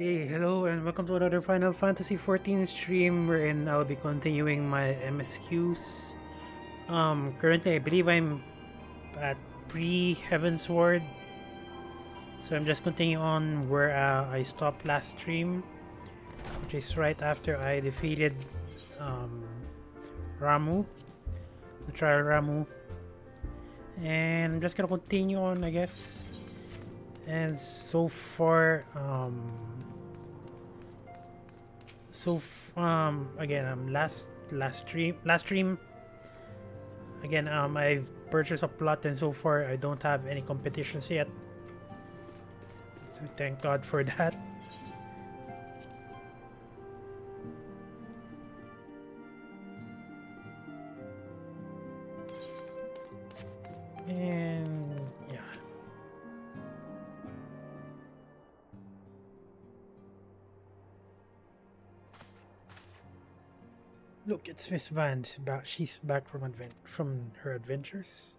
Hey, hello, and welcome to another Final Fantasy XIV stream wherein I'll be continuing my MSQs. Currently I believe I'm at pre-Heavensward, so I'm just continuing on where I stopped last stream, which is right after I defeated um, Ramu, the trial Ramu, and I'm just gonna continue on, I guess. And so far, again, last stream again, I've purchased a plot, and so far I don't have any competitions yet, so thank God for that. And yeah, look, it's Miss Van. She's back from her adventures.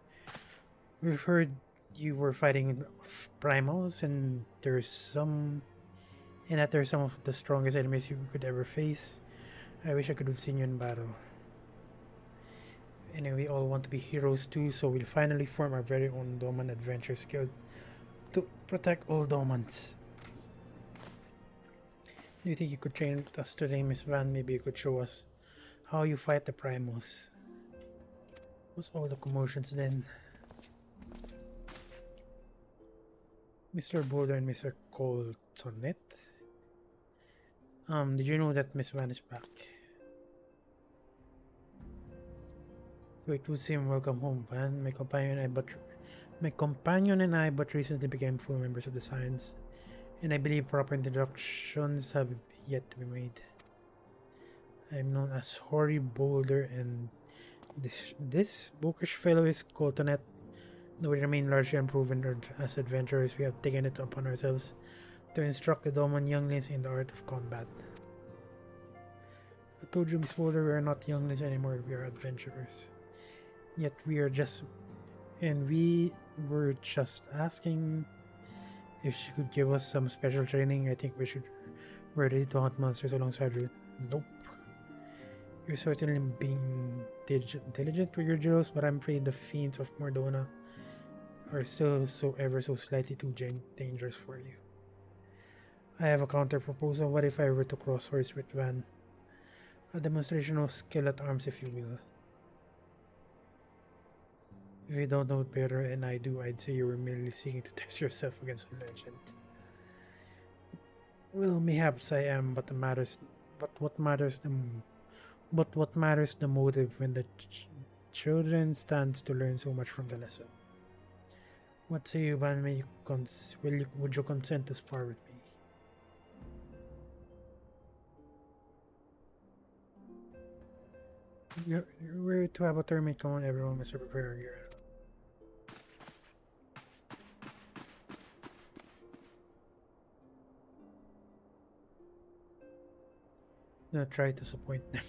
We've heard you were fighting primals, and that there's some of the strongest enemies you could ever face. I wish I could have seen you in battle. Anyway, we all want to be heroes too, so we'll finally form our very own Doman Adventures Guild to protect all Domans. Do you think you could train with us today, Miss Van? Maybe you could show us how you fight the primals. What's all the commotions then? Mr. Boulder and Mr. Coltonet? Did you know that Miss Van is back? So it would seem welcome home, Van. My companion and I but recently became full members of the Science, and I believe proper introductions have yet to be made. I'm known as Hoary Boulder, and this bookish fellow is Coltonet. Though we remain largely unproven as adventurers, we have taken it upon ourselves to instruct the Doman younglings in the art of combat. I told you, Miss Boulder, we are not younglings anymore, we are adventurers. Yet we were just asking if she could give us some special training. I think we're ready to hunt monsters alongside her. Nope. You're certainly being diligent with your drills, but I'm afraid the fiends of Mordona are still ever so slightly too dangerous for you. I have a counter proposal. What if I were to cross swords with Van? A demonstration of skill at arms, if you will. If you don't know it better, and I do, I'd say you were merely seeking to test yourself against a legend. Well, mayhaps I am, but what matters the motive when the children stands to learn so much from the lesson. What say you, Van? Would you consent to spar with me? We're to have a tournament. Come on, everyone, Mr. Prepare gear. Not try to disappoint them.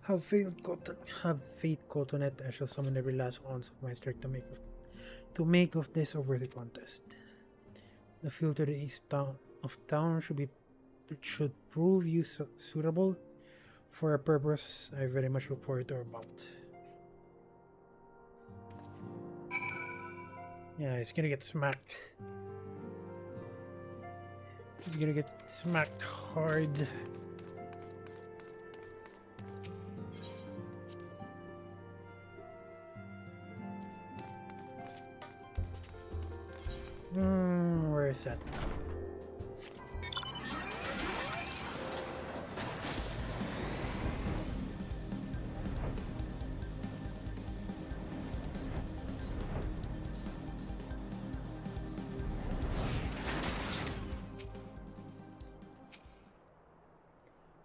Have faith, Cotonet. I shall summon every last ounce of my strength to make of this a worthy contest. The field to the east of town should prove you suitable for a purpose I very much look forward to our bout. Yeah, he's gonna get smacked. He's gonna get smacked hard. Where is that?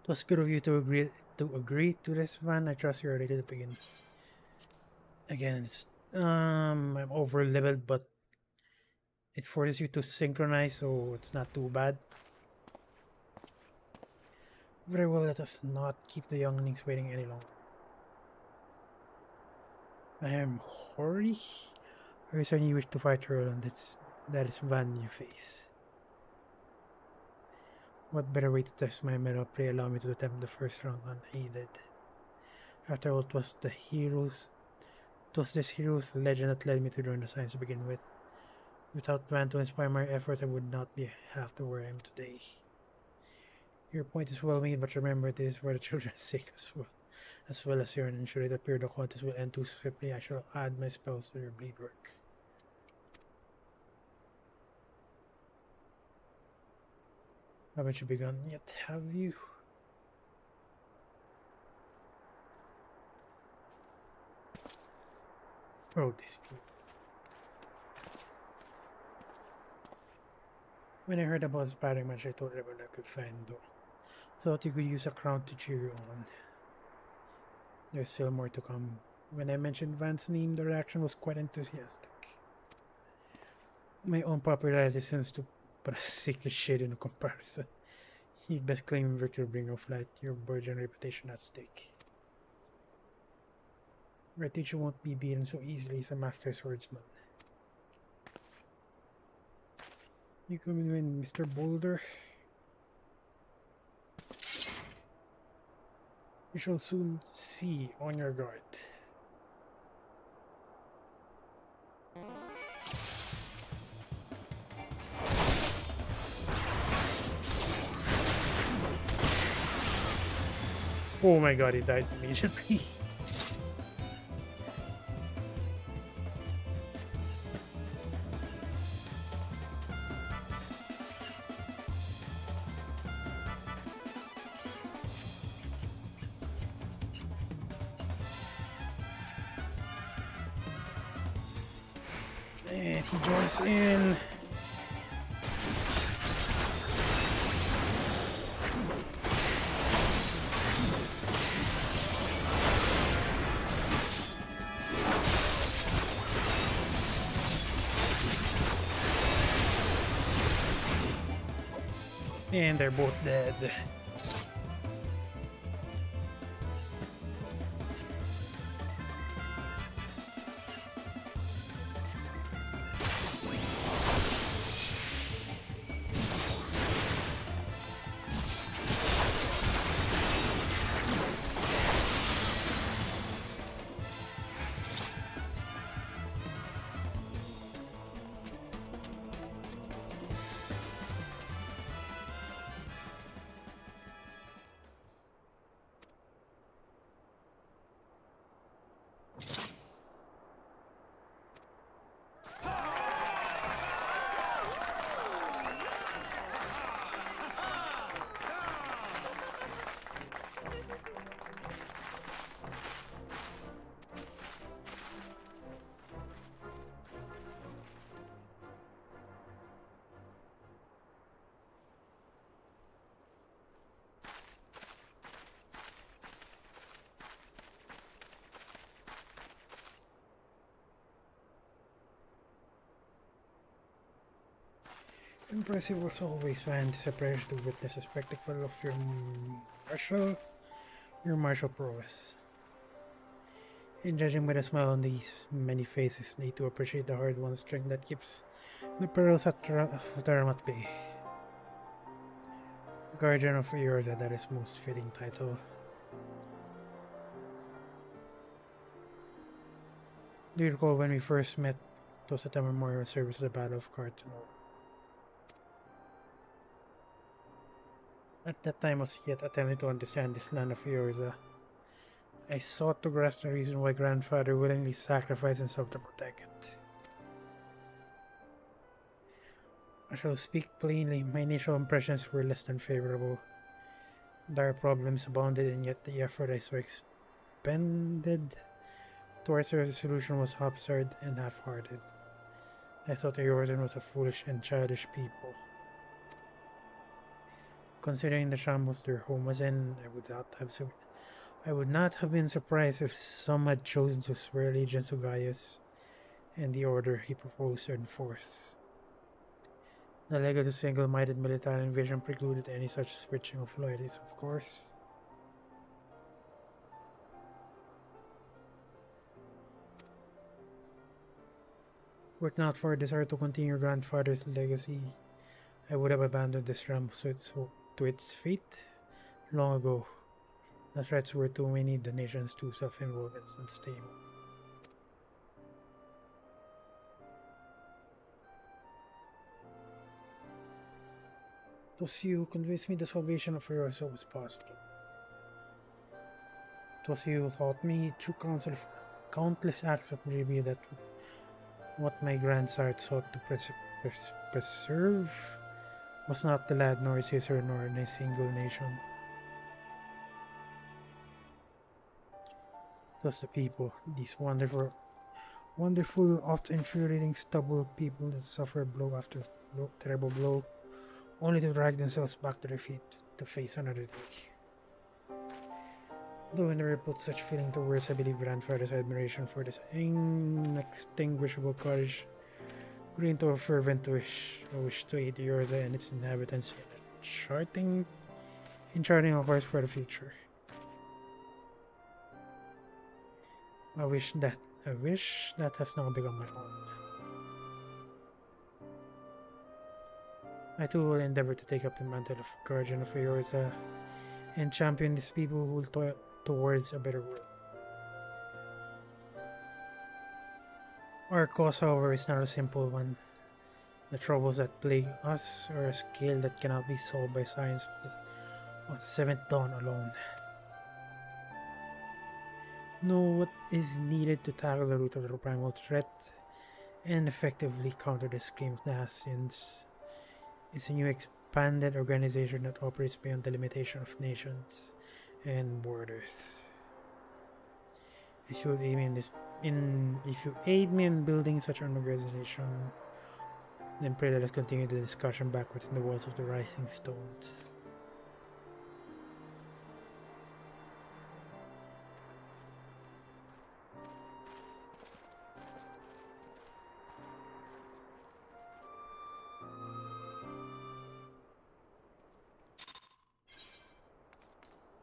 It was good of you to agree to this, Van. I trust you're ready to begin. Again, I'm over leveled, but it forces you to synchronize, so it's not too bad. Very well, let us not keep the younglings waiting any longer. I am Hori. I certainly wish to fight her, and that is Van you face. What better way to test my mettle? Pray allow me to attempt the first round unaided. After all, it was this hero's legend that led me to join the Science to begin with. Without Van to inspire my efforts, I would not be half the where I am today. Your point is well made, but remember it is for the children's sake as well as your ensure it appear the contest will end too swiftly. I shall add my spells to your blade work. Haven't you begun yet, have you? Oh, this people. When I heard about the sparring match, I told everyone I could find though. Thought you could use a crowd to cheer you on. There's still more to come. When I mentioned Van's name, the reaction was quite enthusiastic. My own popularity seems to put a sickly shade in comparison. You'd best claim victory, bring no flight, your burgeoning reputation at stake. Your teacher won't be beaten so easily as a master swordsman. You coming in, Mr. Boulder? We shall soon see. On your guard. Oh my god, he died immediately. And he joins in. And they're both dead. Impressive as always, find this a pleasure to witness a spectacle of your martial prowess. And judging by the smile on these many faces, they too appreciate the hard-won strength that keeps the perils of Taram at bay. Guardian of yours, that is most fitting title. Do you recall when we first met? It was at a memorial service at the Battle of Cartano. At that time I was yet attempting to understand this land of yours. I sought to grasp the reason why grandfather willingly sacrificed himself to protect it. I shall speak plainly, my initial impressions were less than favorable. Dire problems abounded, and yet the effort I so expended towards their solution was absurd and half-hearted. I thought the Eorzen was a foolish and childish people. Considering the shambles their home was in, I would not have been surprised if some had chosen to swear allegiance to Gaius and the order he proposed to enforce. The leg of the single-minded military invasion precluded any such switching of loyalties, of course. Were it not for a desire to continue your grandfather's legacy, I would have abandoned this realm to its fate long ago. The threats were too many, the nations too self-involved and unstable. It was you who convinced me the salvation of Erosa was possible. It was you who taught me through countless acts of bravery that what my grandsire sought to preserve was not the lad nor his sister nor a single nation. It was the people, these wonderful, often infuriating, stubborn people that suffer blow after terrible blow, only to drag themselves back to their feet to face another day. Though I never put such feeling to words, I believe grandfather's admiration for this inextinguishable courage grew into a fervent wish, a wish to aid Yorza and its inhabitants in charting a course for the future. A wish that has now become my own. I too will endeavor to take up the mantle of guardian of Yorza and champion these people who will towards a better world. Our cause, however, is not a simple one. The troubles that plague us are a scale that cannot be solved by science of the seventh dawn alone. Know what is needed to tackle the root of the primal threat and effectively counter the scream of the Assassins. It's a new expanded organization that operates beyond the limitation of nations and borders. If you aid me in building such an organization, then pray let us continue the discussion back within the walls of the Rising Stones.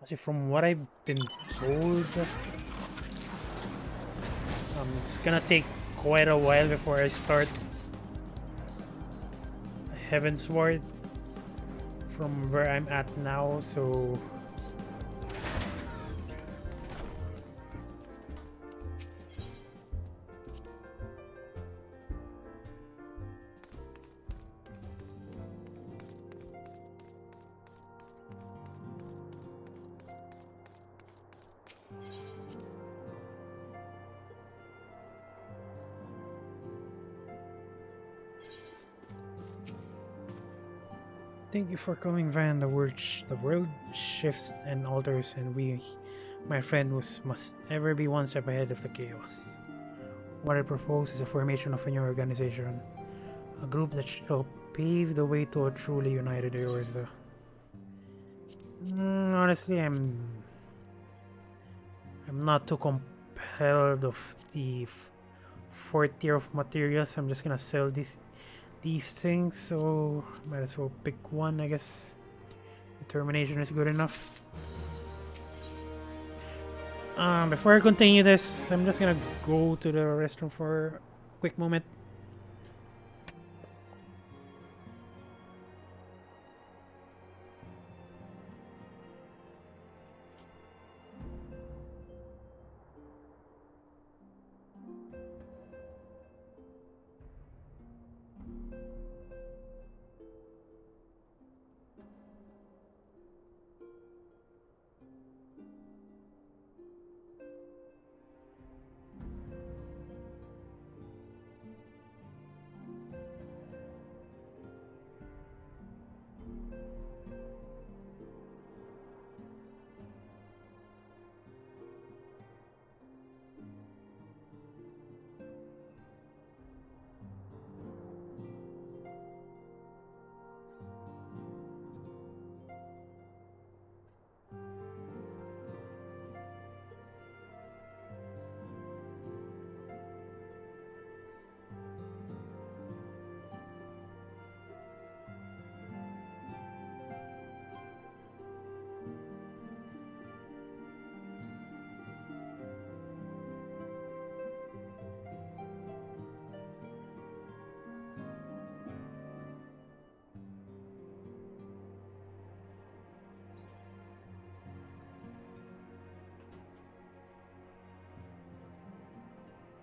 See, from what I've been told, it's gonna take quite a while before I start Heavensward from where I'm at now, so thank you for coming, Van. The world shifts and alters, and we, my friend, must ever be one step ahead of the chaos. What I propose is the formation of a new organization, a group that shall pave the way to a truly united Eorza. Honestly, I'm not too compelled of the fourth tier of materials. I'm just gonna sell these things, so might as well pick one, I guess. Determination is good enough. Before I continue this, I'm just gonna go to the restroom for a quick moment.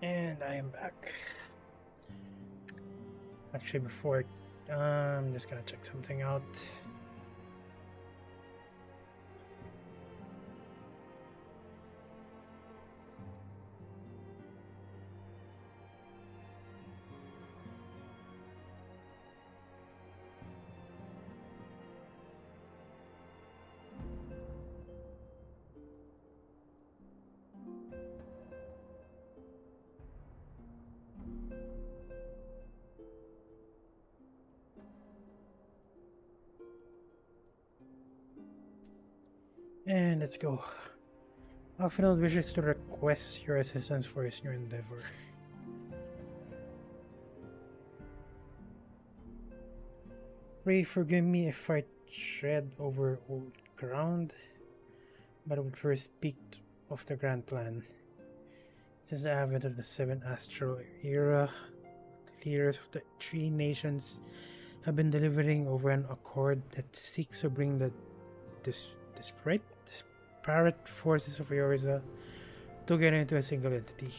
And I am back. Actually, before I'm just gonna check something out. And let's go. Alfred wishes to request your assistance for his new endeavor. Pray forgive me if I tread over old ground, but I would first speak of the grand plan. Since the advent of the seventh astral era, the leaders of the three nations have been delivering over an accord that seeks to bring the disparate forces of Eorza together into a single entity.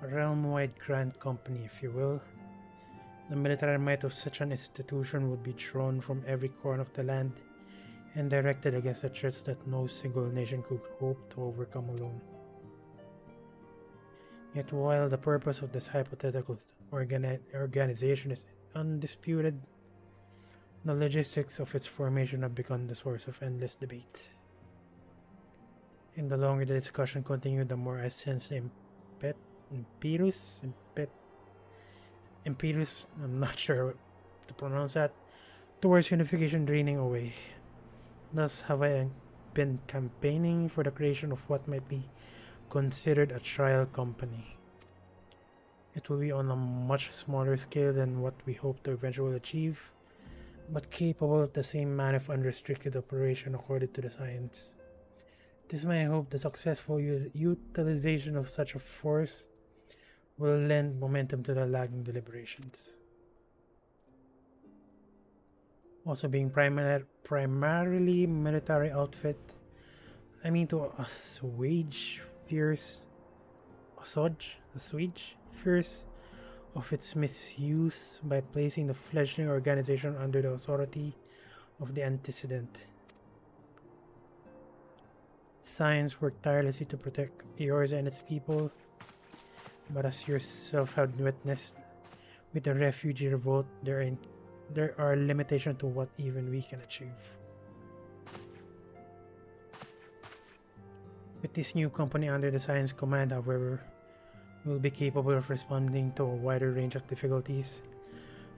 A realm-wide grand company, if you will. The military might of such an institution would be drawn from every corner of the land and directed against the threats that no single nation could hope to overcome alone. Yet while the purpose of this hypothetical organization is undisputed, the logistics of its formation have become the source of endless debate. And the longer the discussion continued, the more I sensed the impetus, I'm not sure how to pronounce that, towards unification draining away. Thus have I been campaigning for the creation of what might be considered a trial company. It will be on a much smaller scale than what we hope to eventually achieve, but capable of the same manner of unrestricted operation according to the science. It is my hope the successful utilization of such a force will lend momentum to the lagging deliberations. Also being primarily military outfit, I mean to assuage fears of its misuse by placing the fledgling organization under the authority of the antecedent. Science worked tirelessly to protect Eorza and its people, but as yourself have witnessed, with the refugee revolt, there are limitations to what even we can achieve. With this new company under the Science Command, however, we will be capable of responding to a wider range of difficulties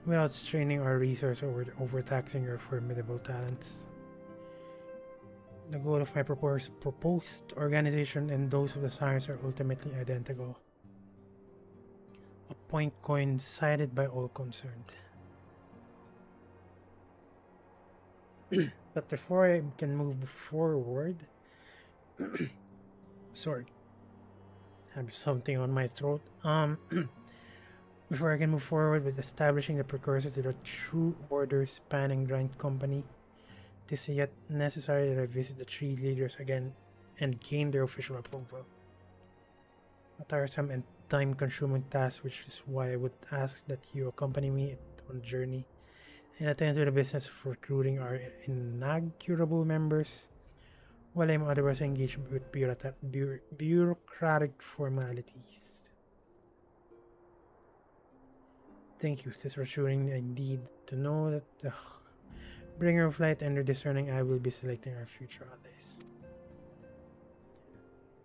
without straining our resources or overtaxing our formidable talents. The goal of my proposed organization and those of the Science are ultimately identical. A point coincided by all concerned. But before I can move forward, sorry, I have something on my throat. Before I can move forward with establishing the precursor to the true border spanning grand company, it is yet necessary that I visit the three leaders again and gain their official approval. A tiresome and time-consuming task, which is why I would ask that you accompany me on the journey and attend to the business of recruiting our inaugurable members, while I'm otherwise engaged with bureaucratic formalities. Thank you. It is reassuring indeed to know that the bringer of light and the discerning eye will be selecting our future allies.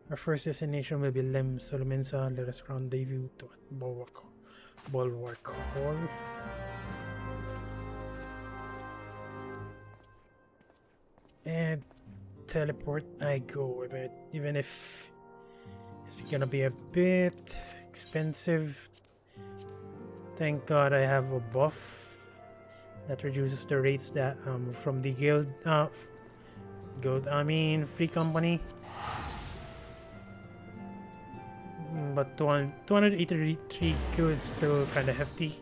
Our first destination will be Lem Solomensa. Let us rendezvous to Bulwark Hall. And teleport I go a bit, even if it's gonna be a bit expensive. Thank God I have a buff that reduces the rates that from the free company. But 283 kills is still kind of hefty.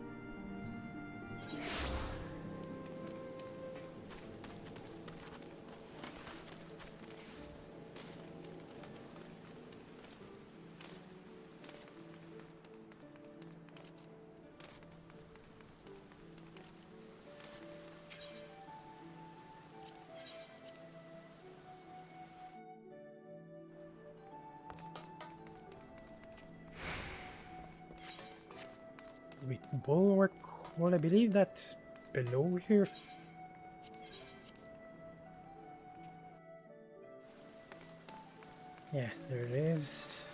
Wait, bulwark. Well, I believe that's below here. Yeah, there it is.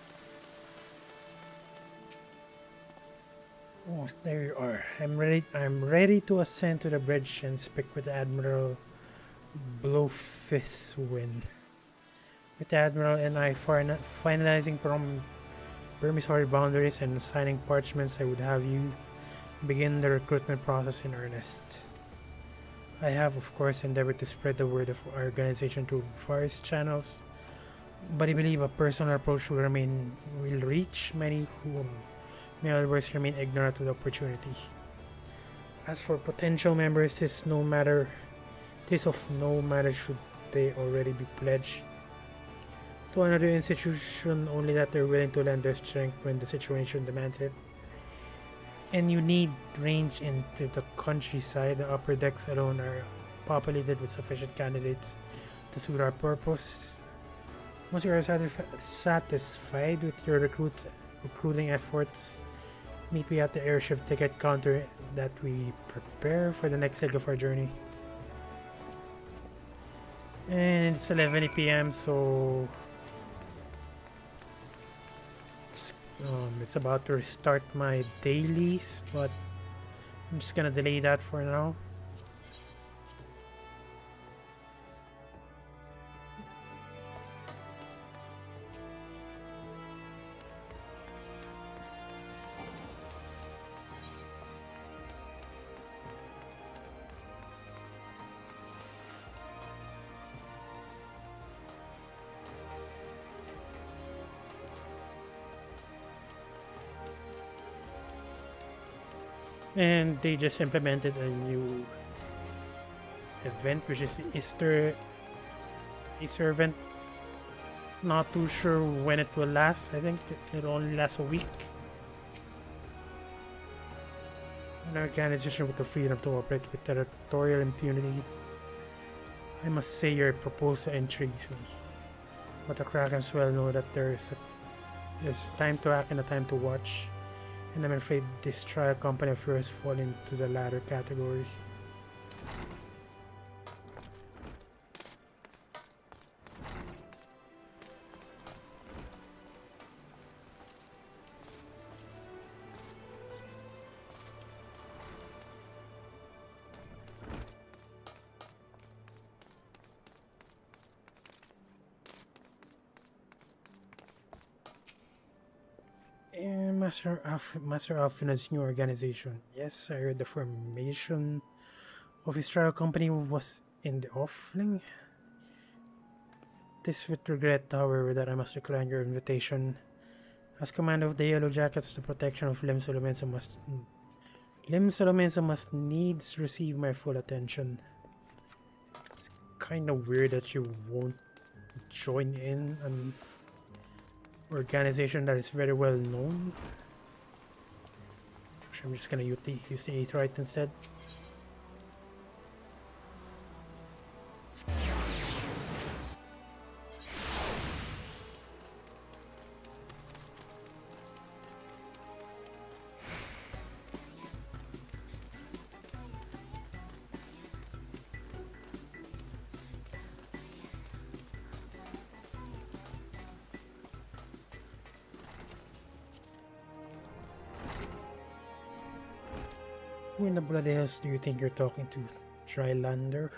Oh, there you are. I'm ready. I'm ready to ascend to the bridge and speak with Admiral Blowfistwind. With the Admiral and I finalizing permissory boundaries and signing parchments, I would have you begin the recruitment process in earnest. I have, of course, endeavored to spread the word of our organization through various channels, but I believe a personal approach will reach many who may otherwise remain ignorant of the opportunity. As for potential members, this of no matter should they already be pledged to another institution, only that they're willing to lend their strength when the situation demands it. And you need range into the countryside. The upper decks alone are populated with sufficient candidates to suit our purpose. Once you are satisfied with your recruiting efforts, meet me at the airship ticket counter that we prepare for the next leg of our journey. And it's 11 p.m. so it's about to restart my dailies, but I'm just gonna delay that for now. And they just implemented a new event, which is Easter event. Not too sure when it will last. I think it'll only last a week. An organization with the freedom to operate with territorial impunity. I must say your proposal intrigues me. But the Krakens well know that there's time to act and a time to watch. And I'm afraid this trial company of yours fall into the latter category. Master of Finance new organization. Yes, I heard the formation of his trial company was in the offing. This with regret, however, that I must decline your invitation. As commander of the Yellow Jackets, the protection of Lim Solomensa must needs receive my full attention. It's kind of weird that you won't join in an organization that is very well known. I'm just gonna use the Aetheryte instead. Who in the bloody hells do you think you're talking to, Drylander?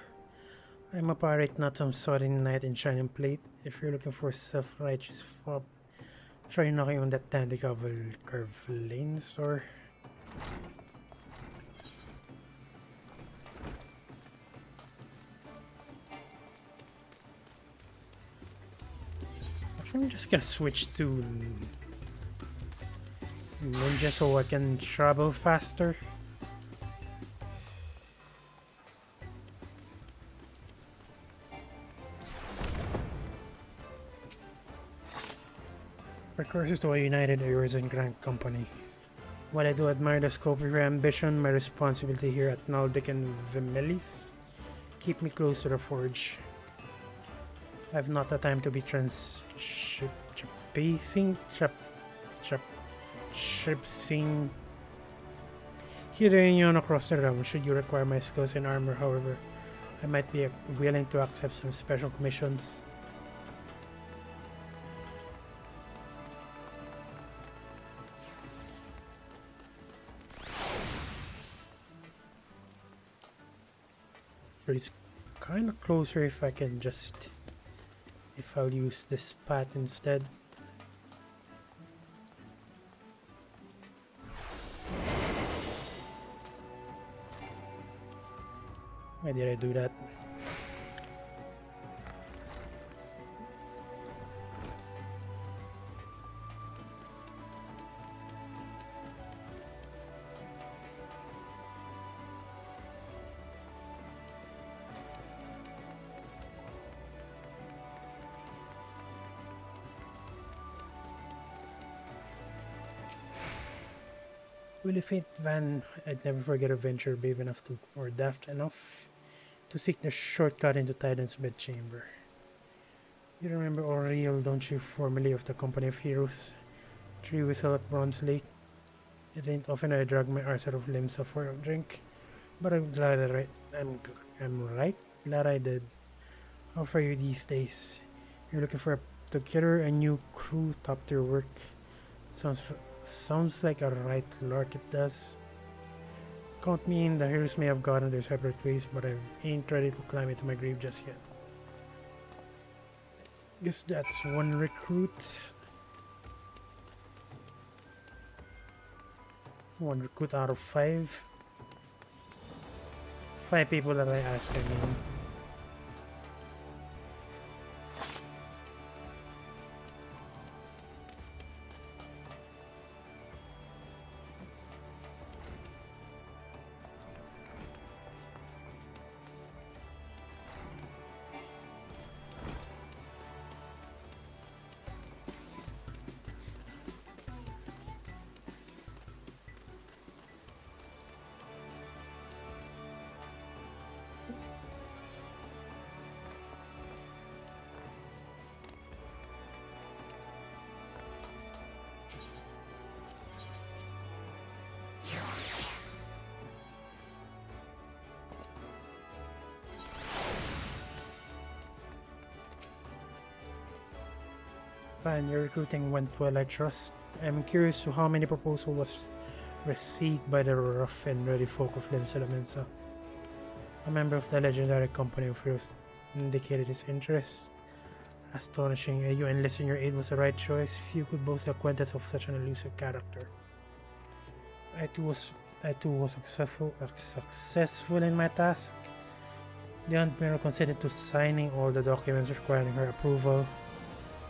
I'm a pirate, not some sodden knight in shining plate. If you're looking for self-righteous fob, try knocking on that dandy curve lane store. I'm just gonna switch to ninja so I can travel faster. Curses to a united Ayers and Grand Company. While I do admire the scope of your ambition, my responsibility here at Naldic and Vimelis keep me close to the forge. I have not the time to be shipsing Hearing you across the realm, should you require my skills in armor, however, I might be willing to accept some special commissions. But it's kind of closer if I can just... if I'll use this path instead. Why did I do that? Will if it van, I'd never forget a venture brave enough to, or daft enough, to seek the shortcut into Titan's bedchamber. You remember Oriel, don't you, formerly of the Company of Heroes? Tree Whistle at Bronze Lake. It ain't often I drag my arse out of limbs for a drink, but I'm glad glad I did. How are you these days? You're looking for together a new crew, top tier work. Sounds like a right lark, it does. Count me in, the heroes may have gotten their separate ways, but I ain't ready to climb into my grave just yet. Guess that's one recruit. One recruit out of 5. 5 people that I asked, I mean. Fine, your recruiting went well, I trust. I'm curious to how many proposal was received by the rough and ready folk of Lim Salamansa. A member of the legendary Company of Heroes indicated his interest. Astonishing, you enlisting your aid was the right choice. Few could boast the acquaintance of such an elusive character. I too was successful in my task. The Aunt Mero consented to signing all the documents requiring her approval.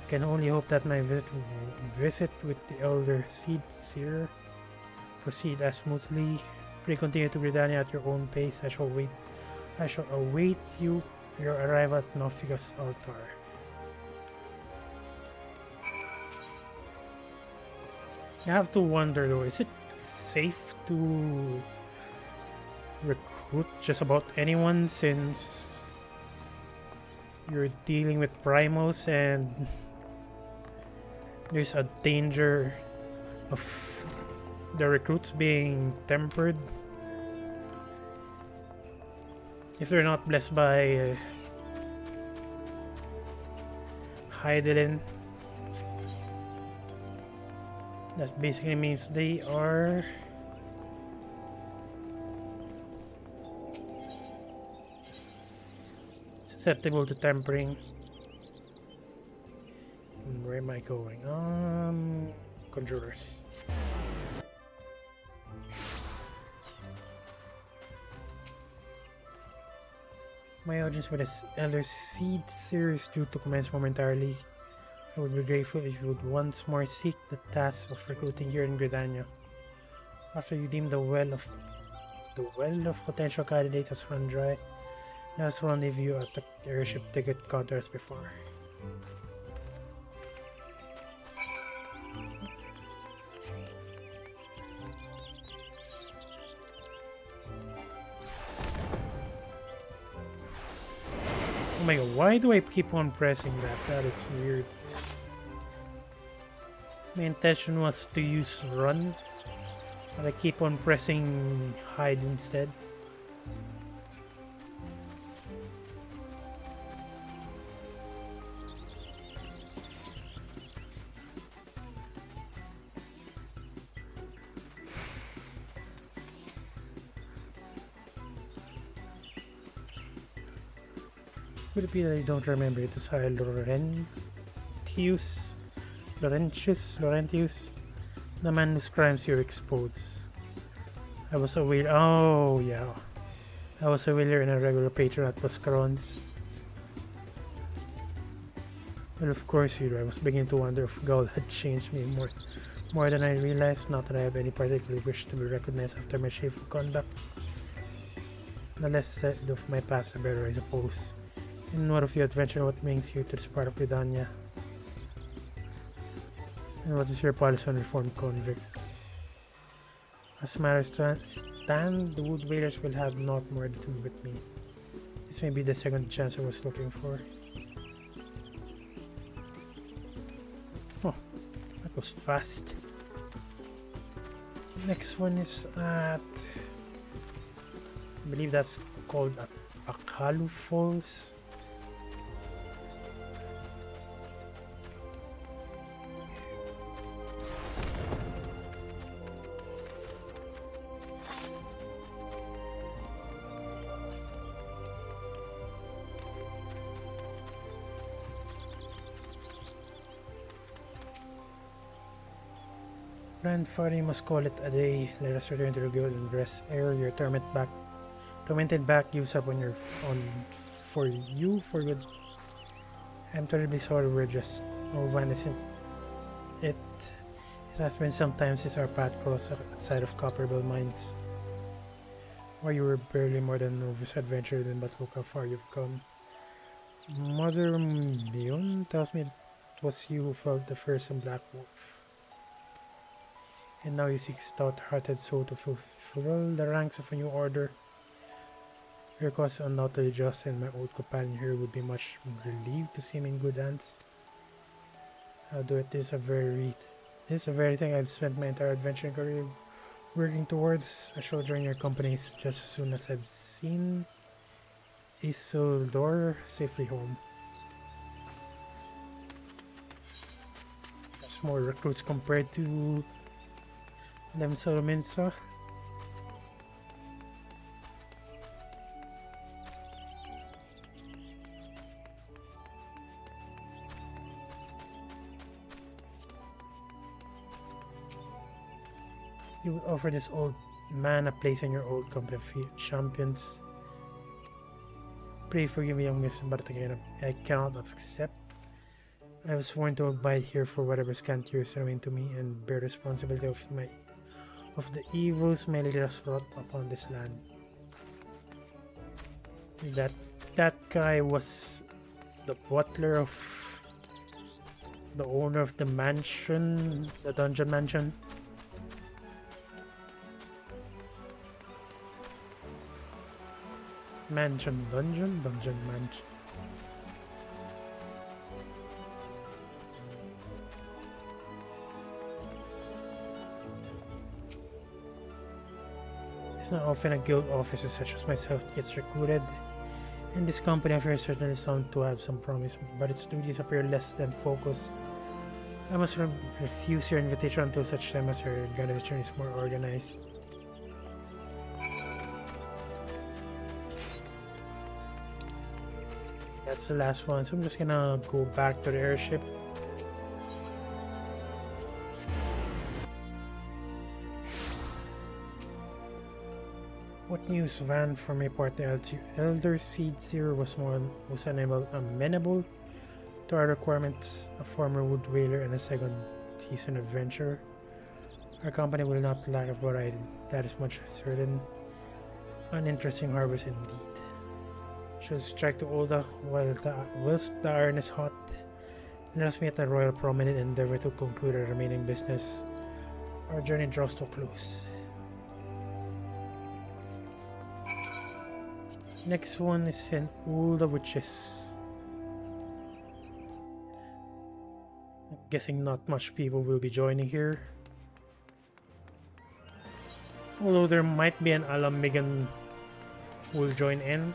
Can only hope that my visit with the Elder Seed Seer proceed as smoothly. Pray continue to Gridania at your own pace. I shall await your arrival at Nofika's altar. You have to wonder though, is it safe to recruit just about anyone since you're dealing with primals and there's a danger of the recruits being tempered if they're not blessed by Heidelin? That basically means they are susceptible to tempering. Where am I going? Conjurers. My audience with the Elder Seed Seer is due to commence momentarily. I would be grateful if you would once more seek the task of recruiting here in Gridania. After you deem the well of potential candidates has run dry, let us rendezvous at the airship ticket counter as before. Oh my god, why do I keep on pressing that? That is weird. My intention was to use run But I keep on pressing hide instead. Could it be that I don't remember it as Laurentius, the man whose crimes you expose. I was a whaler. Oh, yeah. I was a whaler and a regular patron at Pascaron's. Well, of course, I was beginning to wonder if Gaul had changed me more than I realized. Not that I have any particular wish to be recognized after my shameful conduct. The less said of my past, the better, I suppose. And what of your adventure? What brings you to this part of Britannia? And what is your policy on reformed convicts? As matters stand, the Wood Whalers will have naught more to do with me. This may be the second chance I was looking for. Oh, that was fast. Next one is at... I believe that's called Akalu Falls. Grandfather, you must call it a day. Let us return to the good and rest ere your tormented back gives up for good. I'm terribly sorry we're just innocent. It has been some time since our path crossed outside of Copperbill Mines, where you were barely more than a novice adventurer, but look how far you've come. Mother Mion tells me it was you who felt the first in Black Wolf. And now you seek stout-hearted soul to fulfill the ranks of a new order. Your cause is undoubtedly just, and my old companion here would be much relieved to see me in good hands. I'll do it. This is the very thing I've spent my entire adventuring career working towards. I shall join your companies just as soon as I've seen Isildur safely home. That's more recruits compared to Minsa. You would offer this old man a place in your old company of champions. Pray forgive me, young miss, but again, I cannot accept. I was sworn to abide here for whatever scant years remain to me and bear responsibility of the evils my leaders brought upon this land. That guy was the butler of the owner of the mansion, the dungeon mansion. Dungeon mansion. It's not often a guild officer such as myself gets recruited, and this company of yours certainly sounds to have some promise, but its duties appear less than focused. I must refuse your invitation until such time as your organization is more organized. That's the last one, so I'm just gonna go back to the airship. What news, Van? For my part, the Elder Seed Seer was amenable to our requirements, a former wood whaler and a second season adventurer. Our company will not lack a variety, that is much certain. An interesting harvest indeed. Should strike to Ulda whilst the iron is hot. Let us meet at the Royal Promenade and endeavor to conclude our remaining business. Our journey draws to a close. Next one is in Ulda, which is... I'm guessing not much people will be joining here. Although there might be an alum Megan will join in.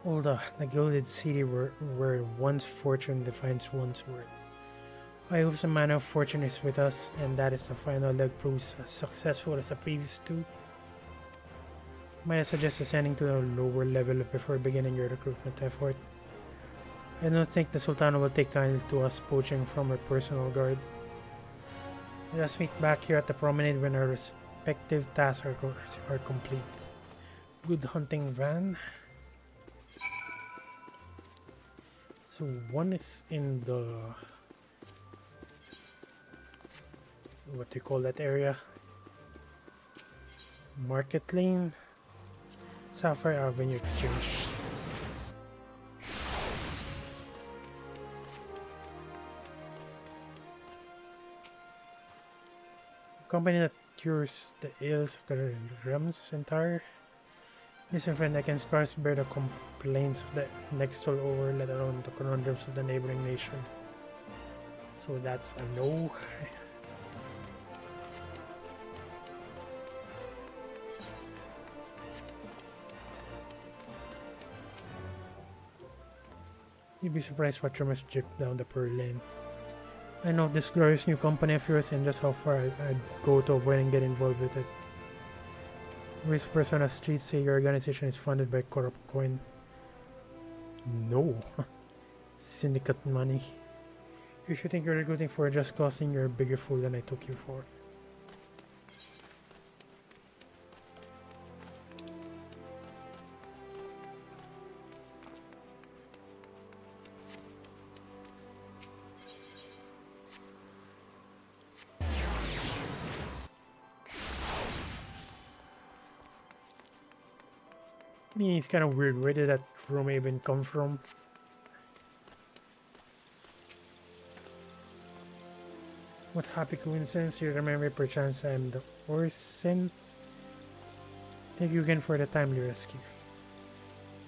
Hold on, the gilded city where one's fortune defines one's worth. I hope the man of fortune is with us, and that is the final leg proves as successful as the previous two. Might I suggest ascending to a lower level before beginning your recruitment effort? I don't think the Sultana will take kindly to us poaching from her personal guard. Let us meet back here at the promenade when our respective tasks are complete. Good hunting, Van. So one is in the, what do you call that area? Market Lane, Sapphire Avenue Exchange. Company that cures the ills of the realm's entire. Listen, friend, I can scarce bear the complaints of the next door over, let alone the conundrums of the neighboring nation. So that's a no. You'd be surprised what rumors drip down the Pearl Lane. I know this glorious new company of yours and just how far I'd go to avoid and get involved with it. Rich person on the streets say your organization is funded by corrupt coin. No. Syndicate money. If you think you're recruiting for a just cause, then you're a bigger fool than I took you for. I mean, it's kind of weird. Where did that room even come from? What happy coincidence, you remember perchance I am the Orson. Thank you again for the timely rescue.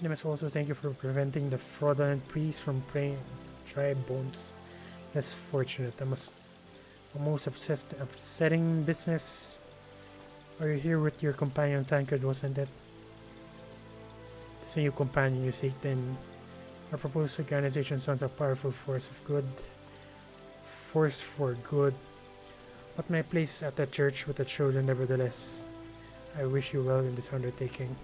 I must also thank you for preventing the fraudulent priest from preying on tribe bones. That's fortunate. A most upsetting business. Are you here with your companion Tancred, wasn't it? This new companion you seek then. Our proposed organization sounds a powerful force of good. Force for good. But my place at the church with the children nevertheless. I wish you well in this undertaking.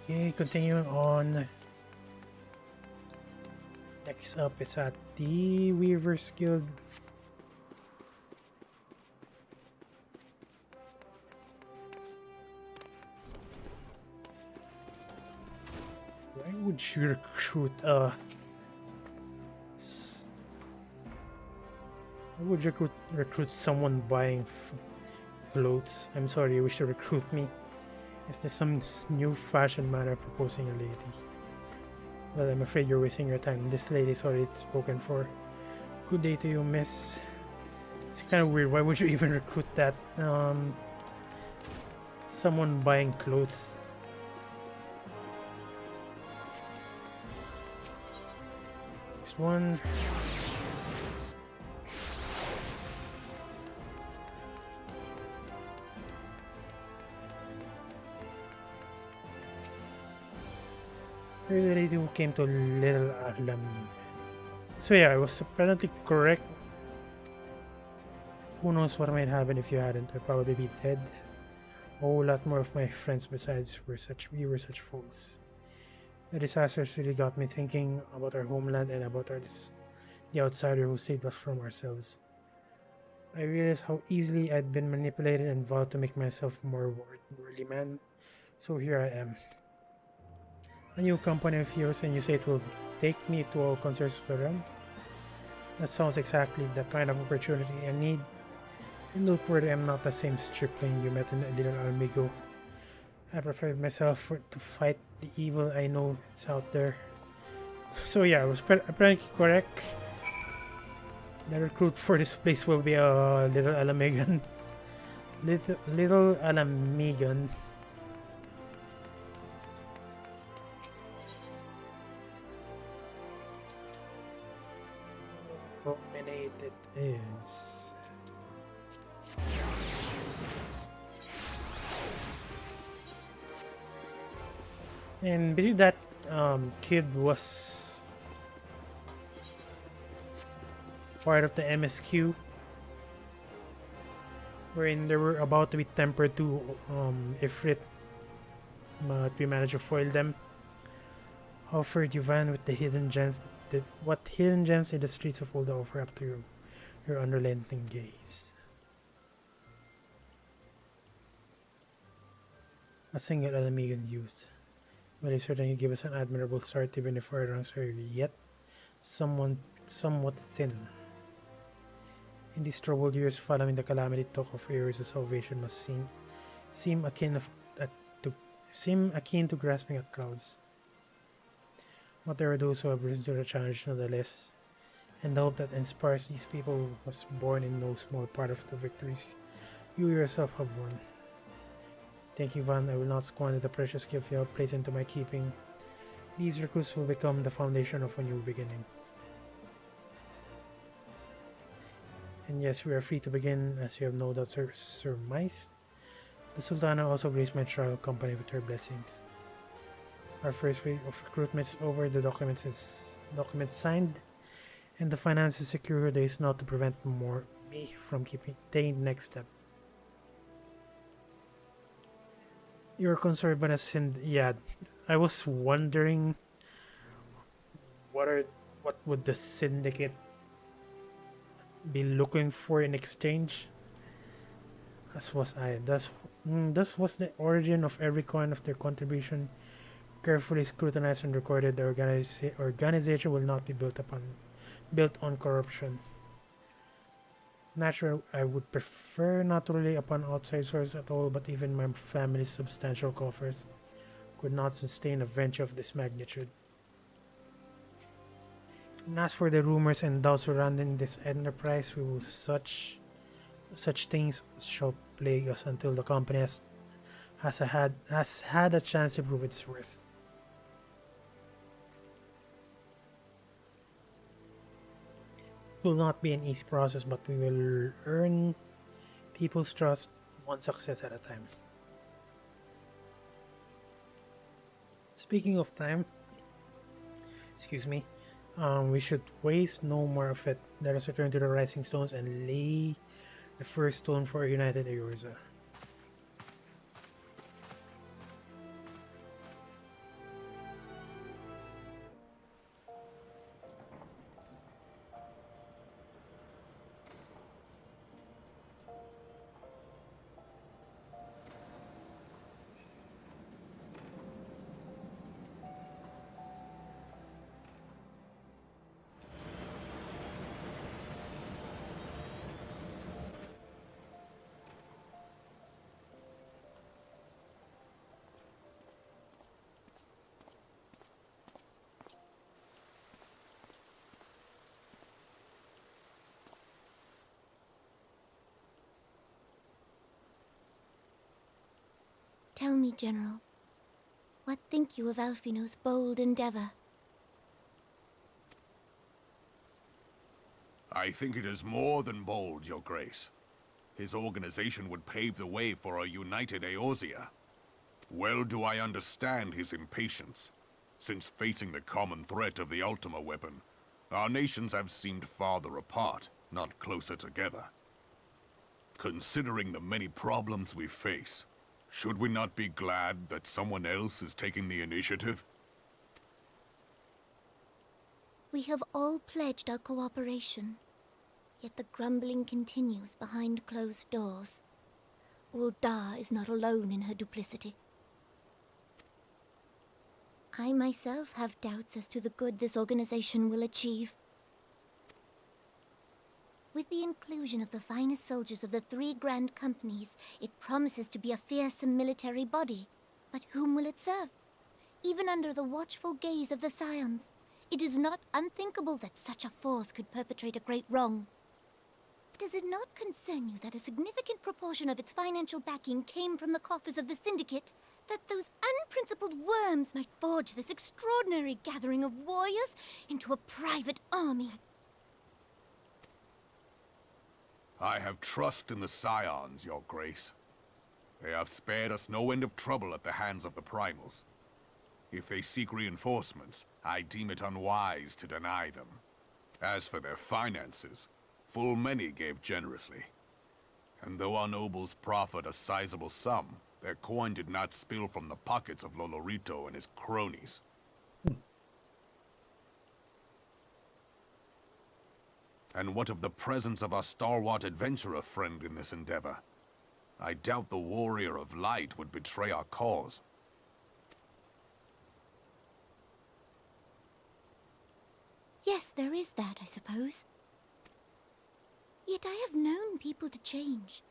Okay, continuing on. Next up is at the Weaver's Guild. Why would you recruit why would you recruit someone buying clothes? I'm sorry, you wish to recruit me? Is there some new fashion manner proposing a lady? Well, I'm afraid you're wasting your time. This lady's already spoken for. Good day to you, miss. It's kind of weird. Why would you even recruit that? Someone buying clothes. This one. The lady who came to Little Arlam. So yeah, I was apparently correct. Who knows what might happen if you hadn't? I'd probably be dead. A whole lot more of my friends besides we were such fools. The disasters really got me thinking about our homeland and about the outsider who saved us from ourselves. I realized how easily I'd been manipulated and vowed to make myself more worthy man. So here I am. A new company of yours, and you say it will take me to all concerts of the realm? That sounds exactly the kind of opportunity I need. And look where I am not the same stripling you met in Little Almigo. I prepared myself to fight the evil I know is out there. So yeah, I was apparently correct. The recruit for this place will be a Little Alamigan. Little Alamigan. Dominated is. And believe that kid was part of the MSQ, wherein they were about to be tempered to Ifrit, but we managed to foil them. How fared you van with the hidden gems? What hidden gems in the streets of Ulda offer up to your unrelenting gaze? A single Alamigan used. But they certainly give us an admirable start even if our ranks are yet somewhat thin. In these troubled years following the calamity talk of areas of salvation must seem akin to grasping at clouds. But there are those who have risen to the challenge nonetheless, and the hope that inspires these people was born in no small part of the victories you yourself have won. Thank you, Van. I will not squander the precious gift you have placed into my keeping. These recruits will become the foundation of a new beginning. And yes, we are free to begin, as you have no doubt surmised. The Sultana also graced my travel company with her blessings. Our first wave of recruitment is over, the documents signed, and the finances secure. There is not to prevent me from taking the next step. You're concerned about yeah, I was wondering what would the syndicate be looking for in exchange? As was I. Thus was the origin of every coin of their contribution. Carefully scrutinized and recorded, the organization will not be built on corruption. Naturally, I would prefer not to rely upon outside sources at all, but even my family's substantial coffers could not sustain a venture of this magnitude. And as for the rumors and doubts surrounding this enterprise, such things shall plague us until the company has had a chance to prove its worth. It will not be an easy process, but we will earn people's trust one success at a time. Speaking of time, excuse me, we should waste no more of it. Let us return to the Rising Stones and lay the first stone for a united Eorza. Tell me, General, what think you of Alfino's bold endeavor? I think it is more than bold, Your Grace. His organization would pave the way for a united Eorzea. Well do I understand his impatience, since facing the common threat of the Ultima weapon, our nations have seemed farther apart, not closer together. Considering the many problems we face, should we not be glad that someone else is taking the initiative? We have all pledged our cooperation. Yet the grumbling continues behind closed doors. Ul'dah is not alone in her duplicity. I myself have doubts as to the good this organization will achieve. With the inclusion of the finest soldiers of the 3 grand companies, it promises to be a fearsome military body. But whom will it serve? Even under the watchful gaze of the Scions, it is not unthinkable that such a force could perpetrate a great wrong. Does it not concern you that a significant proportion of its financial backing came from the coffers of the Syndicate? That those unprincipled worms might forge this extraordinary gathering of warriors into a private army? I have trust in the Scions, Your Grace. They have spared us no end of trouble at the hands of the Primals. If they seek reinforcements, I deem it unwise to deny them. As for their finances, full many gave generously. And though our nobles proffered a sizable sum, their coin did not spill from the pockets of Lolorito and his cronies. And what of the presence of our stalwart adventurer friend in this endeavor? I doubt the Warrior of Light would betray our cause. Yes, there is that, I suppose. Yet I have known people to change.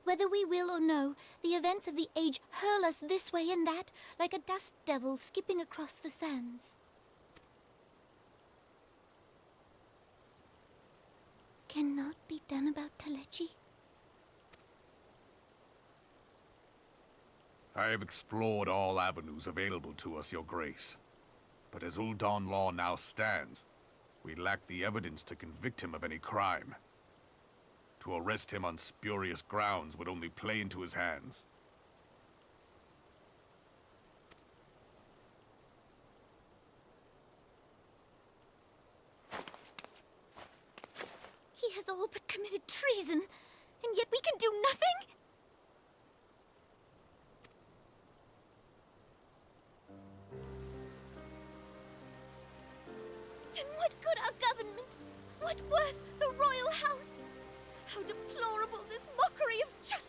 Whether we will or no, the events of the age hurl us this way and that, like a dust devil skipping across the sands. Cannot be done about Telechi? I have explored all avenues available to us, Your Grace. But as Ul'dah law now stands, we lack the evidence to convict him of any crime. To arrest him on spurious grounds would only play into his hands. He has all but committed treason, and yet we can do nothing? Then what good our government? What worth the royal house? How deplorable this mockery of justice!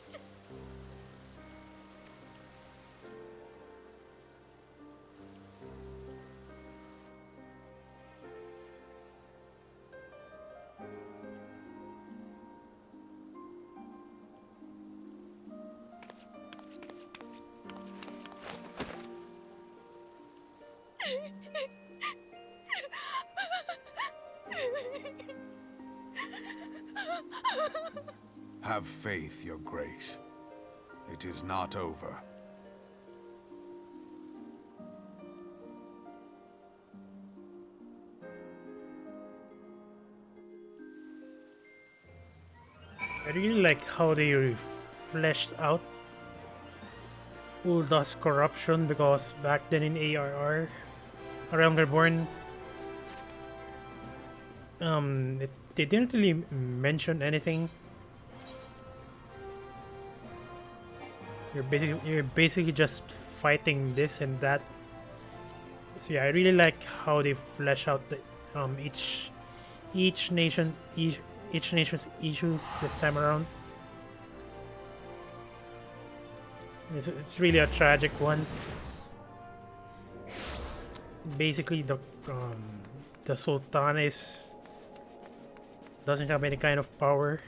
Have faith, Your Grace. It is not over. I really like how they fleshed out Uldah's corruption, because back then in ARR, Realm Reborn, they didn't really mention anything. You're basically just fighting this and that. So yeah, I really like how they flesh out the each nation's issues this time around. It's really a tragic one. Basically, the Sultan doesn't have any kind of power.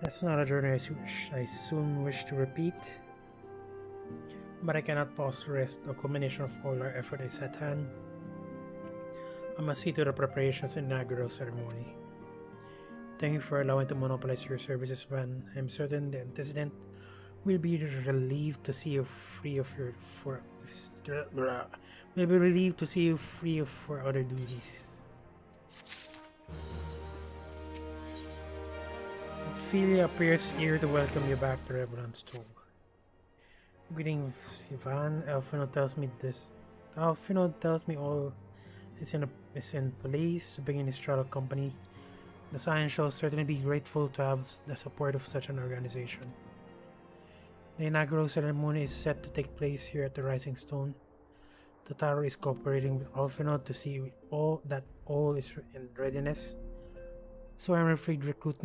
That's not a journey I soon wish to repeat, but I cannot pause to rest. The culmination of all our effort is at hand. I must see to the preparations and inaugural ceremony. Thank you for allowing to monopolize your services, Van. I'm certain the antecedent will be relieved to see you free of your for other duties. Ophelia appears here to welcome you back to Revenant's Toll. Greetings, Ivan. Alfino tells me this. Alfino tells me all is in place to begin his travel company. The Science shall certainly be grateful to have the support of such an organization. The inaugural ceremony is set to take place here at the Rising Stone. The Taro is cooperating with Alfino to see all is in readiness. So I'm afraid the recruits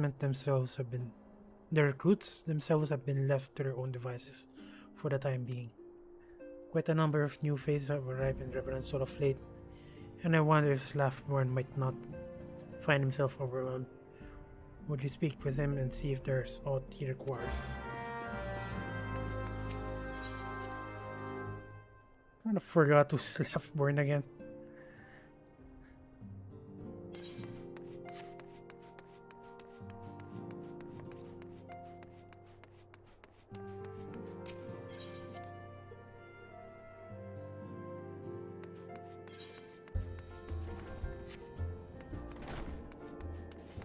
themselves have been left to their own devices for the time being. Quite a number of new faces have arrived in Reverend Soul of late, and I wonder if Slaffborn might not find himself overwhelmed. Would you speak with him and see if there's aught he requires? Kind of forgot to Slaffborn again.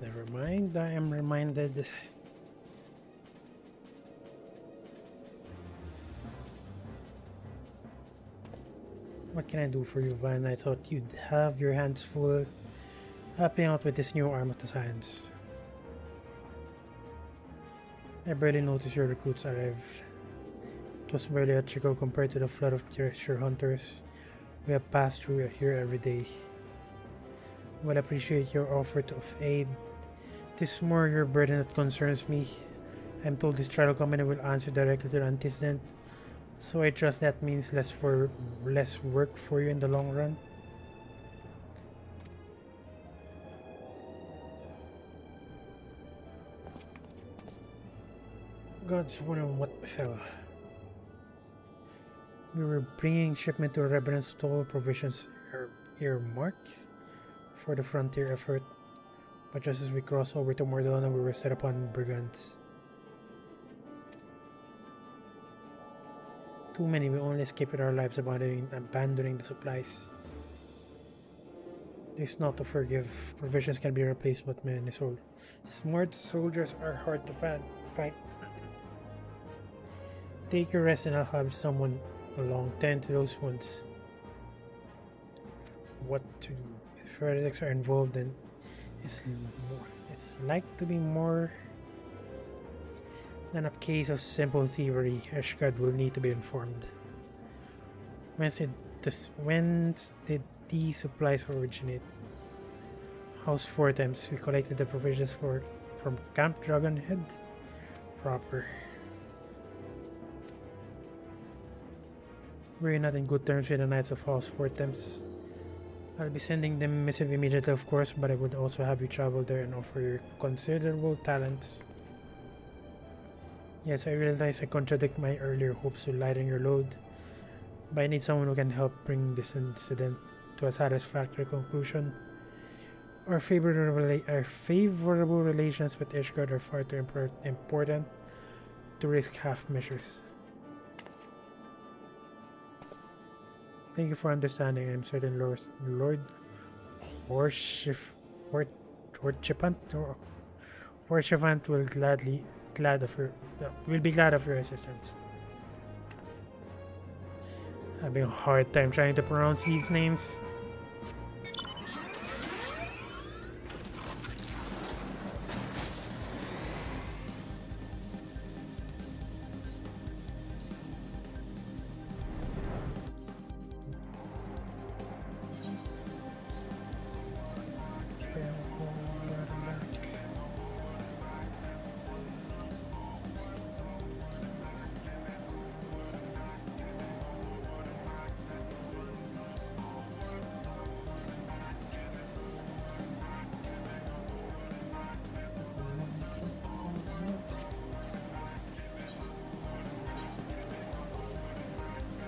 Never mind, I am reminded. What can I do for you, Van? I thought you'd have your hands full helping out with this new arm of the Science. I barely noticed your recruits arrived. It was barely a trickle compared to the flood of treasure hunters we have passed through here every day. Well, I appreciate your offer of aid. It is more your burden that concerns me. I'm told this travel company will answer directly to the antecedent, so I trust that means less work for you in the long run. God's wonder what befell. We were bringing shipment to Reverend's with all provisions earmarked for the frontier effort, but just as we crossed over to Mordona, we were set upon brigands. Too many, we only escaped with our lives abandoning the supplies. There's not to forgive. Provisions can be replaced, but many smart soldiers are hard to fight. Take your rest and I'll have someone along tend to those wounds. What to do? If heretics are involved, then it's like to be more than a case of simple thievery. Eshgard will need to be informed. Whence did these supplies originate? House 4 times. We collected the provisions from Camp Dragonhead proper. We're not in good terms with the Knights of House 4 Temps. I'll be sending them a missive immediately, of course, but I would also have you travel there and offer your considerable talents. Yes, I realize I contradict my earlier hopes to lighten your load, but I need someone who can help bring this incident to a satisfactory conclusion. Our favorable relations with Ishgard are far too important to risk half measures. Thank you for understanding. I'm certain Lord Horshivant will be glad of your assistance. Having a hard time trying to pronounce these names.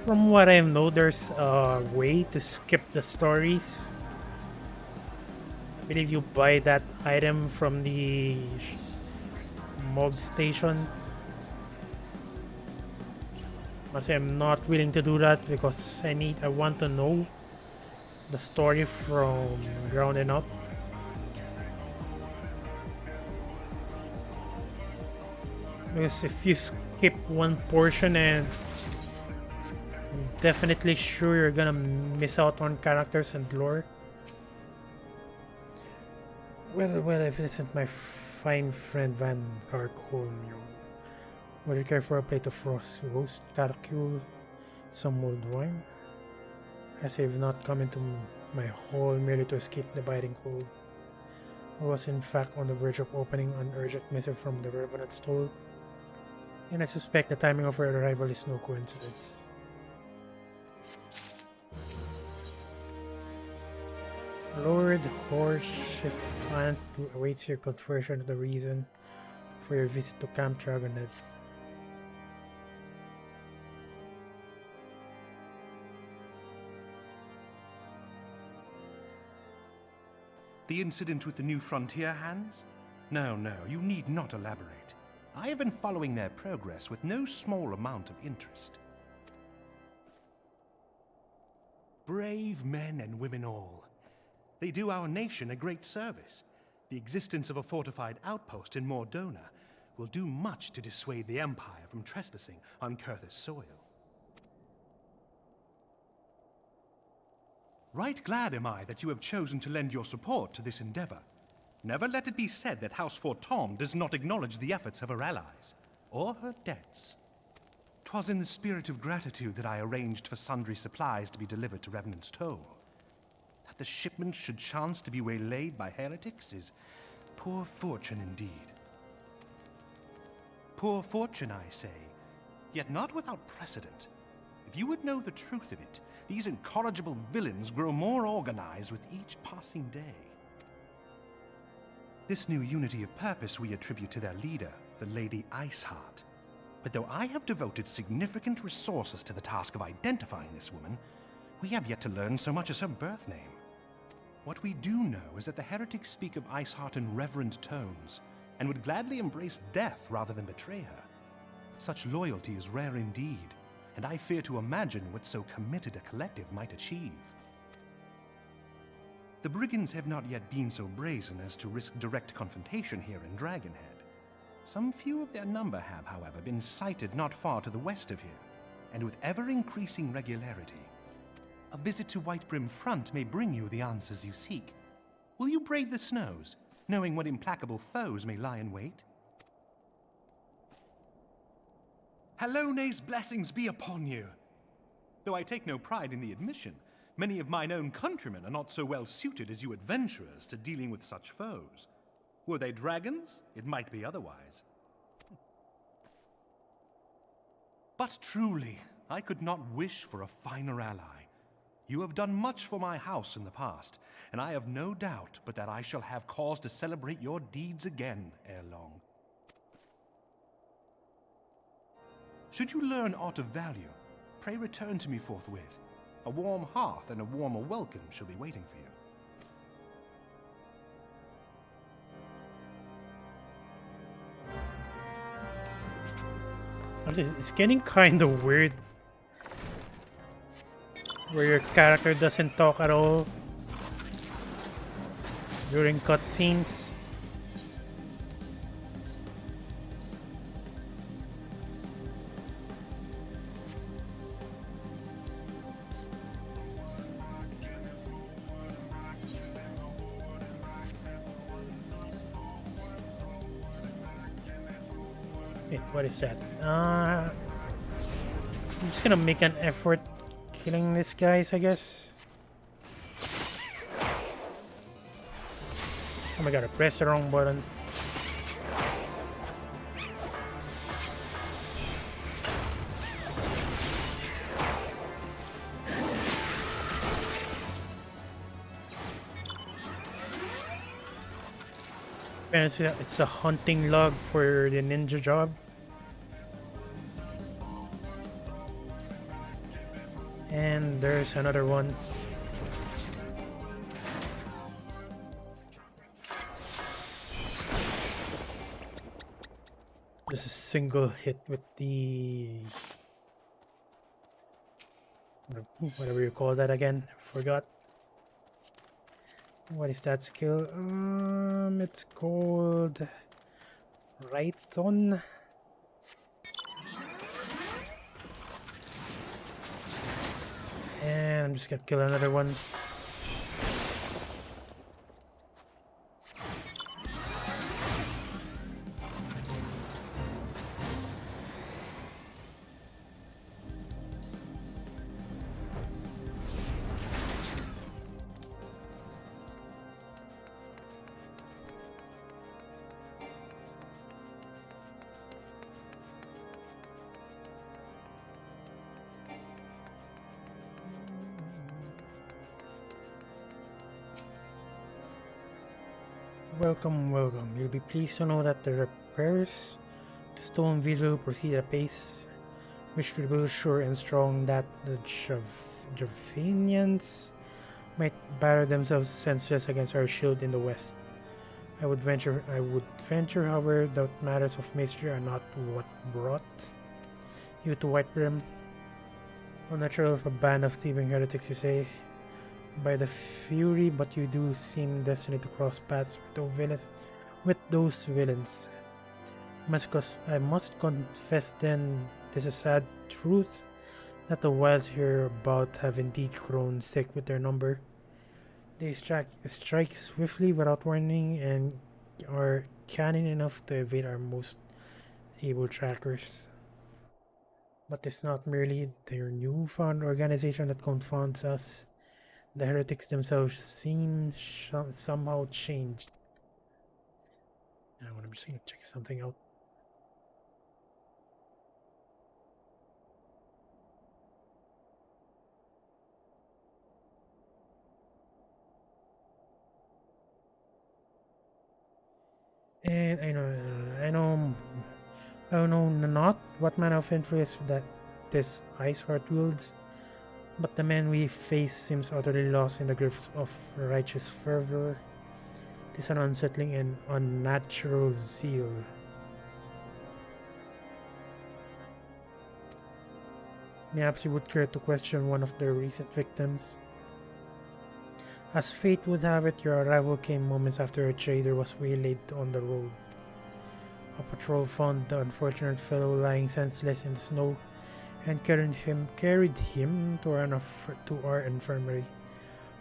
From what I know, there's a way to skip the stories. I believe you buy that item from the mob station. But I'm not willing to do that because I want to know the story from ground and up. Because if you skip one portion and definitely sure you're gonna miss out on characters and lore. Well, if it isn't my fine friend Van Archolm, would you care for a plate of roast caracule, some mulled wine? As I've not come into my hall merely to escape the biting cold. I was in fact on the verge of opening an urgent missive from the Revenant Stole, and I suspect the timing of her arrival is no coincidence. Lord Horsefant awaits your conversion of the reason for your visit to Camp Dragonhead. The incident with the new frontier hands? No, you need not elaborate. I have been following their progress with no small amount of interest. Brave men and women all. They do our nation a great service. The existence of a fortified outpost in Mordona will do much to dissuade the Empire from trespassing on Kurthus soil. Right glad am I that you have chosen to lend your support to this endeavor. Never let it be said that House Fortom does not acknowledge the efforts of her allies, or her debts. 'Twas in the spirit of gratitude that I arranged for sundry supplies to be delivered to Revenant's Toll. That the shipment should chance to be waylaid by heretics is poor fortune indeed. Poor fortune, I say, yet not without precedent. If you would know the truth of it, these incorrigible villains grow more organized with each passing day. This new unity of purpose we attribute to their leader, the Lady Iceheart. But though I have devoted significant resources to the task of identifying this woman, we have yet to learn so much as her birth name. What we do know is that the heretics speak of Iceheart in reverent tones, and would gladly embrace death rather than betray her. Such loyalty is rare indeed, and I fear to imagine what so committed a collective might achieve. The brigands have not yet been so brazen as to risk direct confrontation here in Dragonhead. Some few of their number have, however, been sighted not far to the west of here, and with ever-increasing regularity. A visit to Whitebrim Front may bring you the answers you seek. Will you brave the snows, knowing what implacable foes may lie in wait? Halone's blessings be upon you! Though I take no pride in the admission, many of mine own countrymen are not so well suited as you adventurers to dealing with such foes. Were they dragons, it might be otherwise. But truly, I could not wish for a finer ally. You have done much for my house in the past, and I have no doubt but that I shall have cause to celebrate your deeds again ere long. Should you learn aught of value, pray return to me forthwith. A warm hearth and a warmer welcome shall be waiting for you. It's getting kind of weird where your character doesn't talk at all during cutscenes. Wait, what is that? I'm just gonna make an effort killing these guys, I guess. Oh my god, I pressed the wrong button. And it's a hunting log for the ninja job. And there's another one. Just a single hit with the... whatever you call that again. Forgot. What is that skill? It's called Raiton. And I'm just gonna kill another one. Welcome, welcome. You'll be pleased to know that the repairs to Stone Villa proceed at a pace which will be sure and strong that the Javanians might batter themselves senseless against our shield in the west. I would venture, however, that matters of mystery are not what brought you to Whitebrim. Unnatural of a band of thieving heretics, you say? By the fury, but you do seem destined to cross paths with those villains. I must confess then, this is a sad truth, that the wilds hereabout have indeed grown thick with their number. They strike swiftly without warning and are cunning enough to evade our most able trackers. But it's not merely their newfound organization that confounds us. The heretics themselves seem somehow changed. I'm just gonna check something out. And I know not what manner of influence that this Ice Heart wields. But the man we face seems utterly lost in the grips of righteous fervor. It is an unsettling and unnatural zeal. Perhaps you would care to question one of their recent victims. As fate would have it, your arrival came moments after a trader was waylaid on the road. A patrol found the unfortunate fellow lying senseless in the snow and carried him to our infirmary.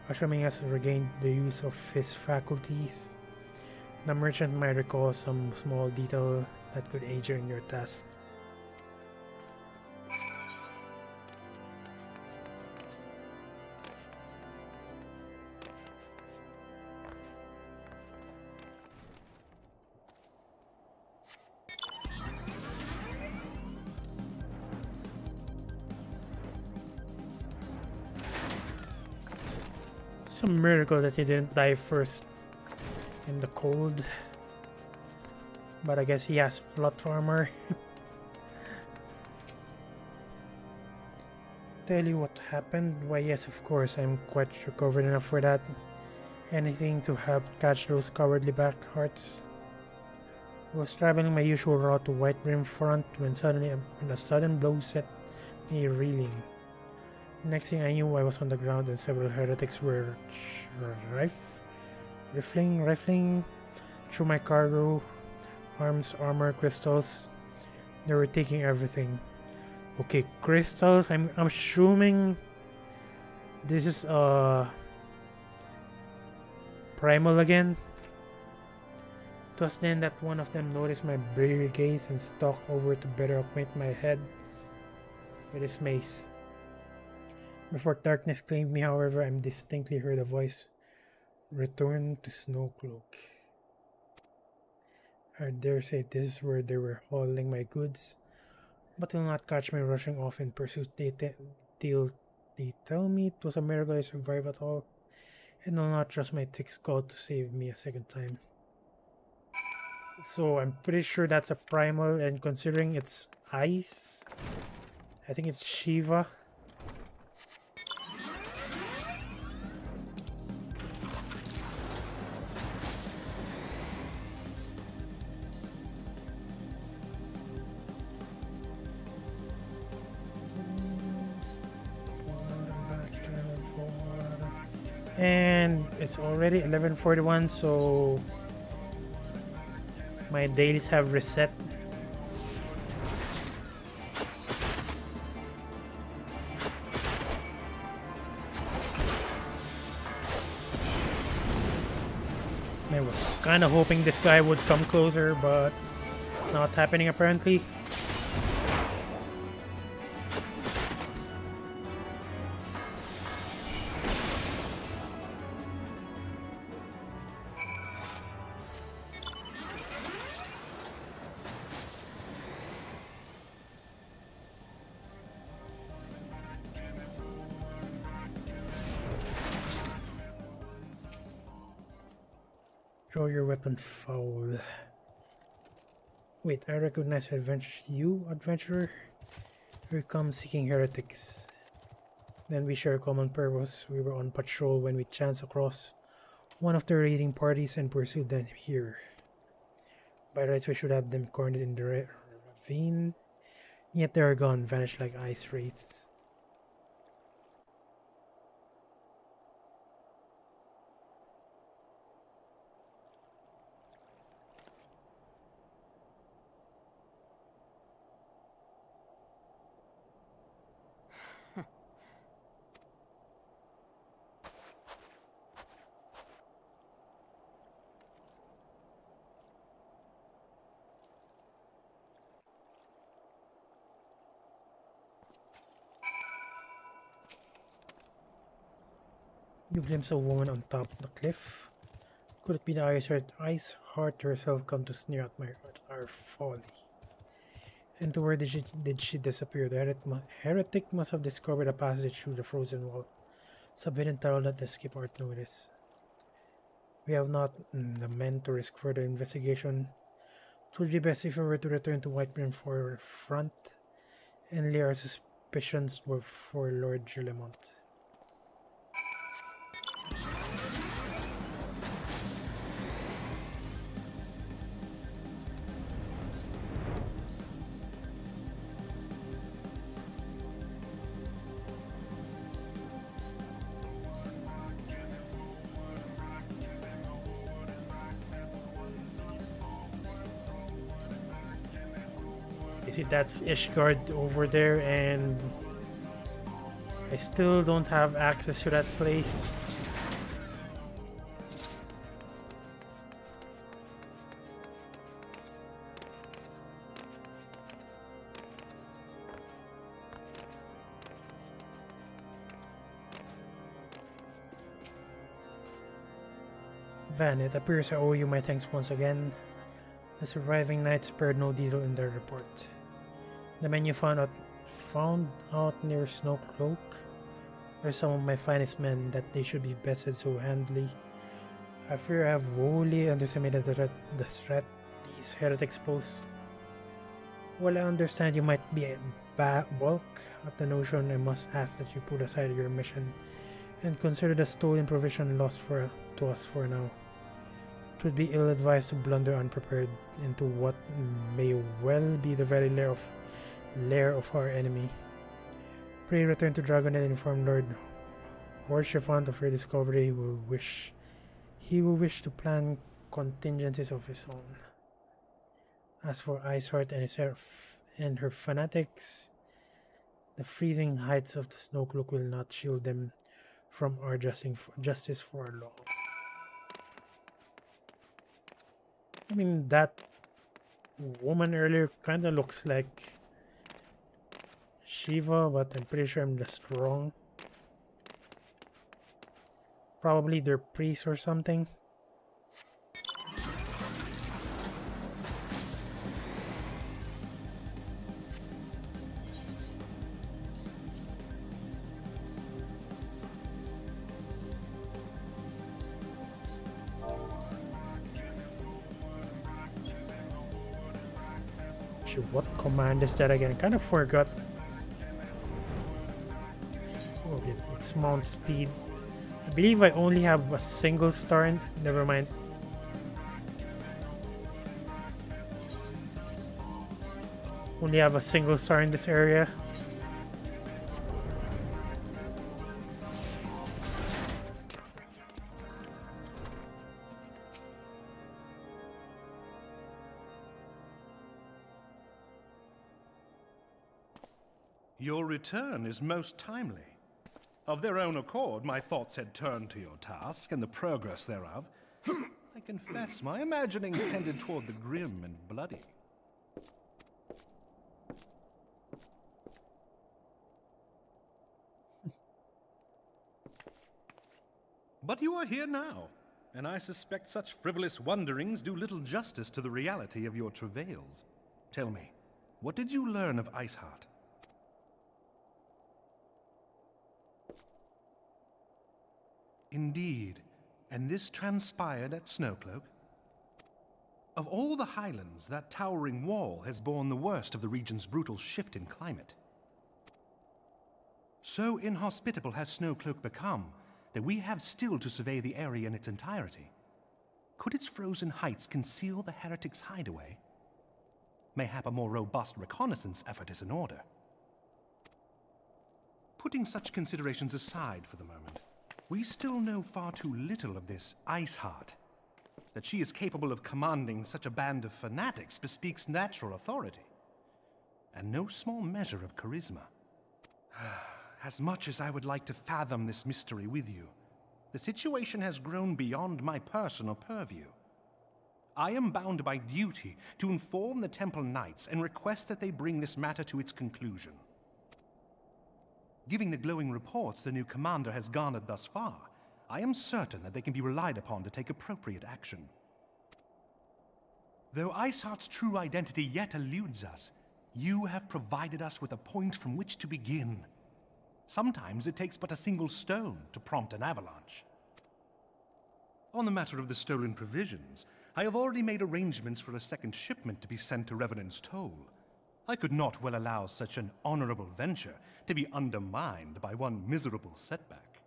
Assuming has regained the use of his faculties, the merchant might recall some small detail that could aid you in your task. It's a miracle that he didn't die first in the cold. But I guess he has plot armor. Tell you what happened? Why yes, of course, I'm quite recovered enough for that. Anything to help catch those cowardly backhearts. I was traveling my usual route to Whitebrim Front when suddenly a sudden blow set me reeling. Next thing I knew, I was on the ground and several heretics were rifling through my cargo, arms, armor, crystals. They were taking everything. Okay, crystals. I'm assuming this is primal again. It was then that one of them noticed my bleary gaze and stalked over to better acquaint my head with his mace. Before darkness claimed me, however, I distinctly heard a voice. Return to Snowcloak. I dare say this is where they were hauling my goods, but will not catch me rushing off in pursuit. They tell me it was a miracle I survived at all, and will not trust my thick skull to save me a second time. So I'm pretty sure that's a primal, and considering it's ice, I think it's Shiva. And it's already 11:41, so my dailies have reset. I was kind of hoping this guy would come closer, but it's not happening apparently. Throw your weapon foul. Wait, I recognize you, adventurer. Here come seeking heretics. Then we share a common purpose. We were on patrol when we chanced across one of the raiding parties and pursued them here. By rights, we should have them cornered in the ravine. Yet they are gone, vanished like ice wraiths. You glimpse a woman on top of the cliff. Could it be the ice heart herself come to sneer at our folly? And to where did she disappear? The heretic must have discovered a passage through the frozen wall. Some hidden tunnel that escaped our notice. We have not the men to risk further investigation. It would be best if we were to return to Whiteburn for front and lay our suspicions for Lord Julemont. See, that's Ishgard over there, and I still don't have access to that place. Van, it appears I owe you my thanks once again. The surviving knight spared no detail in their report. The men you found out near Snowcloak are some of my finest men, that they should be bested so handily. I fear I have wholly underestimated the threat these heretics pose. While I understand you might be a balk at the notion, I must ask that you put aside your mission and consider the stolen provision lost to us for now. It would be ill-advised to blunder unprepared into what may well be the very lair of our enemy. Pray return to Dragonet and inform Lord Horshefant of your discovery. He will wish to plan contingencies of his own. As for Iceheart and her fanatics, the freezing heights of the Snowcloak will not shield them from our justice for long. I mean, that woman earlier kind of looks like Shiva, but I'm pretty sure I'm just wrong. Probably they're priests or something. What command is that again? I kind of forgot. Oh, it's mount speed. I believe I only have a single star in. Never mind. Only have a single star in this area. Your return is most timely. Of their own accord, my thoughts had turned to your task and the progress thereof. I confess, my imaginings tended toward the grim and bloody. But you are here now, and I suspect such frivolous wonderings do little justice to the reality of your travails. Tell me, what did you learn of Iceheart? Indeed, and this transpired at Snowcloak? Of all the highlands, that towering wall has borne the worst of the region's brutal shift in climate. So inhospitable has Snowcloak become that we have still to survey the area in its entirety. Could its frozen heights conceal the heretics' hideaway? Mayhap a more robust reconnaissance effort is in order. Putting such considerations aside for the moment, we still know far too little of this Iceheart. That she is capable of commanding such a band of fanatics bespeaks natural authority, and no small measure of charisma. As much as I would like to fathom this mystery with you, the situation has grown beyond my personal purview. I am bound by duty to inform the Temple Knights and request that they bring this matter to its conclusion. Given the glowing reports the new commander has garnered thus far, I am certain that they can be relied upon to take appropriate action. Though Iceheart's true identity yet eludes us, you have provided us with a point from which to begin. Sometimes it takes but a single stone to prompt an avalanche. On the matter of the stolen provisions, I have already made arrangements for a second shipment to be sent to Revenant's Toll. I could not well allow such an honorable venture to be undermined by one miserable setback.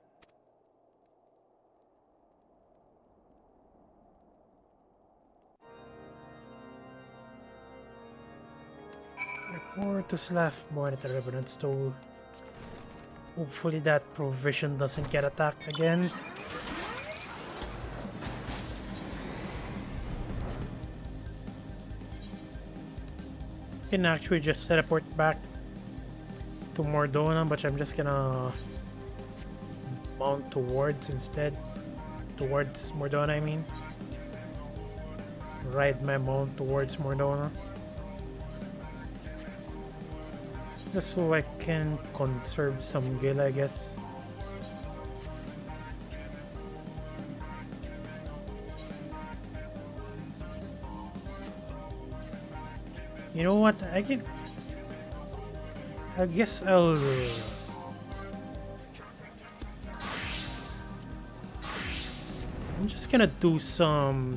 Report to Slaffborn at the Revenant's Toll. Hopefully that provision doesn't get attacked again. Can actually just teleport back to Mordona, but I'm just gonna mount towards instead. Towards Mordona, I mean. Ride my mount towards Mordona. Just so I can conserve some gil, I guess. You know what? I guess I'll... I'm just gonna do some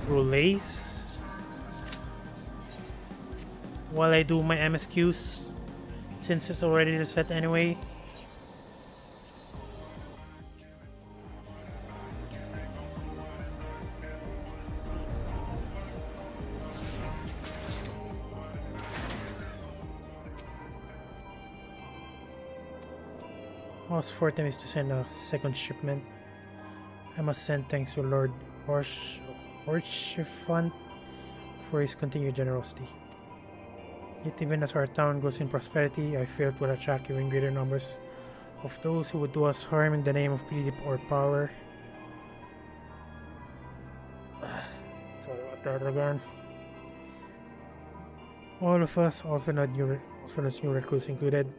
relays while I do my MSQs, since it's already reset anyway. Most forthcoming is to send a second shipment. I must send thanks to Lord Horshifan for his continued generosity. Yet even as our town grows in prosperity, I fear it will attract even greater numbers of those who would do us harm in the name of greed or power. Sorry about that again. All of us, orphaned new recruits included,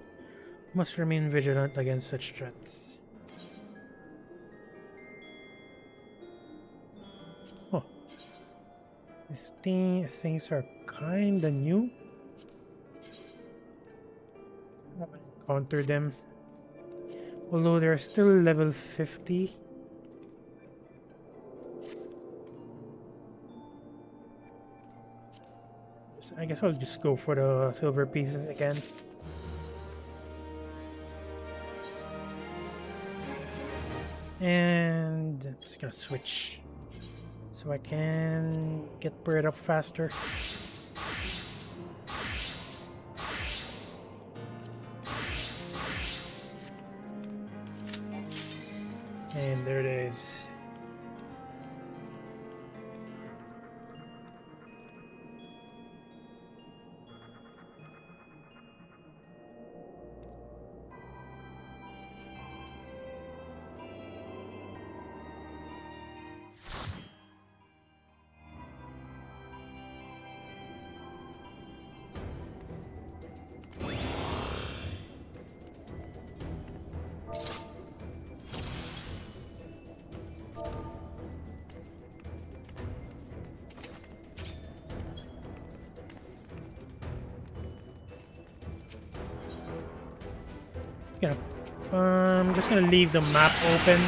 must remain vigilant against such threats. Oh. These things are kinda new. I haven't encountered them. Although they're still level 50. I guess I'll just go for the silver pieces again. And I'm just gonna switch so I can get bird up faster. And there it is. Yeah. I'm just gonna leave the map open.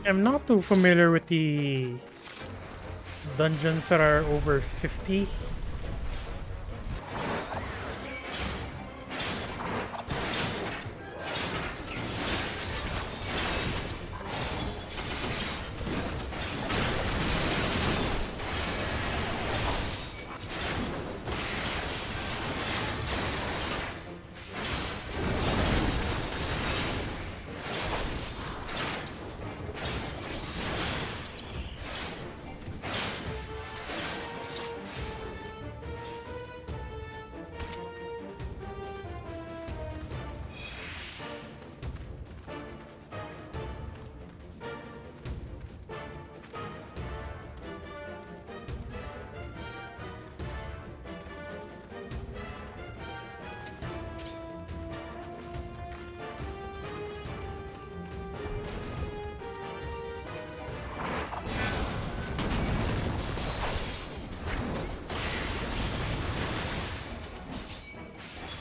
I'm not too familiar with the dungeons that are over 50.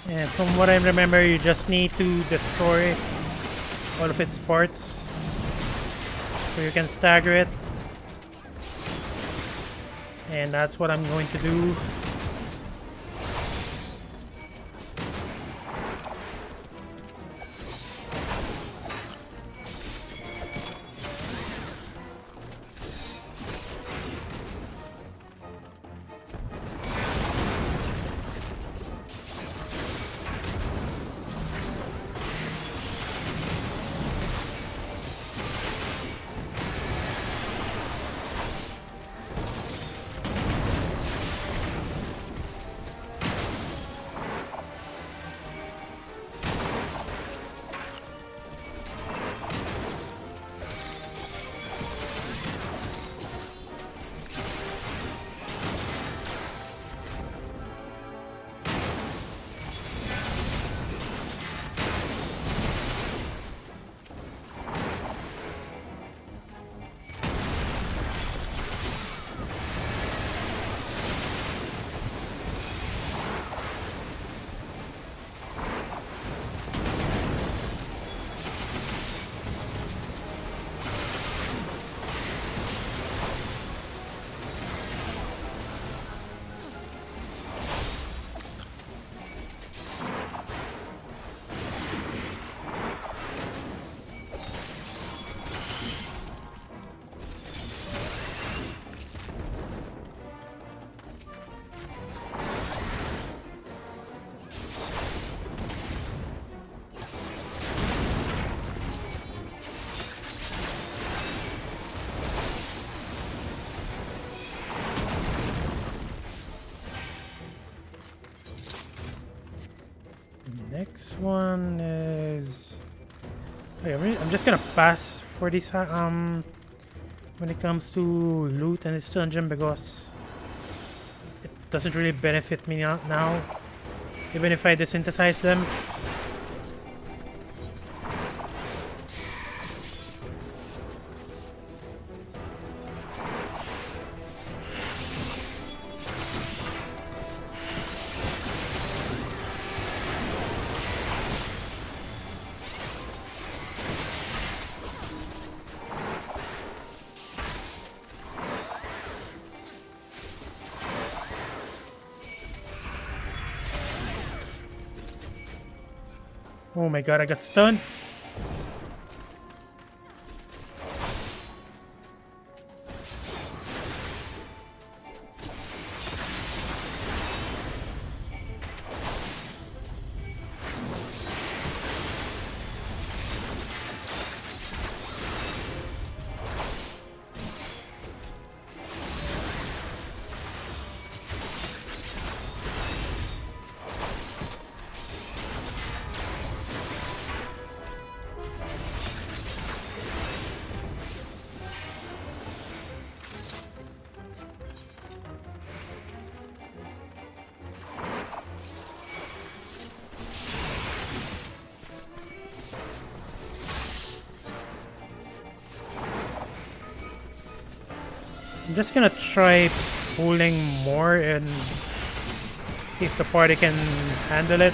And from what I remember, you just need to destroy all of its parts so you can stagger it. And that's what I'm going to do. Next one is... Okay, I'm just gonna pass for this when it comes to loot and this dungeon because it doesn't really benefit me now, even if I desynthesize them. Oh my god, I got stunned. I'm just gonna try pulling more and see if the party can handle it.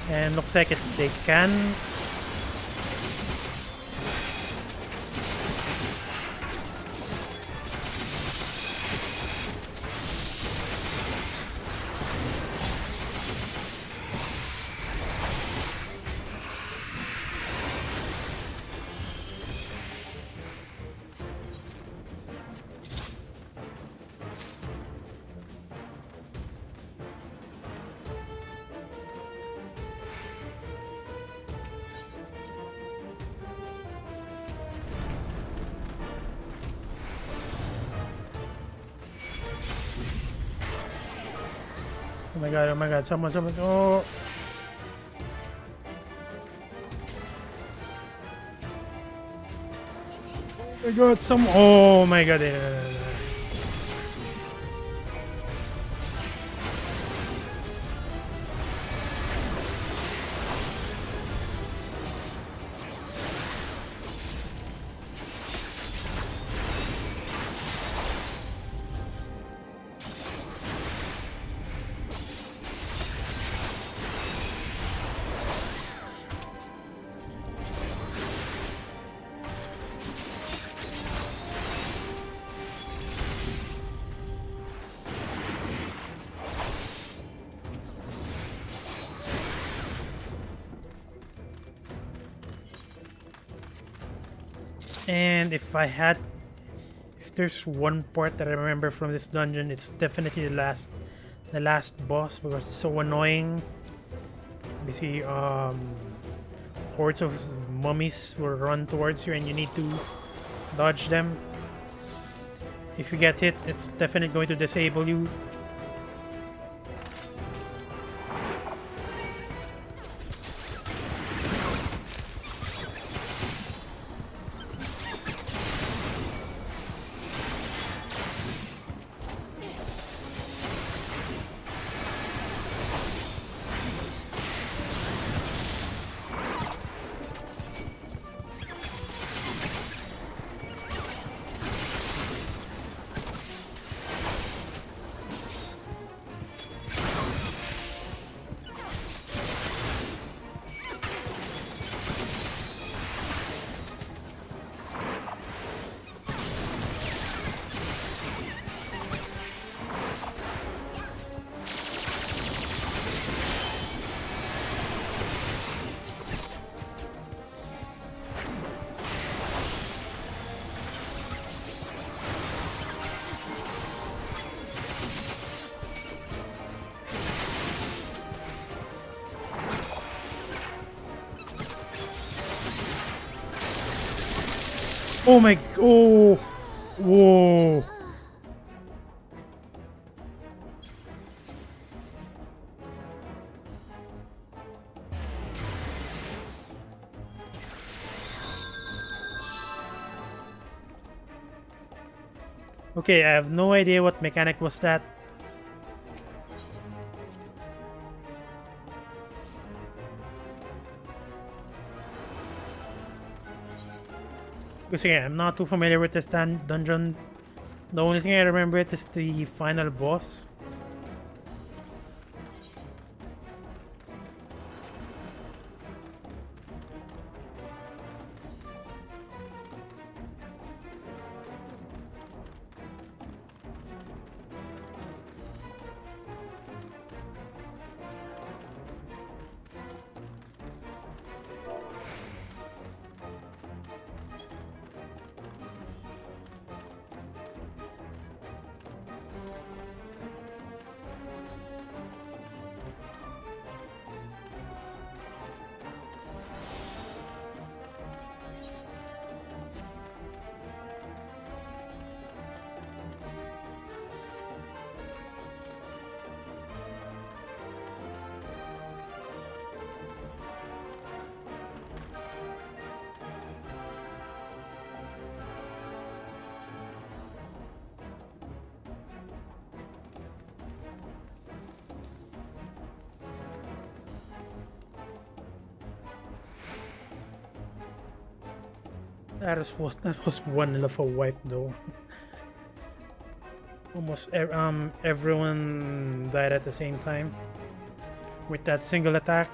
And looks like they can. Oh my god, someone, oh! I got oh my god, And if there's one part that I remember from this dungeon, it's definitely the last boss, because it's so annoying. You see, hordes of mummies will run towards you, and you need to dodge them. If you get hit, it's definitely going to disable you. Oh my, oh, whoa. Okay, I have no idea what mechanic was that. Because again, I'm not too familiar with this dungeon. The only thing I remember is the final boss. That was one hell of a wipe though. Everyone died at the same time with that single attack.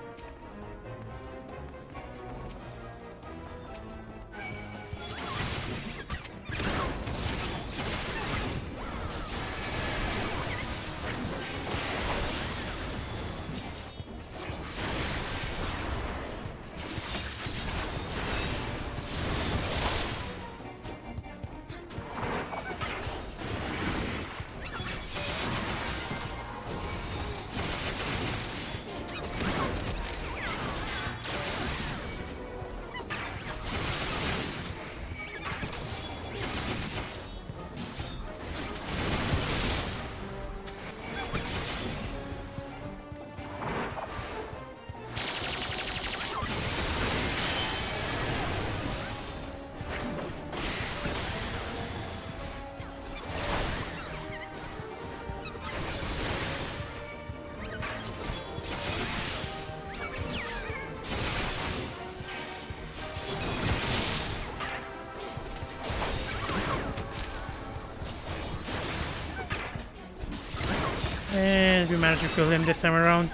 And we managed to kill him this time around.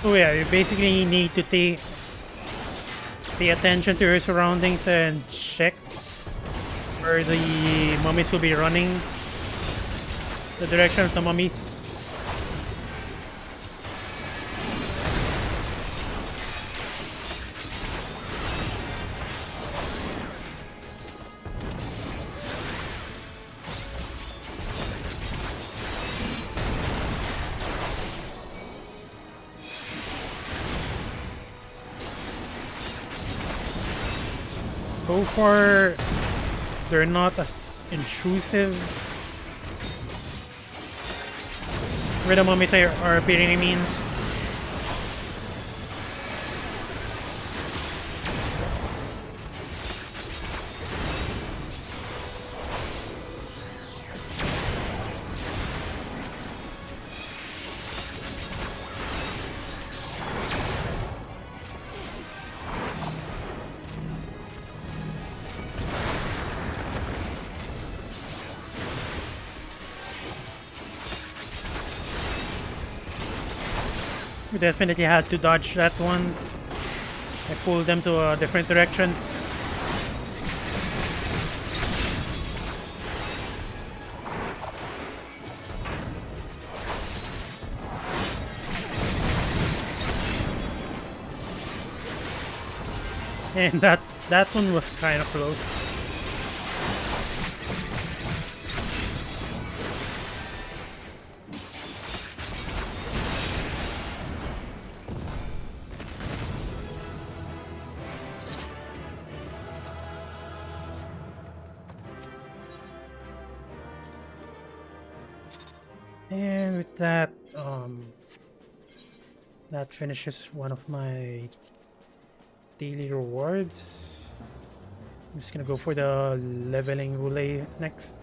So yeah, you basically need to pay attention to your surroundings and check where the mummies will be running, the direction of the mummies. So far, they're not as intrusive. Where the mummies are appearing, I mean. We definitely had to dodge that one. I pulled them to a different direction. And that one was kind of close. And with that, that finishes one of my daily rewards. I'm just gonna go for the leveling roulette next.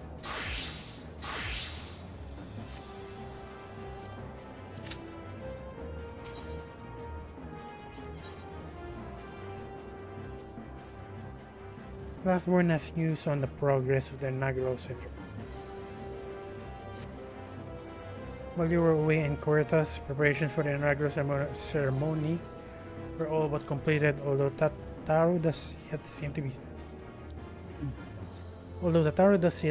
Laugborn has news on the progress of the Nagro syndrome. While you were away in Cortas, preparations for the inaugural ceremony were all but completed, although Tataru does yet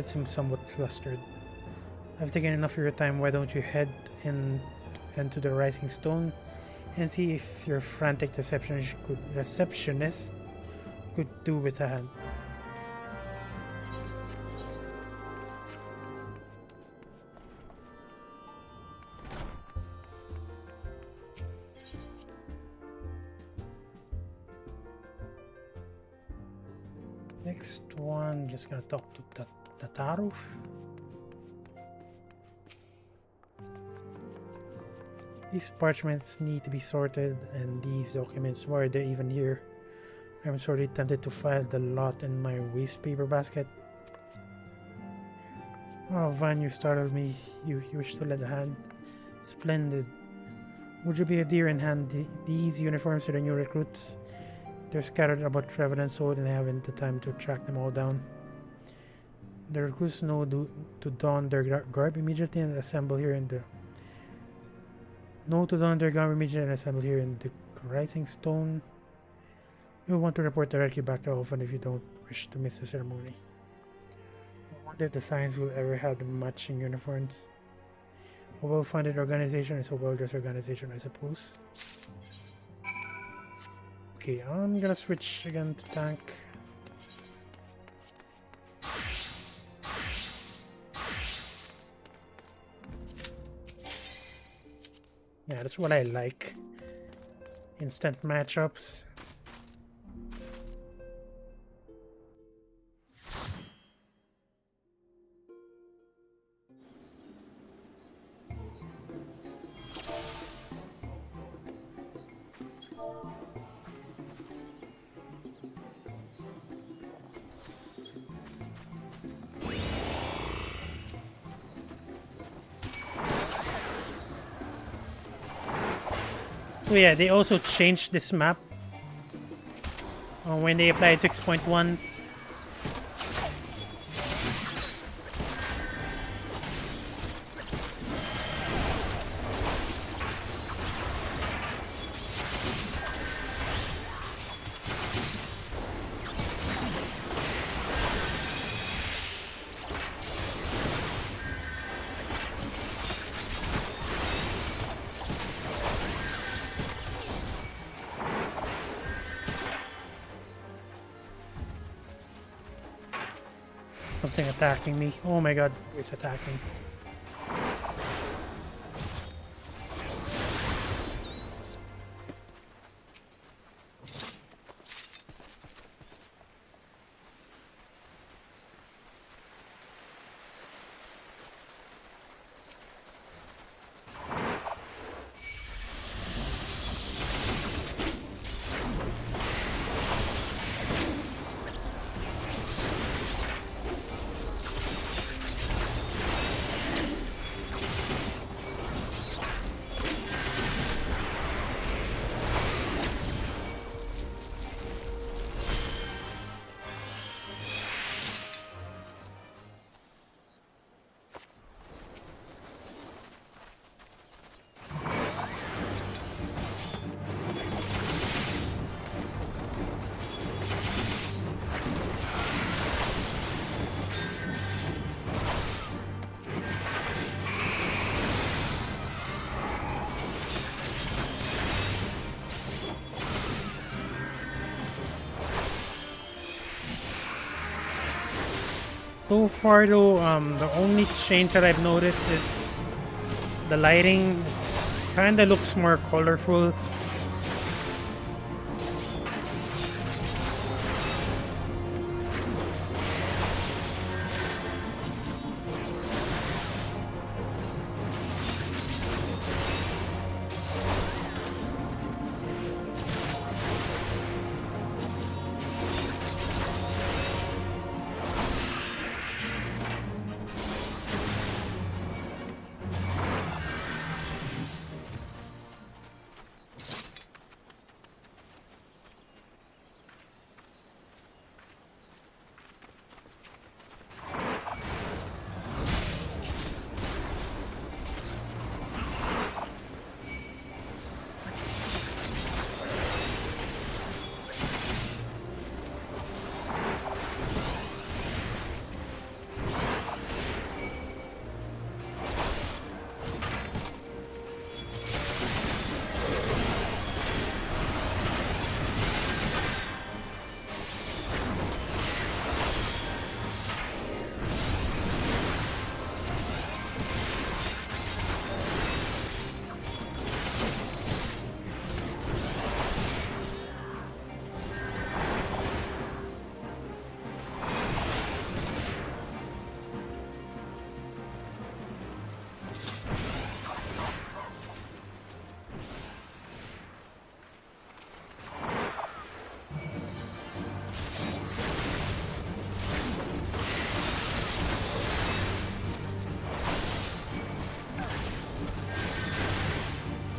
seem somewhat flustered. I've taken enough of your time. Why don't you head into the Rising Stone and see if your frantic receptionist could do with a hand. Next one, just gonna talk to Tataru. These parchments need to be sorted, and these documents, why are they even here? I'm sorely tempted to file the lot in my waste paper basket. Oh, Van, you startled me. You wish to lend a hand? Splendid. Would you be a dear and hand these uniforms to the new recruits? They're scattered about Revenant's Sword, and I haven't the time to track them all down. The recruits know to don their garb immediately and assemble here in the Rising Stone. You'll want to report directly back to Alphen if you don't wish to miss the ceremony. I wonder if the Science will ever have the matching uniforms. A well-funded organization is a well-dressed organization, I suppose. Okay, I'm gonna switch again to tank. Yeah, that's what I like. Instant matchups. Oh yeah, they also changed this map when they applied 6.1. Something attacking me. Oh my god, it's attacking. So far though, the only change that I've noticed is the lighting. It kinda looks more colorful.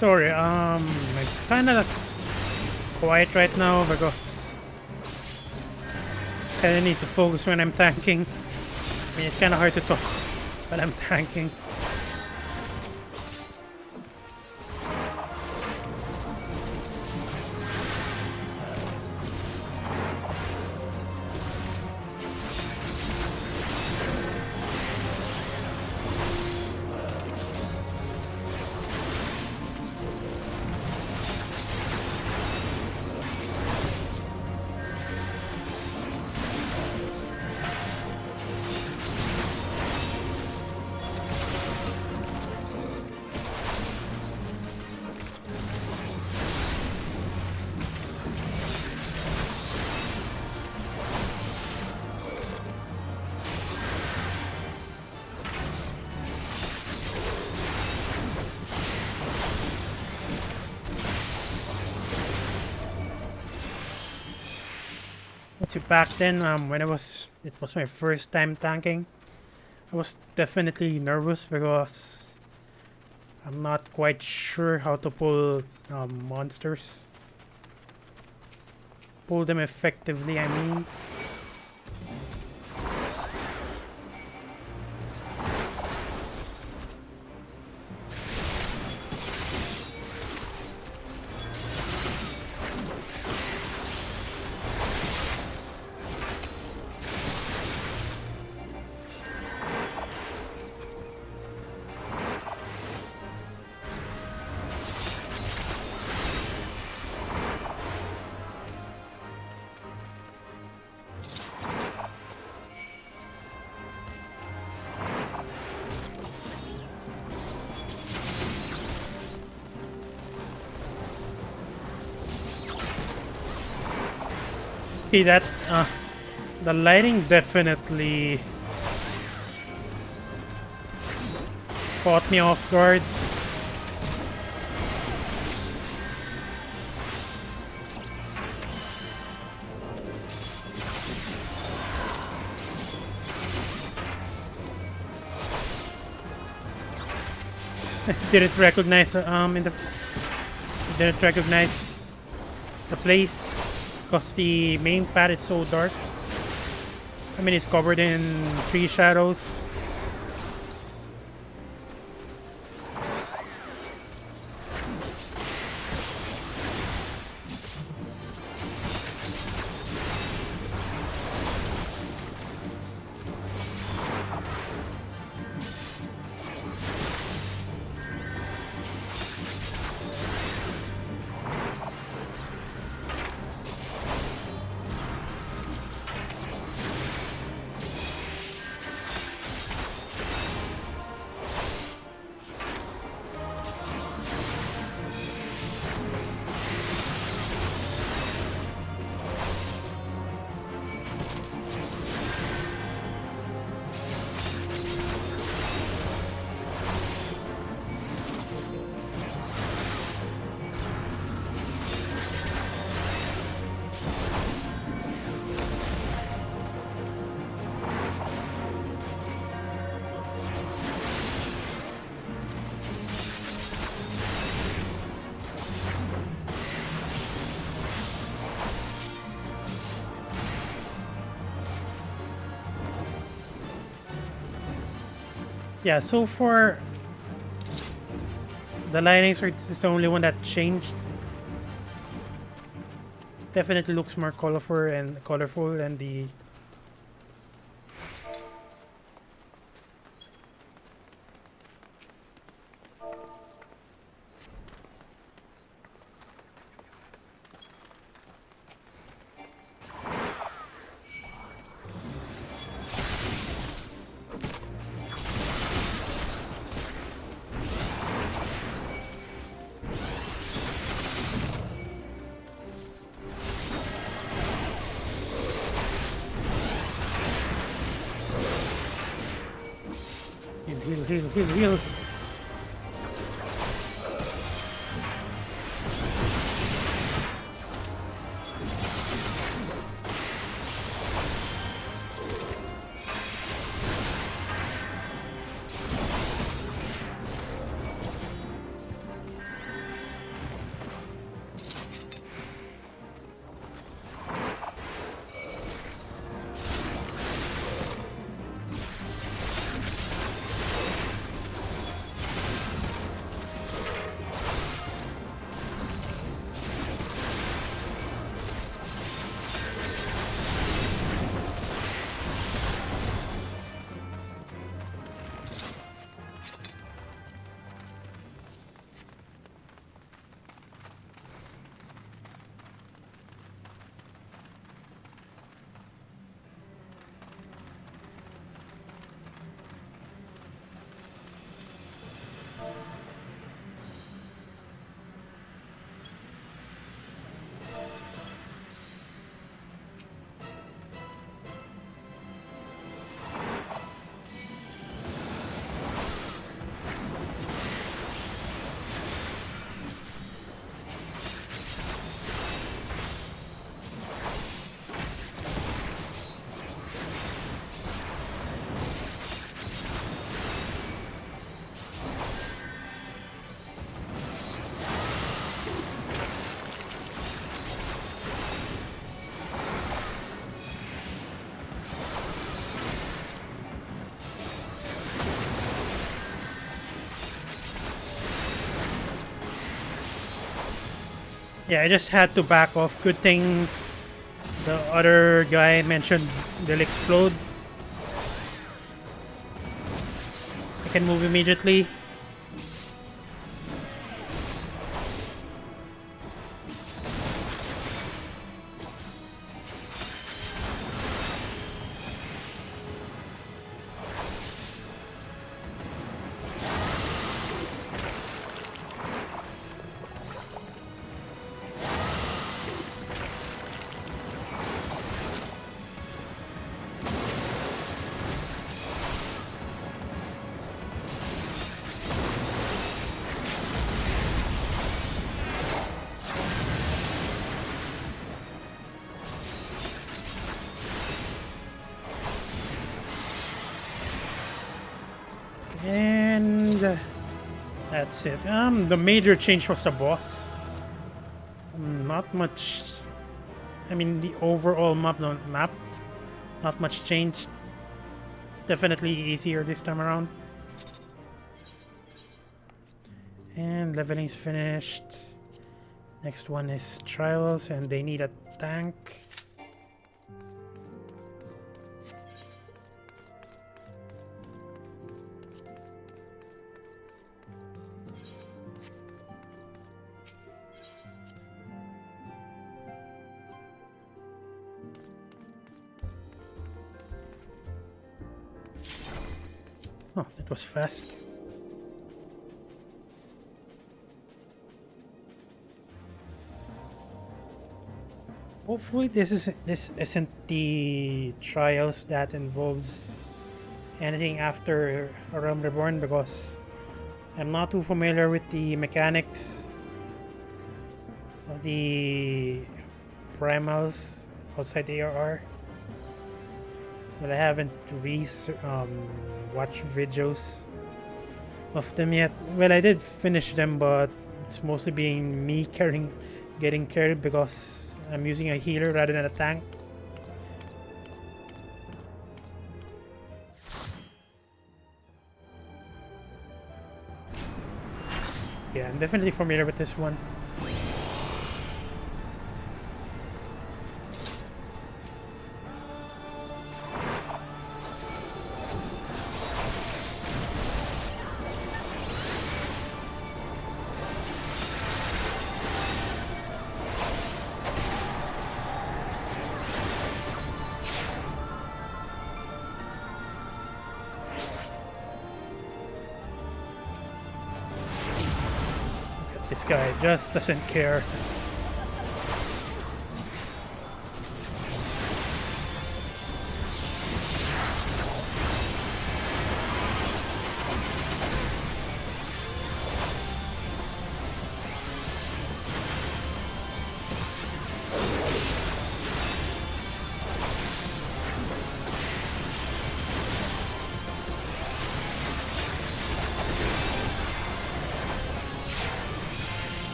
Sorry, I'm kinda quiet right now because I kinda need to focus when I'm tanking. I mean, it's kinda hard to talk when I'm tanking. See, back then, when it was my first time tanking, I was definitely nervous because I'm not quite sure how to pull monsters. Pull them effectively, I mean. Okay, that the lighting definitely caught me off guard. Didn't recognize didn't recognize the place because the main path is so dark. I mean, it's covered in tree shadows. Yeah, so far the lightning is the only one that changed. Definitely looks more colorful and the heal. Yeah, I just had to back off. Good thing the other guy mentioned they'll explode. I can move immediately. That's it. The major change was the boss. Not much. I mean, the overall map, not much changed. It's definitely easier this time around. And leveling's finished. Next one is trials, and they need a tank. Oh, that was fast. Hopefully this isn't the trials that involves anything after A Realm Reborn, because I'm not too familiar with the mechanics of the primals outside the ARR. But I haven't watched videos of them yet. Well, I did finish them, but it's mostly being me getting carried because I'm using a healer rather than a tank. Yeah, I'm definitely familiar with this one. This guy just doesn't care.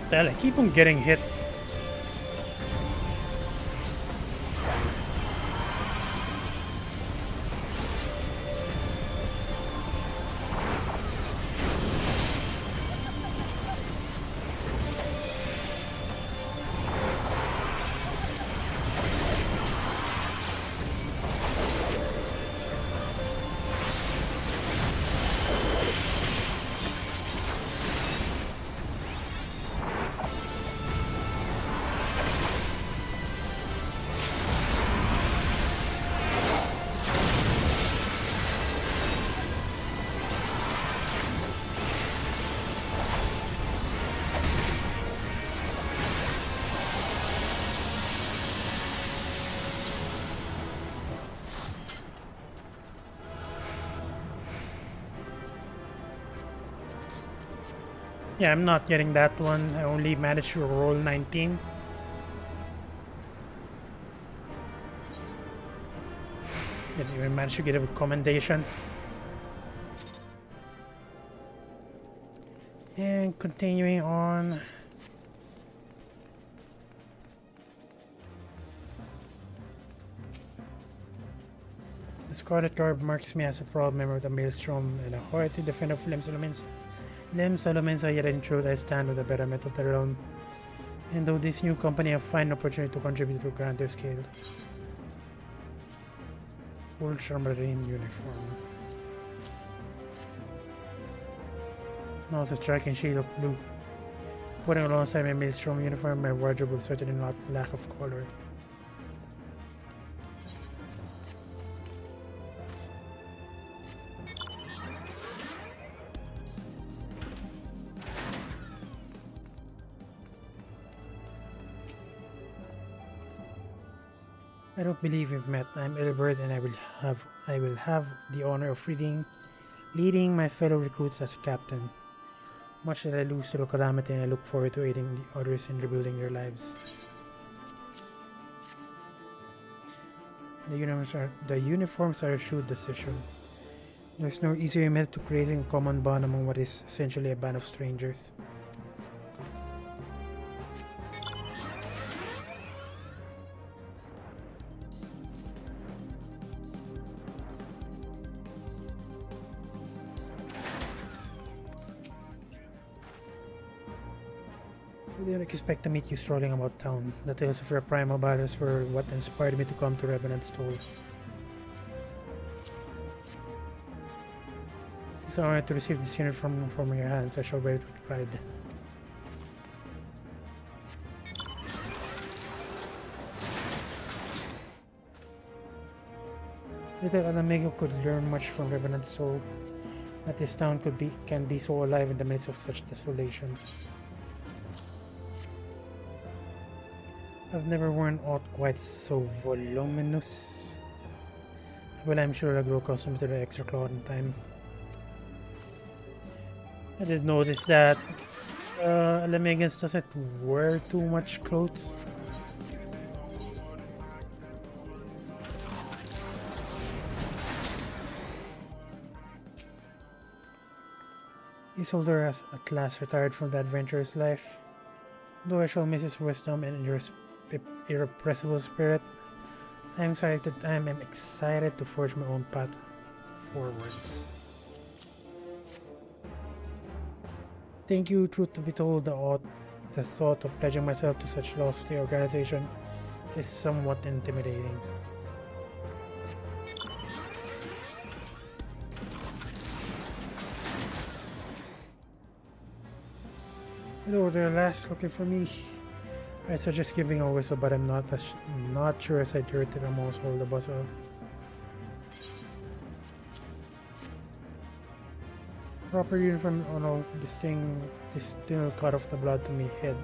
The hell, I keep on getting hit. Yeah, I'm not getting that one. I only managed to roll 19. Didn't even manage to get a commendation. And continuing on. The Scarlet Orb marks me as a proud member of the Maelstrom and a hearty defender of Lim's elements Lem Solomon saw yet in truth I stand with the betterment of the realm. And though this new company I find an opportunity to contribute to a grander scale. Ultramarine uniform. Now it's a striking shade of blue. Putting alongside my maelstrom uniform, my wardrobe will certainly not lack of color. I don't believe we've met. I'm Ilbert, and I will have the honor of leading my fellow recruits as captain. Much that I lose to the calamity, and I look forward to aiding the others in rebuilding their lives. The uniforms are a shrewd decision. There's no easier method to creating a common bond among what is essentially a band of strangers. I didn't expect to meet you strolling about town. The tales of your primal battles were what inspired me to come to Revenant's Toll. It's an honor to receive this uniform from your hands. I shall wear it with pride. Little Alamego could learn much from Revenant's Toll. That this town can be so alive in the midst of such desolation. I've never worn aught quite so voluminous. Well, I'm sure I'll grow accustomed to the extra cloth in time. I did notice that Alamegans doesn't wear too much clothes. Isolder has at last retired from the adventurous life. Though I shall miss his wisdom and irrepressible spirit, I am excited to forge my own path forwards. Thank you, truth to be told, the thought of pledging myself to such lofty organization is somewhat intimidating. Hello there, lass, looking for me. I suggest giving a whistle, but I'm not sure as I heard it almost hold the bustle. Proper uniform on all this thing cut off the blood to me head.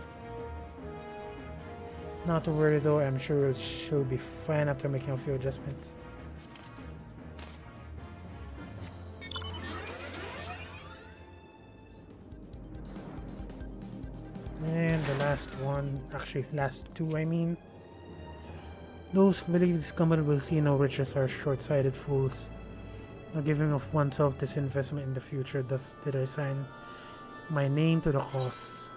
Not to worry though, I'm sure she'll be fine after making a few adjustments. And the last one, actually last two I mean. Those who believe this company will see no riches are short-sighted fools. The giving of oneself this investment in the future, thus did I sign my name to the cause.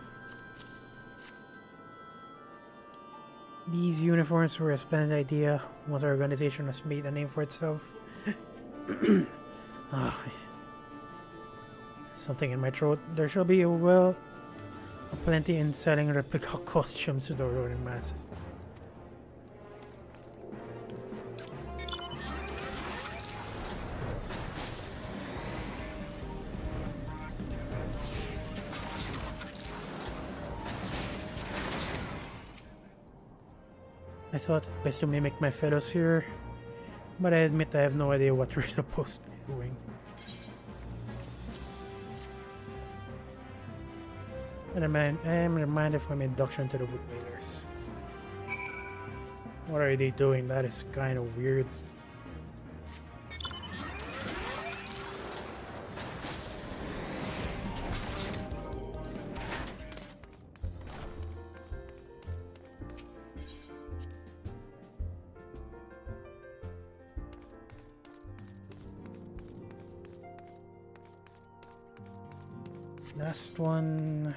These uniforms were a splendid idea once our organization has made a name for itself. Something in my throat. There shall be plenty in selling replica costumes to the roaring masses. I thought it best to mimic my fellows here, but I admit I have no idea what we're supposed to be doing. And I am reminded of my induction to the Woodwhalers. What are they doing? That is kind of weird. Last one.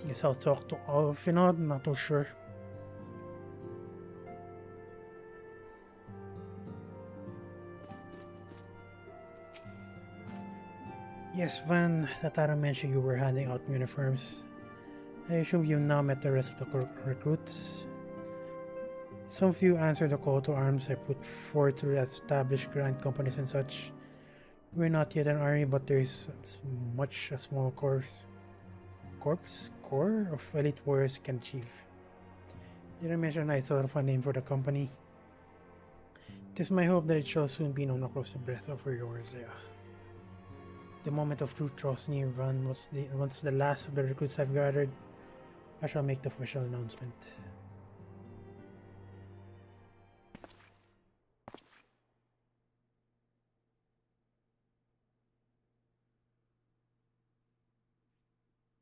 Guess I'll talk to all of you now, not too sure. Yes, when Tatara mentioned you were handing out uniforms, I assume you now met the rest of the recruits. Some few answered the call to arms I put forth to establish grand companies and such. We're not yet an army, but there's much a small core of elite warriors can achieve. Did I mention I thought of a name for the company? It is my hope that it shall soon be known across the breadth of Eorzea. The moment of truth draws near, once the last of the recruits I've gathered, I shall make the official announcement.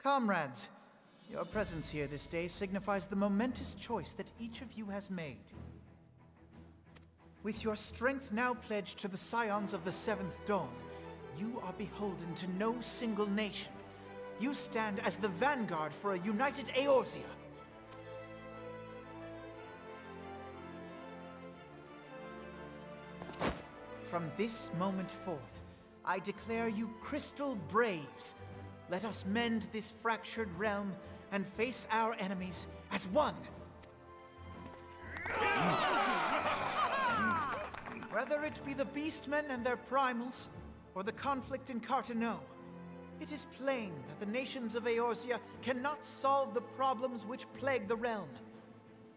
Comrades, your presence here this day signifies the momentous choice that each of you has made. With your strength now pledged to the Scions of the Seventh Dawn, you are beholden to no single nation. You stand as the vanguard for a united Eorzea. From this moment forth, I declare you Crystal Braves. Let us mend this fractured realm and face our enemies as one. Whether it be the Beastmen and their primals, or the conflict in Carteneau, it is plain that the nations of Eorzea cannot solve the problems which plague the realm.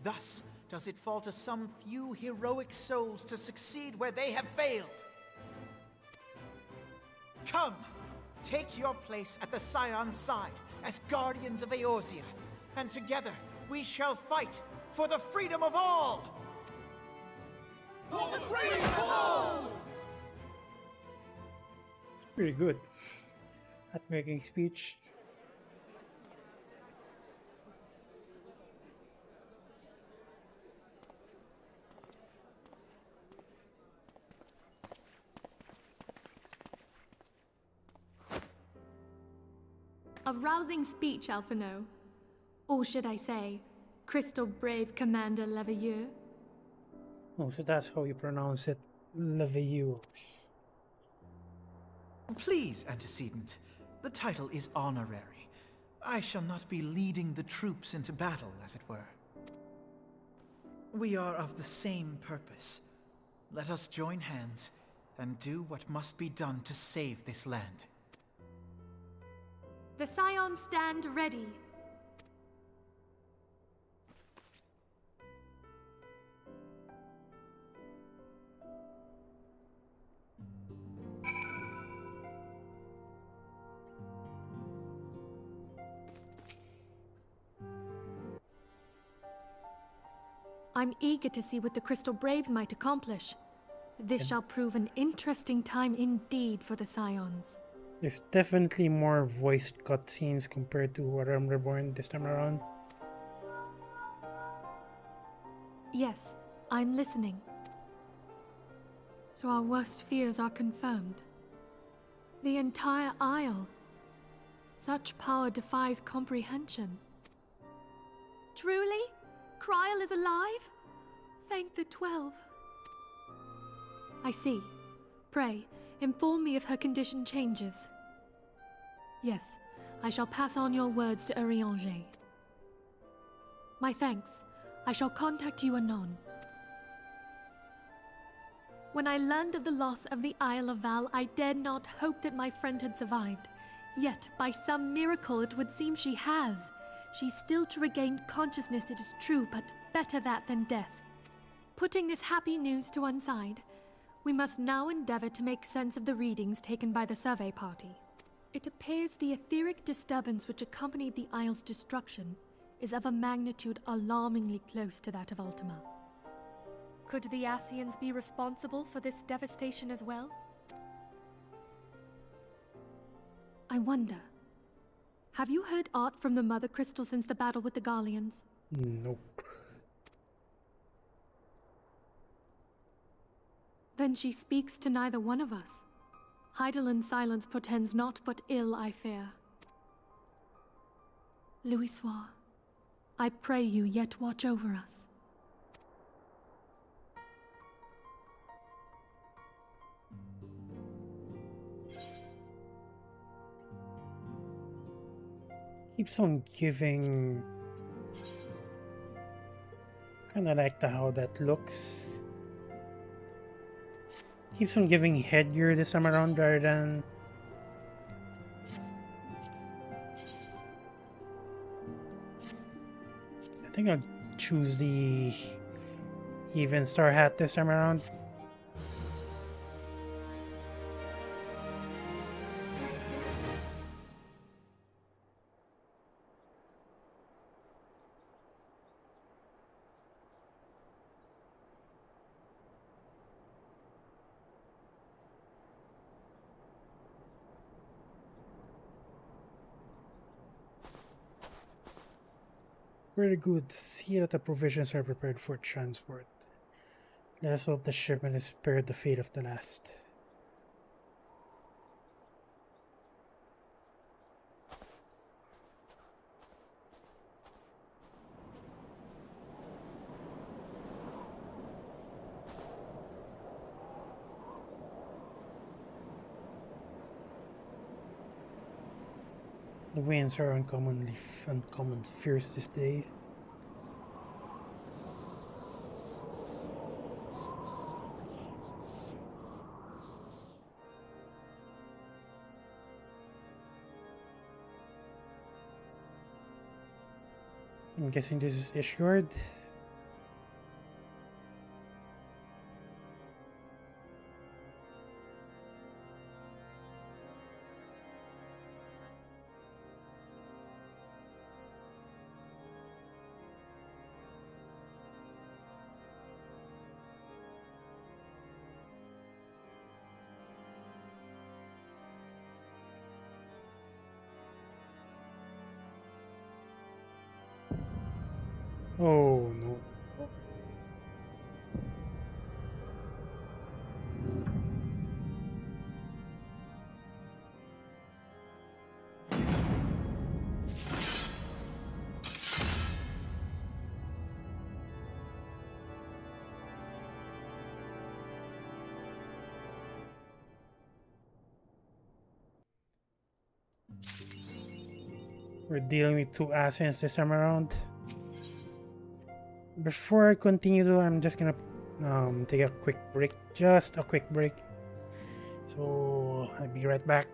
Thus does it fall to some few heroic souls to succeed where they have failed. Come, take your place at the Scion's side as guardians of Eorzea, and together we shall fight for the freedom of all! For the freedom of all! Pretty good at making speech. A rousing speech, Alphino. Or should I say, Crystal Brave Commander Leveilleur? Oh, so that's how you pronounce it, Leveilleur. Please, Antecedent. The title is honorary. I shall not be leading the troops into battle, as it were. We are of the same purpose. Let us join hands and do what must be done to save this land. The Scions stand ready. I'm eager to see what the Crystal Braves might accomplish. This shall prove an interesting time indeed for the Scions. There's definitely more voiced cutscenes compared to Realm Reborn this time around. Yes, I'm listening. So our worst fears are confirmed. The entire Isle. Such power defies comprehension. Truly? Kryl is alive? Thank the 12. I see. Pray, inform me if her condition changes. Yes, I shall pass on your words to Urianger. My thanks. I shall contact you anon. When I learned of the loss of the Isle of Val, I dared not hope that my friend had survived. Yet, by some miracle, it would seem she has. She's still to regain consciousness, it is true, but better that than death. Putting this happy news to one side, we must now endeavor to make sense of the readings taken by the survey party. It appears the etheric disturbance which accompanied the Isle's destruction is of a magnitude alarmingly close to that of Ultima. Could the Ascians be responsible for this devastation as well? I wonder. Have you heard aught from the Mother Crystal since the battle with the Garleans? Nope. Then she speaks to neither one of us. Heidelind's silence portends naught but ill, I fear. Louisoix, I pray you yet watch over us. Keeps on giving. Kinda like how that looks. Keeps on giving headgear this time around rather than. I think I'll choose the even star hat this time around. Very good. See that the provisions are prepared for transport. Let us hope the shipment is spared the fate of the last. The winds are uncommon fierce this day. I'm guessing this is Ishgard. Oh no. We're dealing with two assassins this time around. Before I continue though, I'm just gonna take a quick break. Just a quick break. So I'll be right back.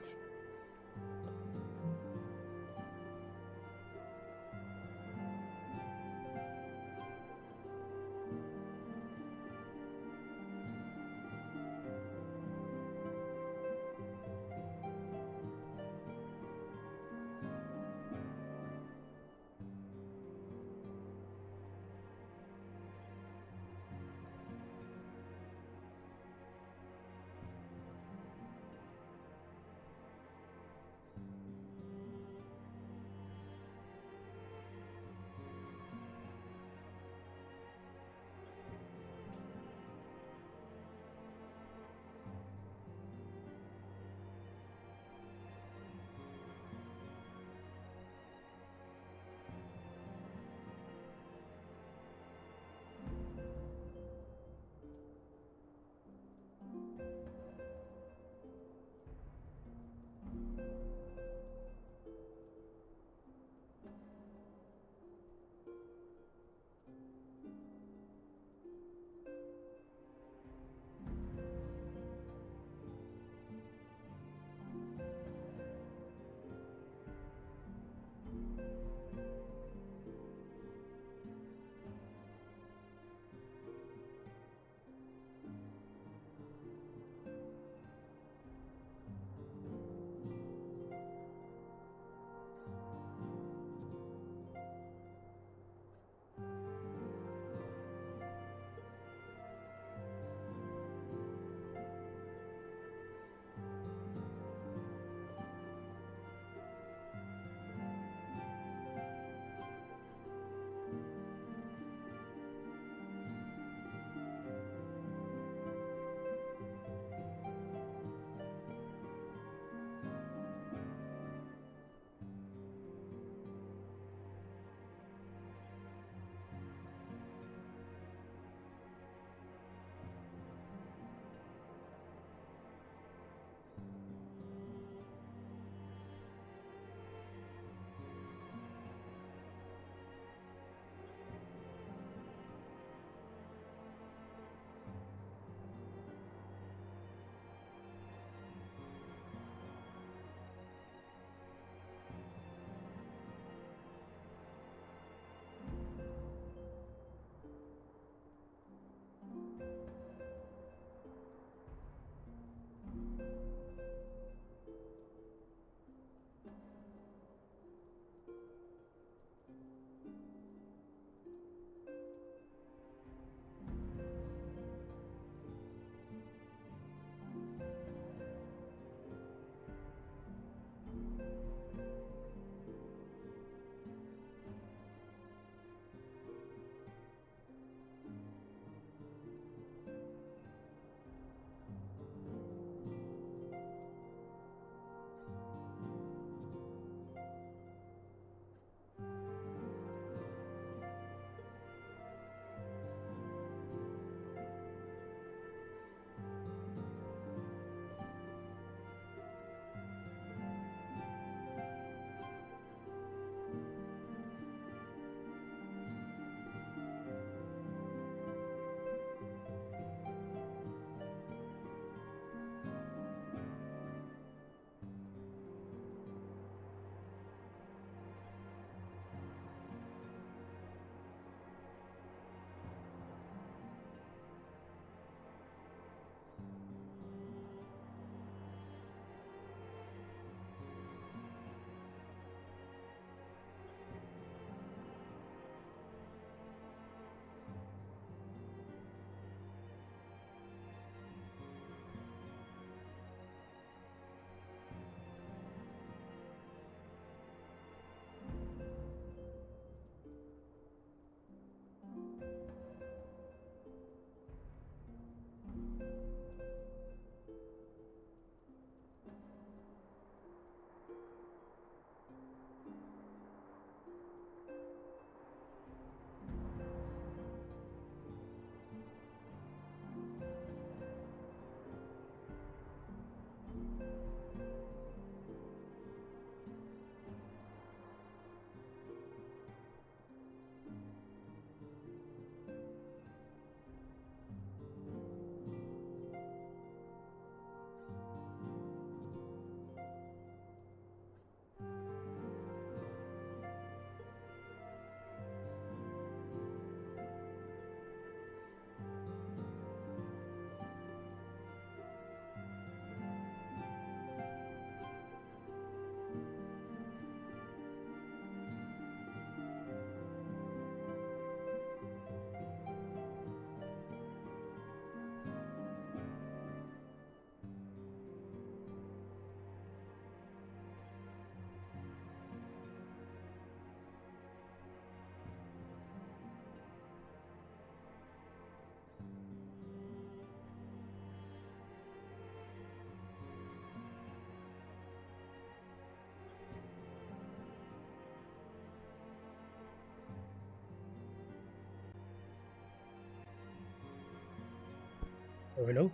Oh, hello.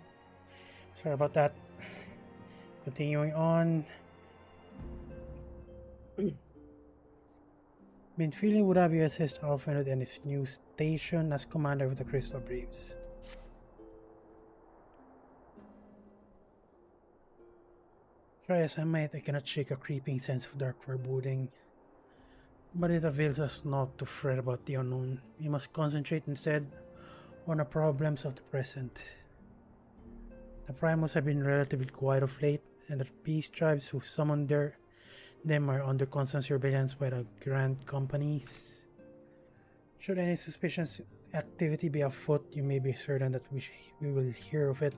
Sorry about that. Continuing on. Been feeling would have you assist Alfred in his new station as commander of the Crystal Braves. Try as I might, I cannot shake a creeping sense of dark foreboding. But it avails us not to fret about the unknown. We must concentrate instead on the problems of the present. The primals have been relatively quiet of late, and the peace tribes who summoned them are under constant surveillance by the grand companies. Should any suspicious activity be afoot, you may be certain that we will hear of it.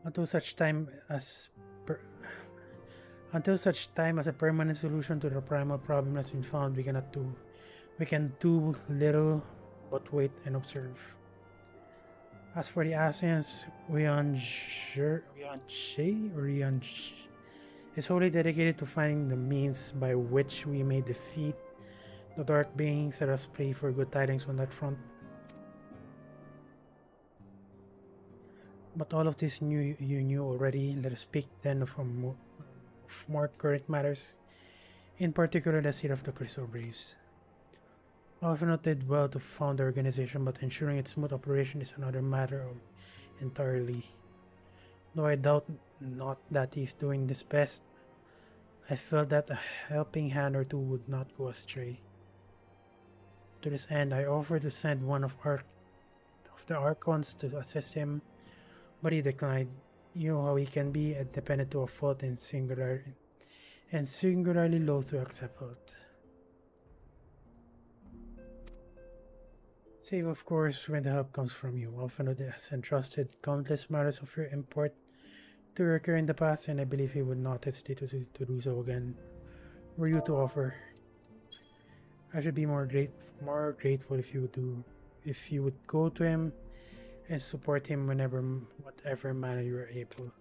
Until such time as a permanent solution to the primal problem has been found, we can do little but wait and observe. As for the Asians, Rianche is wholly dedicated to finding the means by which we may defeat the dark beings. Let us pray for good tidings on that front. But all of this you knew already. Let us speak then of more current matters, in particular the state of the Crystal Braves. Alphanot did well to found the organization, but ensuring its smooth operation is another matter entirely. Though I doubt not that he is doing his best, I felt that a helping hand or two would not go astray. To this end, I offered to send one of the Archons to assist him, but he declined. You know how he can be, a dependent to a fault and singularly loath to accept help. Save, of course, when the help comes from you. Alphanod has entrusted countless matters of your import to recur in the past, and I believe he would not hesitate to do so again. Were you to offer, I should be more grateful if you would go to him and support him whatever manner you are able.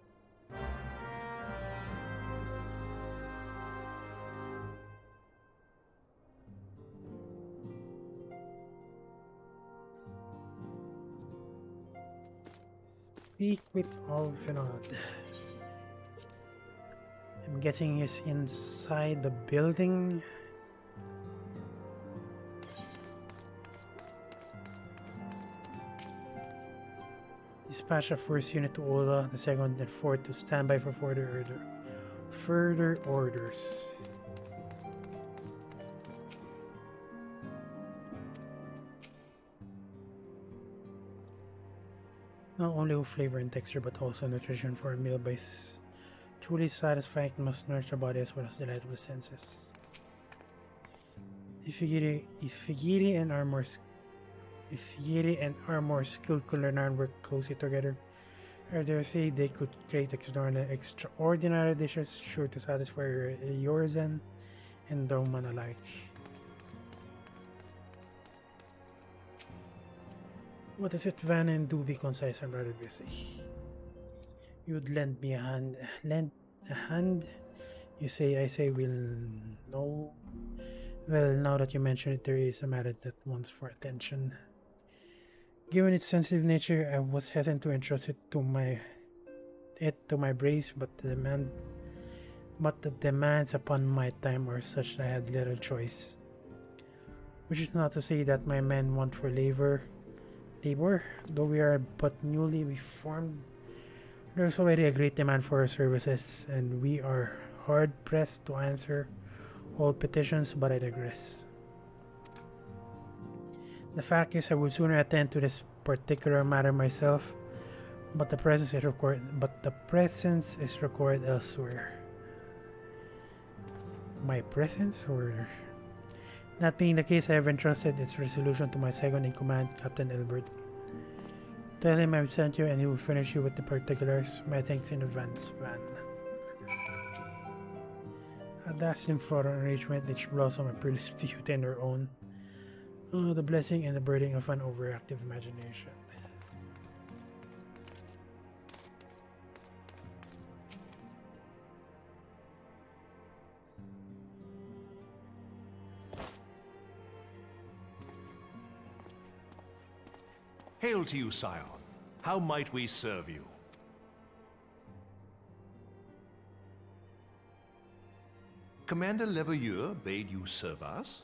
Speak with Alvinod. I'm guessing he's inside the building. Dispatch a first unit to Ola, the second and fourth to stand by for further orders. Not only with flavor and texture, but also nutrition for a meal base. Truly satisfying, must nourish the body as well as delight of the senses. Ifigiri and Armor skilled culinary work closely together. I dare say they could create extraordinary dishes sure to satisfy Yorzen and Doman alike. What is it, Van, and do be concise and rather busy. You'd lend me a hand? You say, I say, we'll know. Well, now that you mention it, there is a matter that wants for attention. Given its sensitive nature, I was hesitant to entrust it to my brace, but the demands upon my time are such that I had little choice. Which is not to say that my men want for labor, though we are but newly reformed. There is already a great demand for our services, and we are hard pressed to answer all petitions, but I digress. The fact is, I would sooner attend to this particular matter myself, but the presence is required elsewhere. My presence, or that being the case, I have entrusted its resolution to my second in command, Captain Elbert. Tell him I've sent you, and he will furnish you with the particulars. My thanks in advance, Van. A dazzling floral arrangement, each blossom a peerless beauty in their own. Oh, the blessing and the burden of an overactive imagination. Hail to you, Scion. How might we serve you? Commander Leveilleur bade you serve us?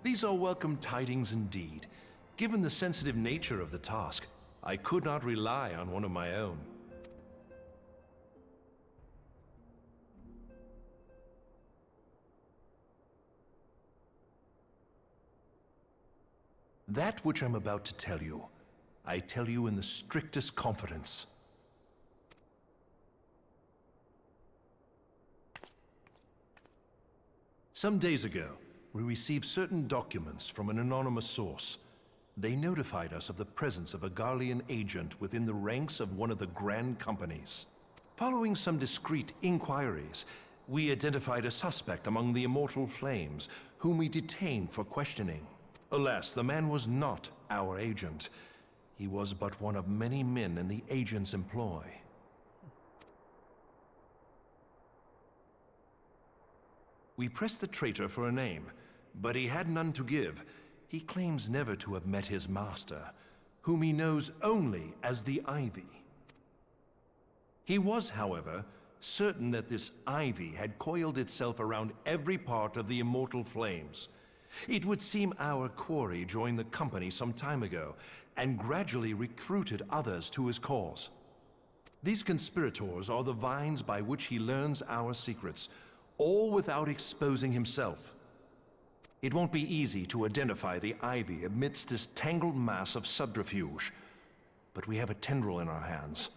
These are welcome tidings indeed. Given the sensitive nature of the task, I could not rely on one of my own. That which I'm about to tell you, I tell you in the strictest confidence. Some days ago, we received certain documents from an anonymous source. They notified us of the presence of a Garlean agent within the ranks of one of the Grand Companies. Following some discreet inquiries, we identified a suspect among the Immortal Flames, whom we detained for questioning. Alas, the man was not our agent. He was but one of many men in the agent's employ. We pressed the traitor for a name, but he had none to give. He claims never to have met his master, whom he knows only as the Ivy. He was, however, certain that this Ivy had coiled itself around every part of the Immortal Flames. It would seem our quarry joined the company some time ago, and gradually recruited others to his cause. These conspirators are the vines by which he learns our secrets, all without exposing himself. It won't be easy to identify the Ivy amidst this tangled mass of subterfuge, but we have a tendril in our hands,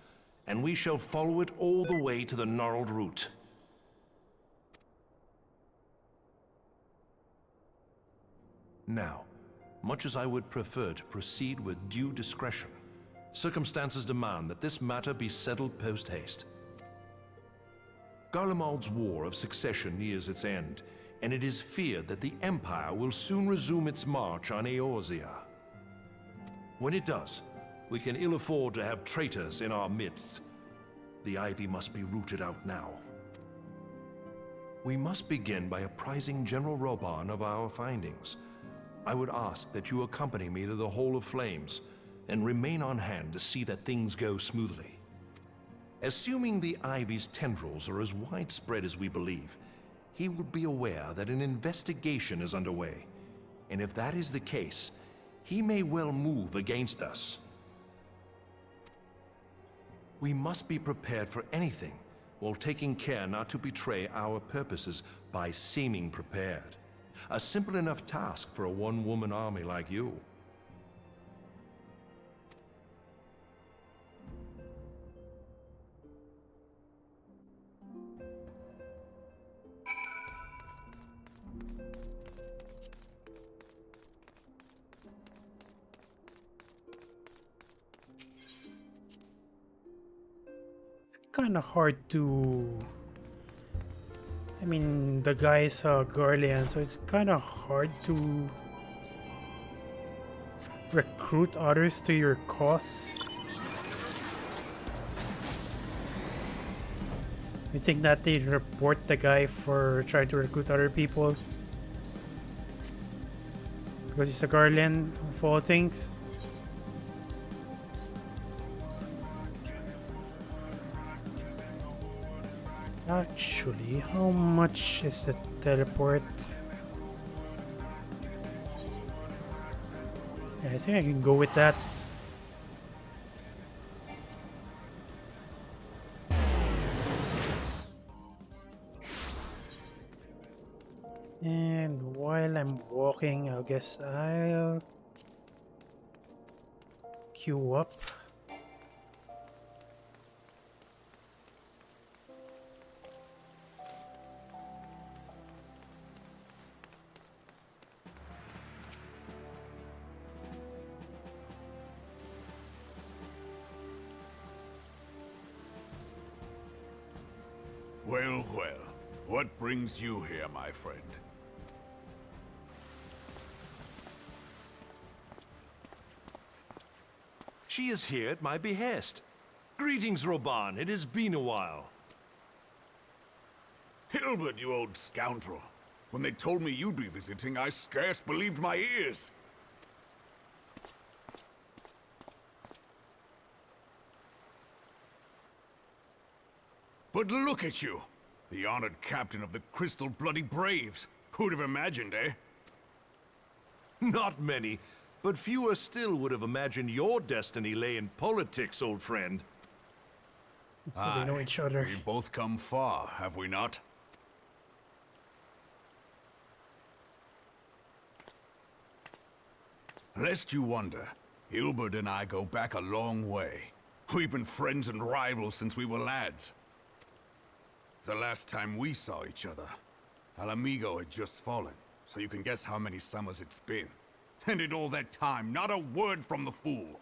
and we shall follow it all the way to the gnarled root. Now, much as I would prefer to proceed with due discretion, circumstances demand that this matter be settled post-haste. Garlemald's War of Succession nears its end, and it is feared that the Empire will soon resume its march on Eorzea. When it does, we can ill afford to have traitors in our midst. The Ivy must be rooted out now. We must begin by apprising General Roban of our findings. I would ask that you accompany me to the Hall of Flames, and remain on hand to see that things go smoothly. Assuming the Ivy's tendrils are as widespread as we believe, he will be aware that an investigation is underway, and if that is the case, he may well move against us. We must be prepared for anything, while taking care not to betray our purposes by seeming prepared. A simple enough task for a one-woman army like you. Kind of hard to. I mean, the guy's Garlean, so it's kind of hard to recruit others to your cause. You think that they'd report the guy for trying to recruit other people? Because he's a Garlean, of all things. Actually, how much is the teleport? Yeah, I think I can go with that. And while I'm walking, I guess I'll queue up. Well, well. What brings you here, my friend? She is here at my behest. Greetings, Roban. It has been a while. Hilbert, you old scoundrel. When they told me you'd be visiting, I scarce believed my ears. But look at you! The honored captain of the Crystal Bloody Braves. Who'd have imagined, eh? Not many, but fewer still would have imagined your destiny lay in politics, old friend. They know each other. We've both come far, have we not? Lest you wonder, Hilbert and I go back a long way. We've been friends and rivals since we were lads. The last time we saw each other, Alamigo had just fallen, so you can guess how many summers it's been. And in all that time, not a word from the fool.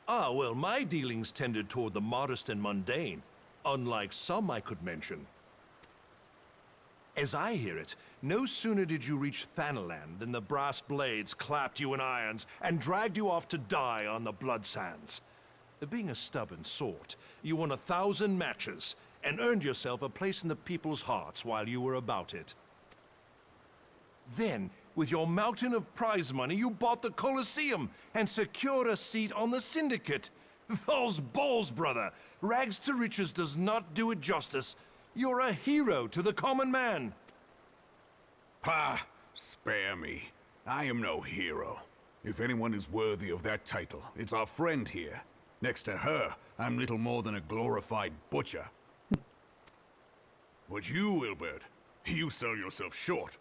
Ah, well, my dealings tended toward the modest and mundane, unlike some I could mention. As I hear it, no sooner did you reach Thanalan than the brass blades clapped you in irons and dragged you off to die on the blood sands. Being a stubborn sort, you won 1,000 matches and earned yourself a place in the people's hearts while you were about it. Then, with your mountain of prize money, you bought the Colosseum and secured a seat on the Syndicate. Those balls, brother! Rags to riches does not do it justice. You're a hero to the common man. Pah! Spare me. I am no hero. If anyone is worthy of that title, it's our friend here. Next to her, I'm little more than a glorified butcher. But you, Wilbert, you sell yourself short.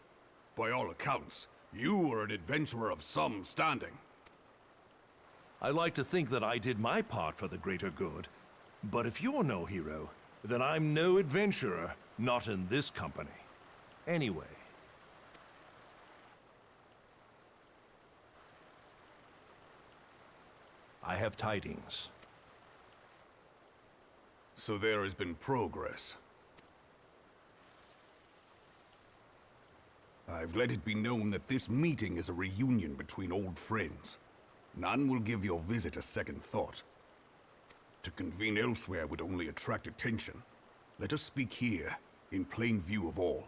By all accounts, you are an adventurer of some standing. I like to think that I did my part for the greater good. But if you're no hero, then I'm no adventurer, not in this company. Anyway. I have tidings. So there has been progress. I've let it be known that this meeting is a reunion between old friends. None will give your visit a second thought. To convene elsewhere would only attract attention. Let us speak here, in plain view of all.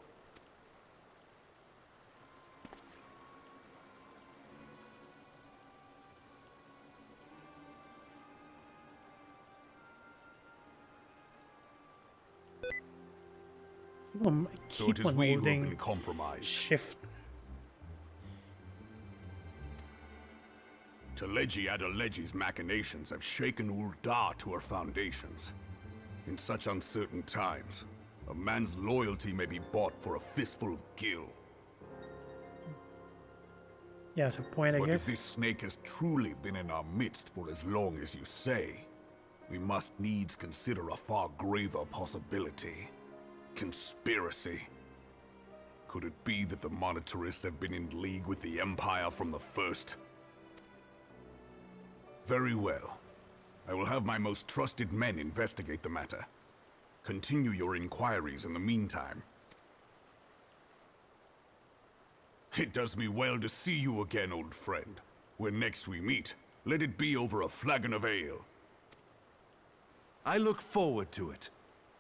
So it Keep is on we who have holding been compromised. shift. Teleji Adeleji's machinations have shaken Ul'dah to her foundations. In such uncertain times, a man's loyalty may be bought for a fistful of gil. Yeah, it's a point, I But if guess. this snake has truly been in our midst for as long as you say, we must needs consider a far graver possibility. Conspiracy. Could it be that the Monitarists have been in league with the Empire from the first? Very well. I will have my most trusted men investigate the matter. Continue your inquiries in the meantime. It does me well to see you again, old friend. When next we meet, let it be over a flagon of ale. I look forward to it.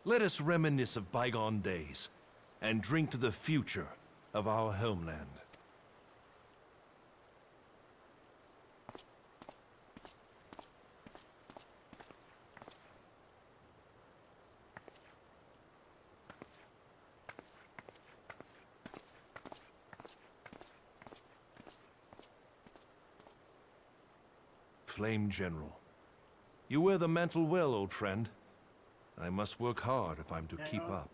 Let us reminisce of bygone days, and drink to the future of our homeland. Flame General. You wear the mantle well, old friend. I must work hard if I'm to keep up.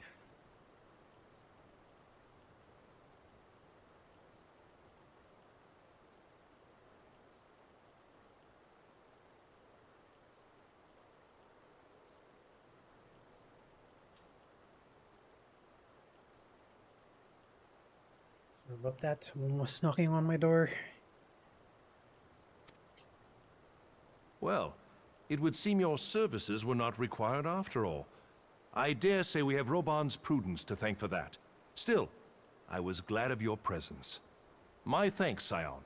Sorry about that. Someone was knocking on my door. Well, it would seem your services were not required after all. I dare say we have Roban's prudence to thank for that. Still, I was glad of your presence. My thanks, Scion.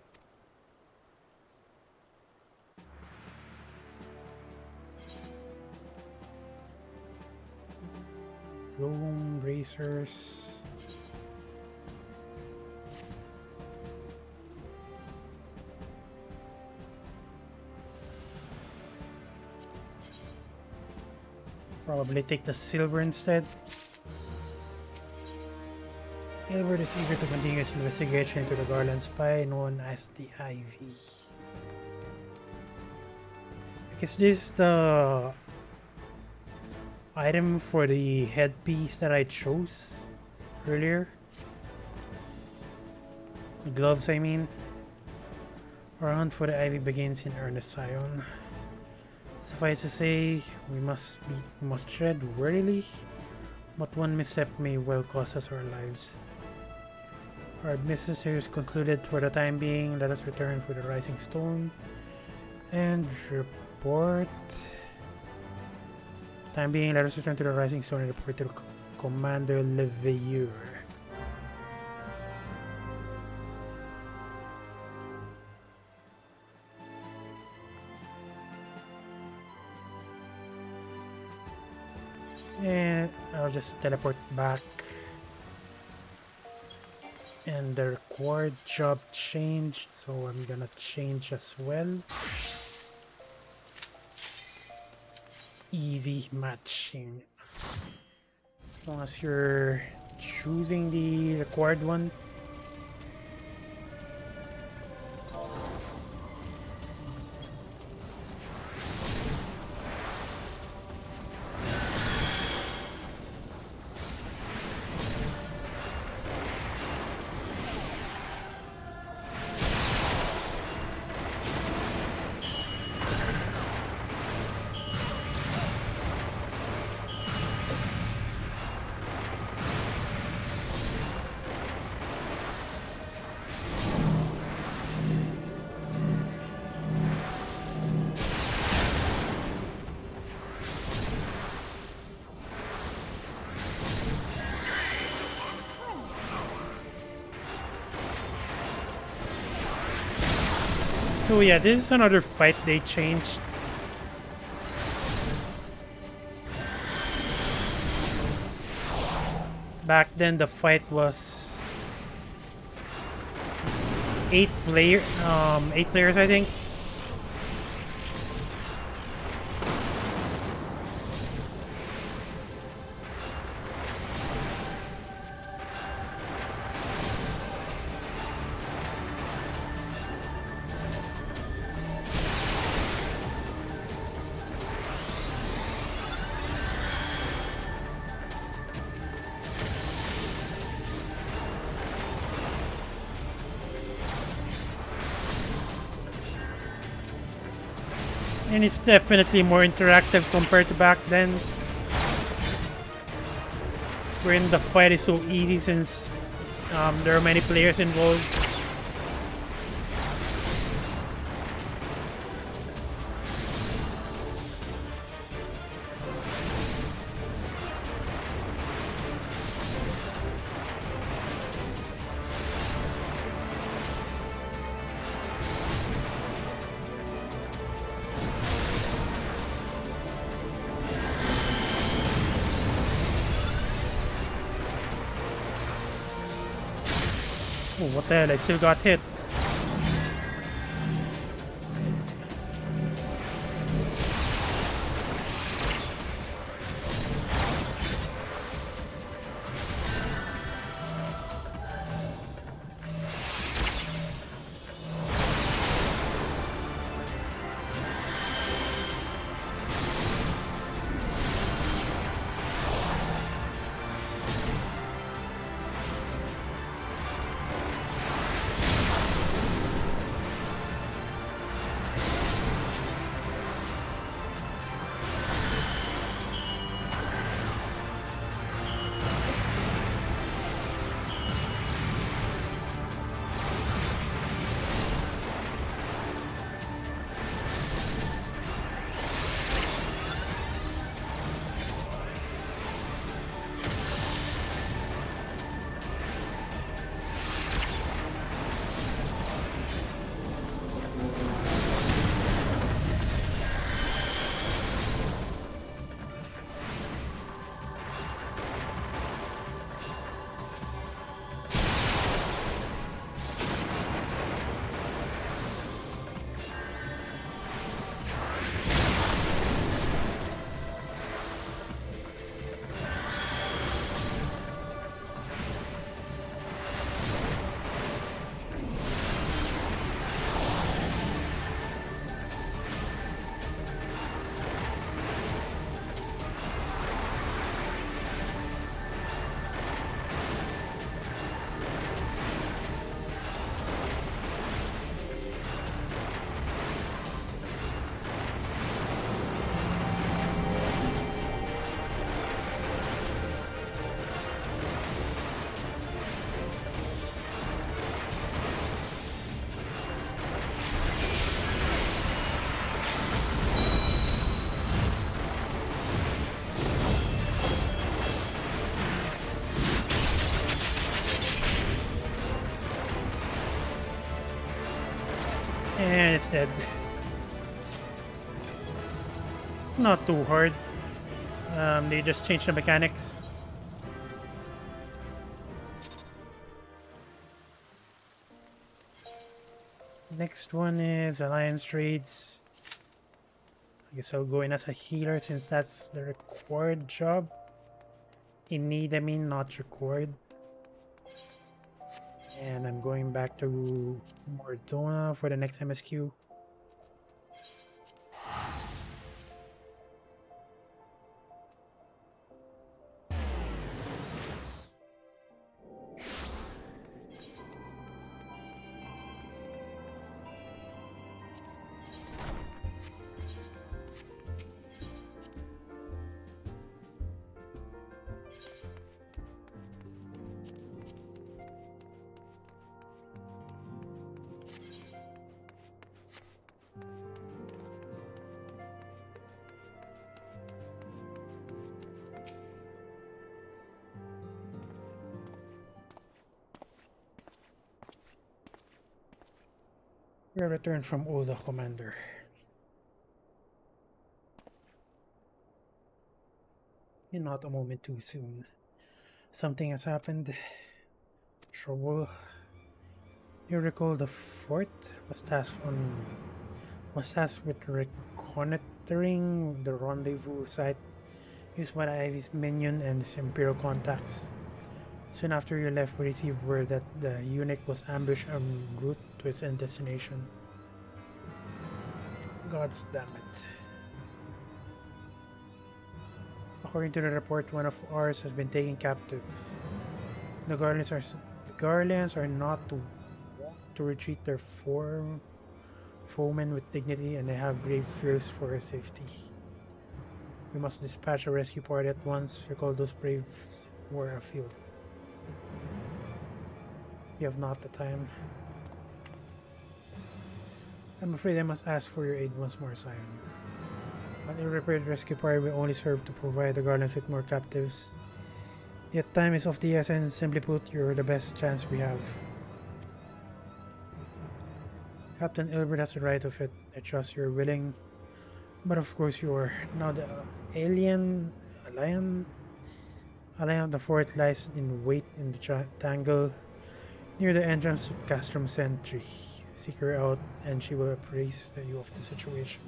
Room, bracers. Probably take the silver instead. Gilbert is eager to continue his investigation into the Garland spy known as the Ivy. Is this the item for the headpiece that I chose earlier? The gloves, I mean. Our hunt for the Ivy begins in earnest, Scion. Suffice to say, we must tread warily, but one misstep may well cost us our lives. Our business here is concluded for the time being. Let us return for the Rising Stone and report. Time being, let us return to the Rising Stone and report to Commander Leveilleur. And I'll just teleport back. And the required job changed, so I'm gonna change as well. Easy matching. As long as you're choosing the required one. Oh yeah, this is another fight they changed. Back then the fight was 8 players I think. And it's definitely more interactive compared to back then, wherein the fight is so easy since there are many players involved. Oh, what the hell? I still got hit. it's dead. Not too hard. They just changed the mechanics. Next one is Alliance Raids. I guess I'll go in as a healer since that's the required job. In need, I mean, not required. And I'm going back to Mordona for the next MSQ. We returned from Oda, Commander. You're not a moment too soon. Something has happened. Trouble. You recall the fort was tasked with reconnoitering the rendezvous site used by the Ivy's minion and his Imperial contacts. Soon after you left, we received word that the eunuch was ambushed en route to its end destination. Gods damn it. According to the report, one of ours has been taken captive. The Guardians are not to retreat their foemen with dignity, and they have grave fears for her safety. We must dispatch a rescue party at once. Recall those braves were afield. You have not the time. I'm afraid I must ask for your aid once more, Scion. An ill-prepared rescue party will only serve to provide the Guardians with more captives. Yet time is of the essence. Simply put, you're the best chance we have. Captain Ilbert has the right of it. I trust you're willing. But of course you are. Now the alien of the fort lies in wait in the tangle near the entrance to Castrum Sentry. Seek her out and she will appraise you of the situation.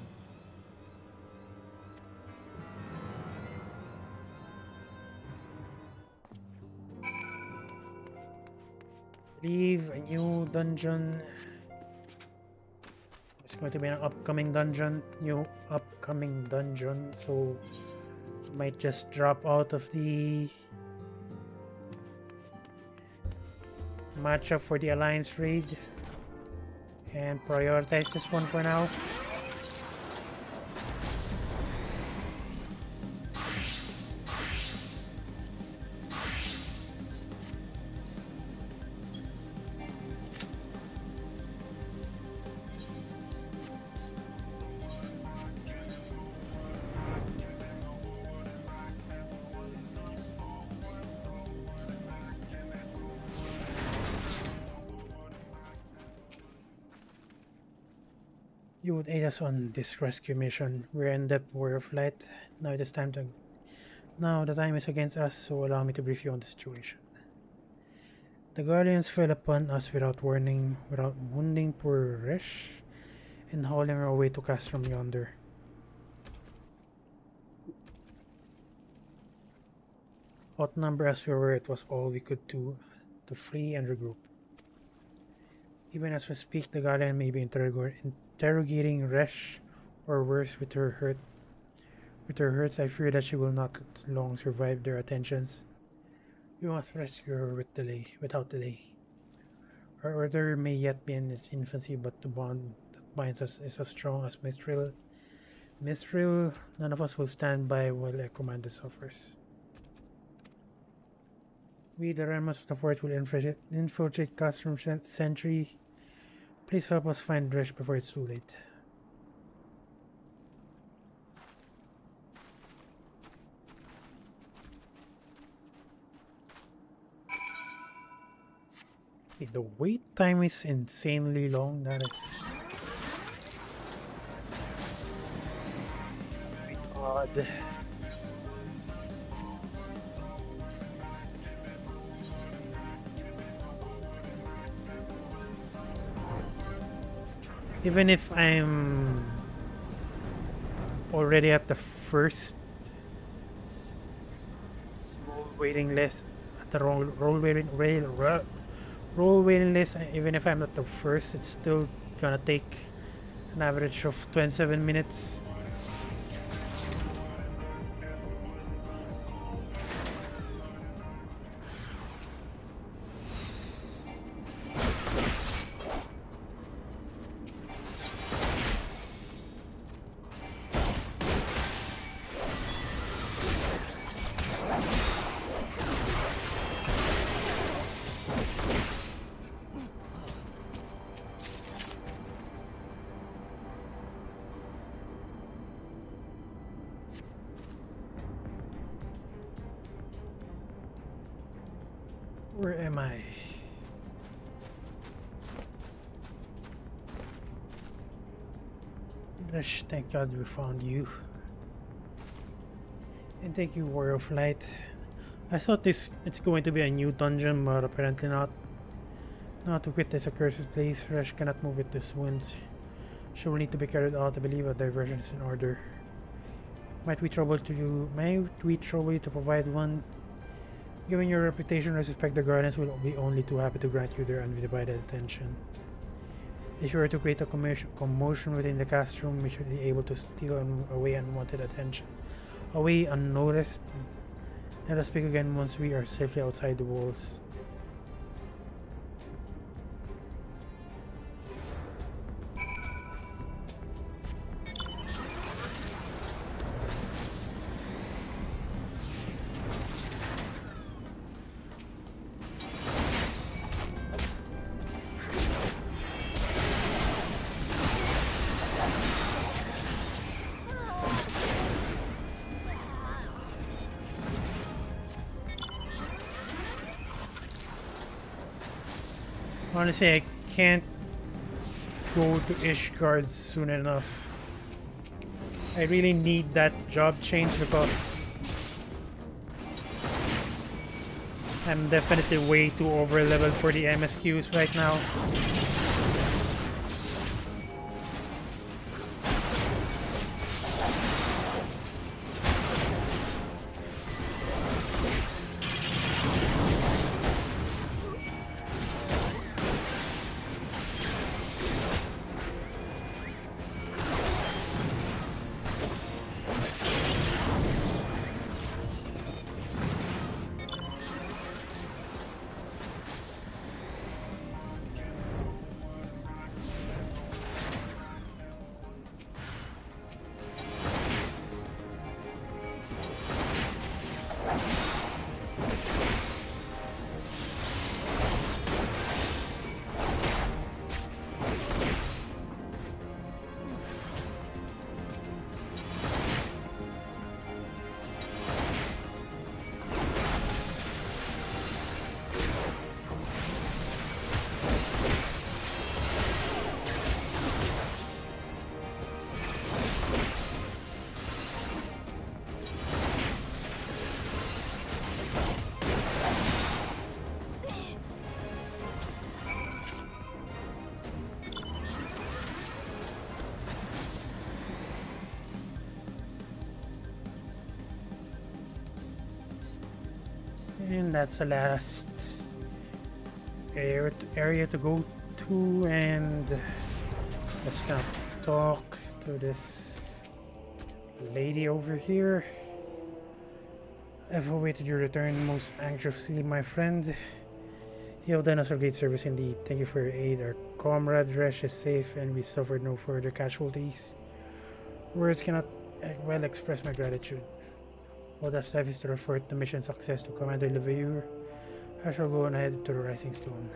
Leave a new dungeon. It's going to be an upcoming dungeon, so might just drop out of the matchup for the Alliance raid and prioritize this one for now. You would aid us on this rescue mission. We're in depth war of light. Now it is time to. Now the time is against us, so allow me to brief you on the situation. The Guardians fell upon us without warning, without wounding poor Resh, and hauling her away to Castrum yonder. Outnumbered as we were, it was all we could do to flee and regroup. Even as we speak, the Guardian may be interrogating Resh, or worse, with her hurt. With her hurts, I fear that she will not long survive their attentions. We must rescue her without delay. Our order may yet be in its infancy, but the bond that binds us is as strong as Mithril. None of us will stand by while their commander suffers. We, the remnants of the fort, will infiltrate Castrum Sentry. Please help us find Resh before it's too late. The wait time is insanely long. That is god. Even if I'm already at the first waiting list, at the roll waiting list, even if I'm at the first, it's still gonna take an average of 27 minutes. Where am I? Gosh, thank God we found you. And thank you, Warrior of Light. I thought it's going to be a new dungeon, but apparently not. Not to quit this accursed place. Resh cannot move with these wounds. She will need to be carried out. I believe a diversion is in order. Might we trouble you to provide one? Given your reputation, I suspect the Guardians will be only too happy to grant you their undivided attention. If you were to create a commotion within the cast room, we should be able to steal away unwanted attention. Away unnoticed. Let us speak again once we are safely outside the walls. Honestly, I can't go to Ishgard soon enough. I really need that job change because I'm definitely way too over leveled for the MSQs right now. And that's the last area to go to, and let's gonna talk to this lady over here. I've awaited your return most anxiously, my friend. You have done us a great service indeed. Thank you for your aid. Our comrade Resh is safe and we suffered no further casualties. Words cannot well express my gratitude. All that's left is to refer the mission success to Commander Leveilleur. I shall go on ahead to the Rising Stone.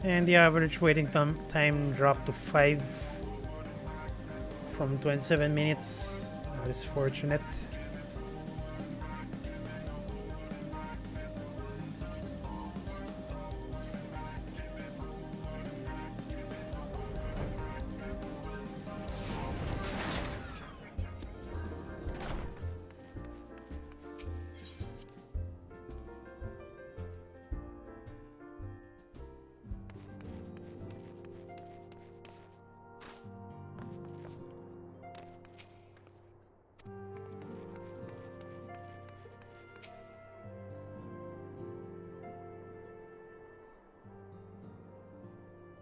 And the average waiting time dropped to 5 from 27 minutes. That is fortunate.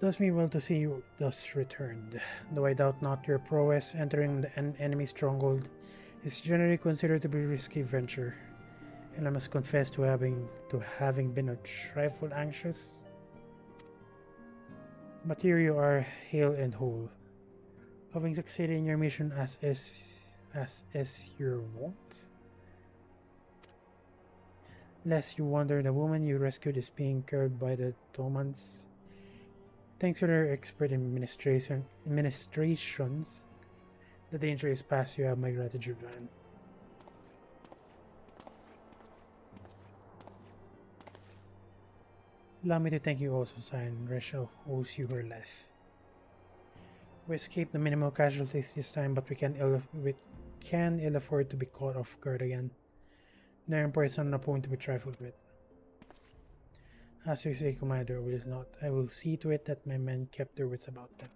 Does me well to see you thus returned, though I doubt not your prowess entering an enemy stronghold is generally considered to be a risky venture, and I must confess to having been a trifle anxious. But here you are, hale and whole, having succeeded in your mission as is your wont. Lest you wonder, the woman you rescued is being curbed by the Tomans. Thanks to their expert administrations, the danger is past. You have my gratitude, man. Allow me to thank you also, Cyan. Rachel owes you her life. We escaped the minimal casualties this time, but we can ill afford to be caught off guard again. The Empire is not a point to be trifled with. As you say, Commander, I will see to it that my men kept their wits about them.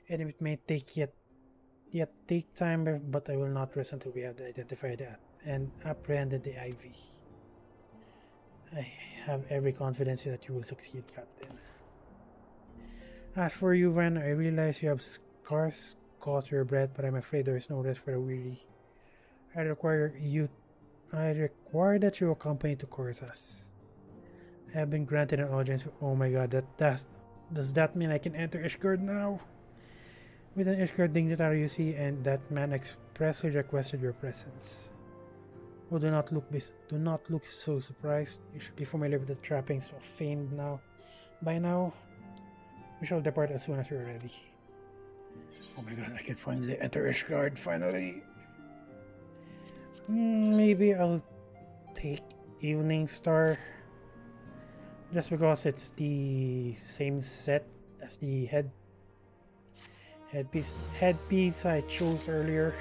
And it may take time, but I will not rest until we have identified and apprehended the IV. I have every confidence that you will succeed, Captain. As for you, Van, I realize you have scarce caught your breath, but I'm afraid there is no rest for the weary. I require that you accompany to Cortas. I have been granted an audience. Oh my god, does that mean I can enter Ishgard now? With an Ishgard dignitary, you see, and that man expressly requested your presence. Oh, do not look so surprised. You should be familiar with the trappings of fame now. By now, we shall depart as soon as you're ready. Oh my god, I can finally enter Ishgard, finally. Maybe I'll take Evening Star. Just because it's the same set as the headpiece I chose earlier.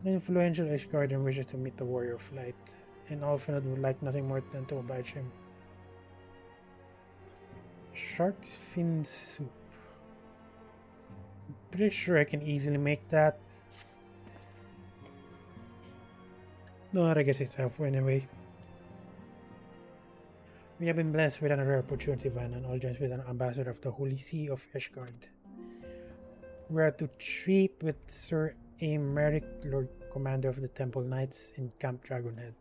The influential Ishgarden wishes to meet the warrior of light, and Alphenod would like nothing more than to oblige him. Shark's fin soup. I'm pretty sure I can easily make that. No, I guess it's halfway anyway. We have been blessed with another opportunity, Van, and audience with an ambassador of the Holy See of Ishgard. We are to treat with Sir Aymeric, Lord Commander of the Temple Knights in Camp Dragonhead.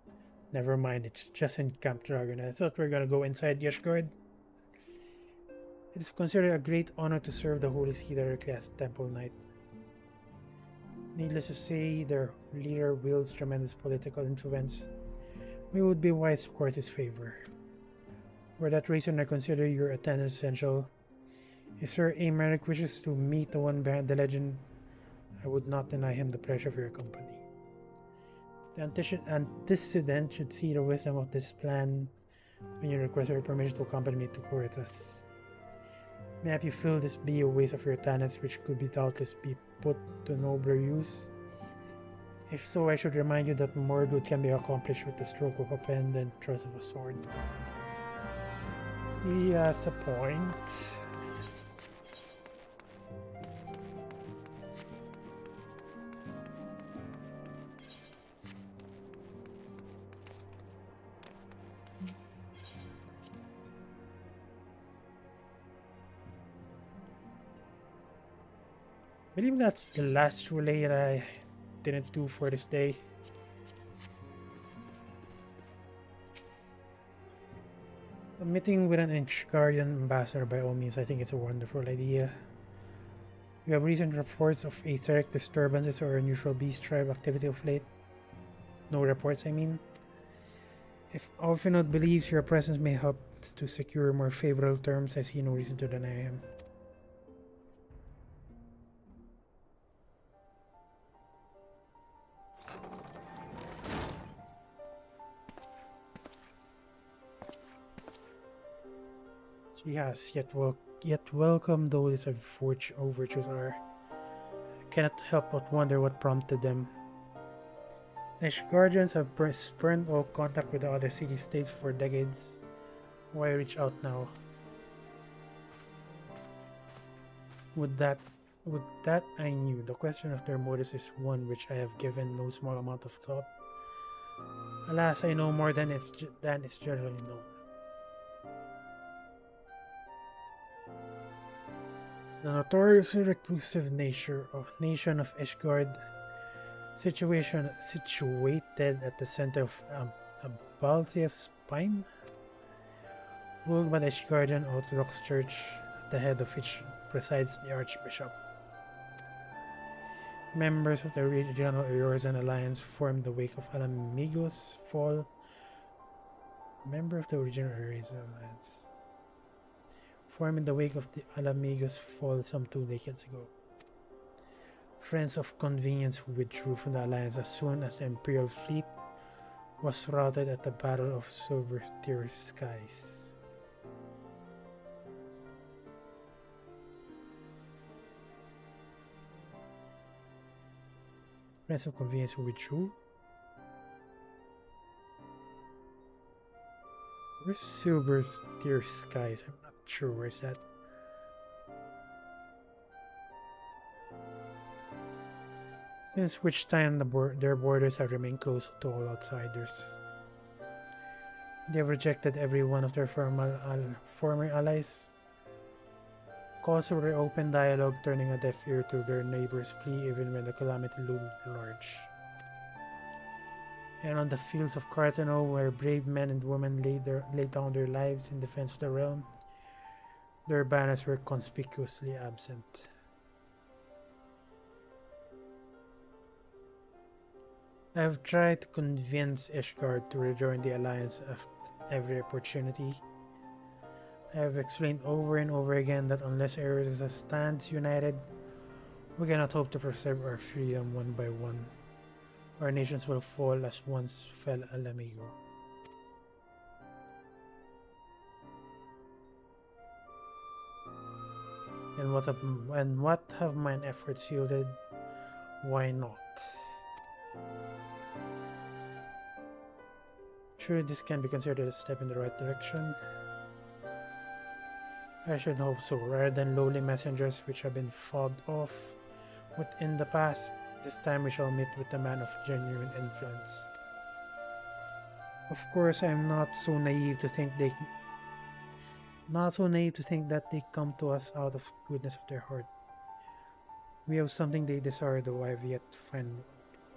Never mind, it's just in Camp Dragonhead. I thought we were gonna go inside Ishgard. It is considered a great honor to serve the Holy See directly as Temple Knight. Needless to say, their leader wields tremendous political influence. We would be wise to court his favor. For that reason, I consider your attendance essential. If Sir Aymeric wishes to meet the one behind the legend, I would not deny him the pleasure of your company. The antecedent should see the wisdom of this plan when you request your permission to accompany me to Corritas. May you feel this be a waste of your talents, which could be doubtless be put to nobler use. If so, I should remind you that more good can be accomplished with the stroke of a pen than thrust of a sword. He has a point. I believe that's the last relay that I didn't do for this day. A meeting with an Ishgardian ambassador, by all means, I think it's a wonderful idea. We have recent reports of etheric disturbances or unusual beast tribe activity of late. No reports, I mean. If Alphenod believes your presence may help to secure more favorable terms, I see no reason to deny him. Yes, yet welcome though these virtues are. I cannot help but wonder what prompted them. The Guardians have spurned all contact with the other city-states for decades. Why reach out now? Would that I knew. The question of their motives is one which I have given no small amount of thought. Alas, I know more than than is generally known. The notoriously reclusive nation of Ishgard, situated at the center of Baltia's spine, ruled by the Ishgardian Orthodox Church, at the head of which presides the Archbishop. Members of the regional Eorzean alliance formed the wake of Alamigo's fall. Member of the original Eorzean alliance formed in the wake of the Alamigo's fall some 2 decades ago. Friends of convenience who withdrew from the alliance as soon as the Imperial fleet was routed at the Battle of Silver Tear Skies. Friends of convenience who withdrew? Where's Silver Tear Skies? I'm not sure where's that. Since which time their borders have remained closed to all outsiders. They have rejected every one of their former allies. Calls for open dialogue, turning a deaf ear to their neighbors' plea even when the calamity loomed large. And on the fields of Cartano, where brave men and women laid down their lives in defense of the realm, their banners were conspicuously absent. I have tried to convince Ishgard to rejoin the alliance at every opportunity. I have explained over and over again that unless Eorzeia stands united, we cannot hope to preserve our freedom one by one. Our nations will fall as once fell Alamigo. And what have mine efforts yielded? Why not? Sure, this can be considered a step in the right direction. I should hope so, rather than lowly messengers which have been fobbed off within the past. This time we shall meet with a man of genuine influence. Of course, I am not so naive to think that they come to us out of goodness of their heart. We have something they desire, though I have yet to find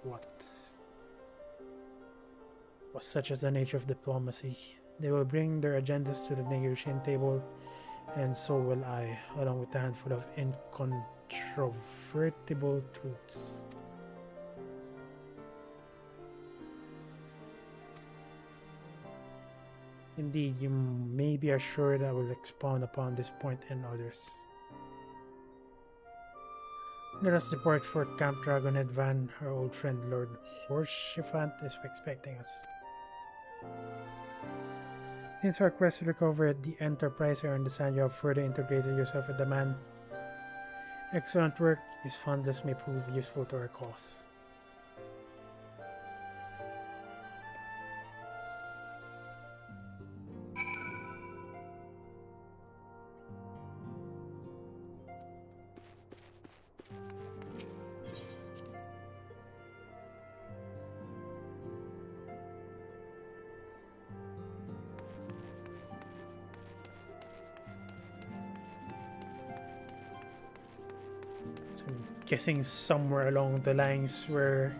what. Was such as the nature of diplomacy. They will bring their agendas to the negotiating table, and so will I, along with a handful of incontrovertible truths. Indeed, you may be assured I will expound upon this point and others. Let us depart for Camp Dragonhead Van. Our old friend Lord Horsefant is expecting us. Since our quest to recover the Enterprise, I understand you have further integrated yourself with the man. Excellent work. His fondness may prove useful to our cause. So I'm guessing somewhere along the lines where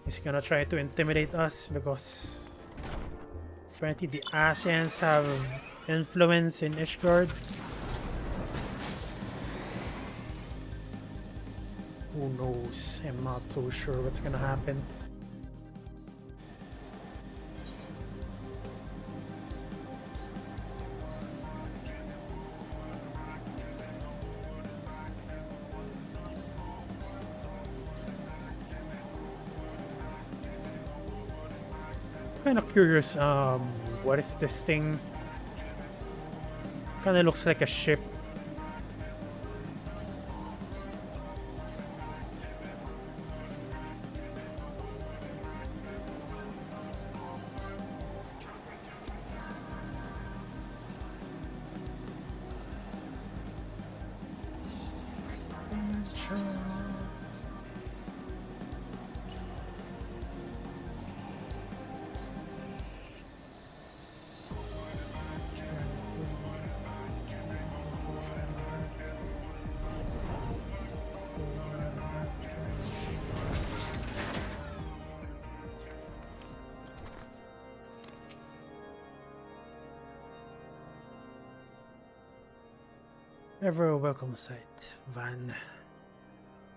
he's gonna try to intimidate us, because apparently the Asians have influence in Ishgard. Who knows? I'm not so sure what's gonna happen. Kind of curious, what is this thing? Kind of looks like a ship. Ever a welcome sight, Van.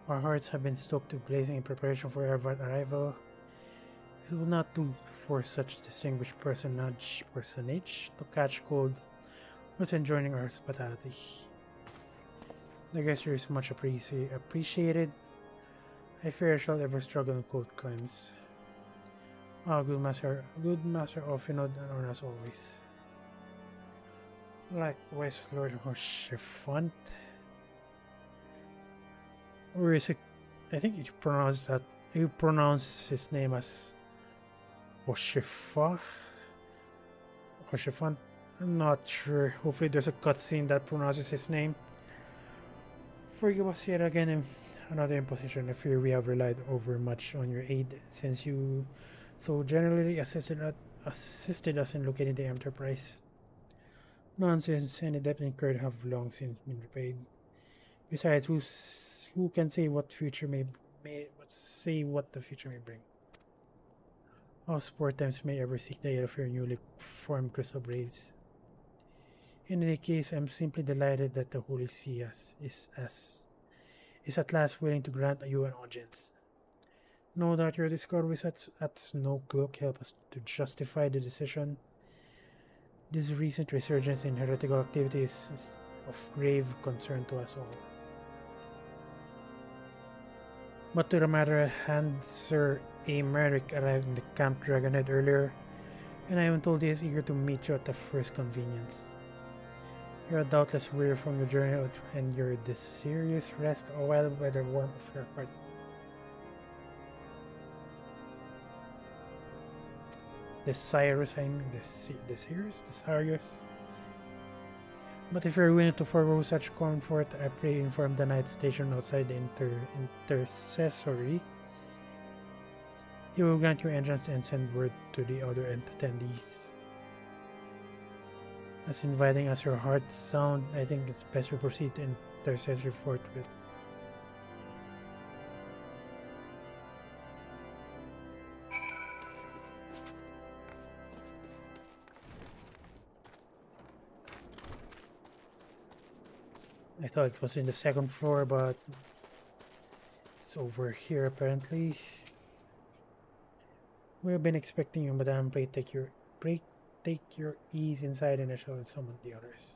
Our hearts have been stoked to blazing in preparation for our arrival. It will not do for such distinguished personage to catch cold whilst enjoying our hospitality. The gesture is much appreciated. I fear I shall ever struggle in cold climes. Ah, good master Ophinod and honor as always. Likewise, Lord Hoshifant. Or is it? I think you pronounce his name as Hoshifant. I'm not sure. Hopefully there's a cutscene that pronounces his name. Forgive us yet again in another imposition. I fear we have relied over much on your aid since you so generally assisted us in locating the Enterprise. Nonsense, any debt incurred have long since been repaid. Besides, who can say what the future may bring? How spore times may ever seek the aid of your newly formed crystal braves. In any case, I'm simply delighted that the Holy See is at last willing to grant you an audience. No doubt your discoveries at Snowcloak help us to justify the decision. This recent resurgence in heretical activity is of grave concern to us all. But to the matter at hand, Sir Merrick arrived in the Camp Dragonhead earlier, and I am told he is eager to meet you at the first convenience. You are doubtless weary from your journey out and your desirous rest a while by the warmth of your heart. Desirous. But if you're willing to forego such comfort, I pray inform the knight stationed outside the intercessory. He will grant you entrance and send word to the other attendees. As inviting as your hearts sound, I think it's best we proceed to intercessory forthwith. I thought it was in the second floor, but it's over here apparently. We have been expecting you, madame. Pray take your ease inside, and I shall summon the others.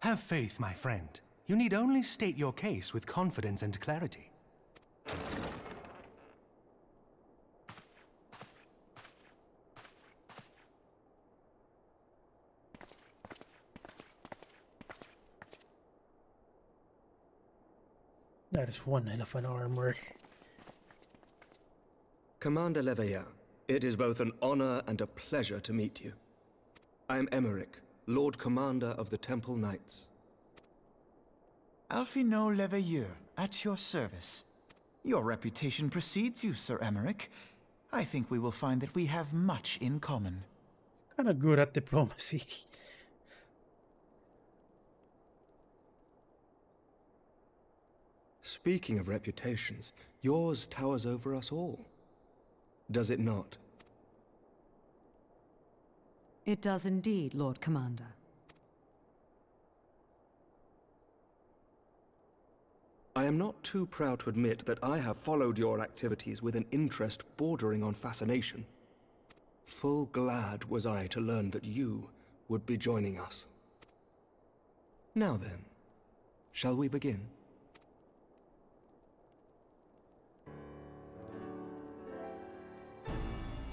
Have faith, my friend. You need only state your case with confidence and clarity. That is one hell of an armor. Commander Leveilleur, it is both an honor and a pleasure to meet you. I am Emmerich, Lord Commander of the Temple Knights. Alphinaud Leveilleur, at your service. Your reputation precedes you, Sir Emmerich. I think we will find that we have much in common. Kinda good at diplomacy. Speaking of reputations, yours towers over us all. Does it not? It does indeed, Lord Commander. I am not too proud to admit that I have followed your activities with an interest bordering on fascination. Full glad was I to learn that you would be joining us. Now then, shall we begin?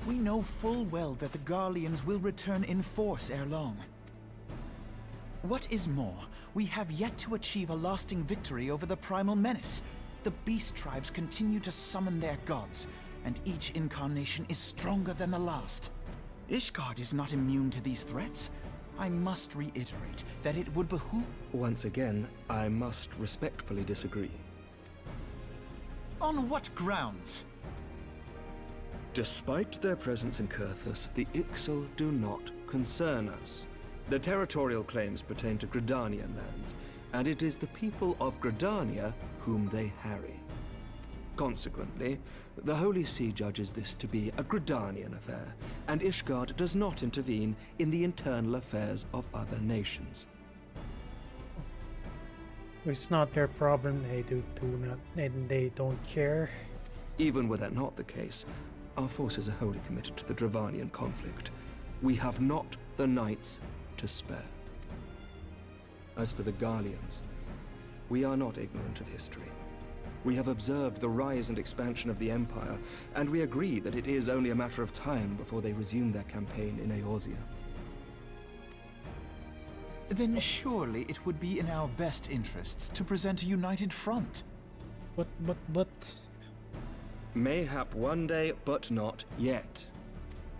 We know full well that the Garleans will return in force ere long. What is more, we have yet to achieve a lasting victory over the primal menace. The beast tribes continue to summon their gods, and each incarnation is stronger than the last. Ishgard is not immune to these threats. I must reiterate that it would behoove... Once again, I must respectfully disagree. On what grounds? Despite their presence in Kurthus, the Ixal do not concern us. Their territorial claims pertain to Gridanian lands, and it is the people of Gridania whom they harry. Consequently, the Holy See judges this to be a Gridanian affair, and Ishgard does not intervene in the internal affairs of other nations. It's not their problem. They don't care. Even were that not the case, our forces are wholly committed to the Dravanian conflict. We have not the knights to spare. As for the Garleans, we are not ignorant of history. We have observed the rise and expansion of the Empire, and we agree that it is only a matter of time before they resume their campaign in Eorzea. Then surely it would be in our best interests to present a united front. But... Mayhap one day, but not yet.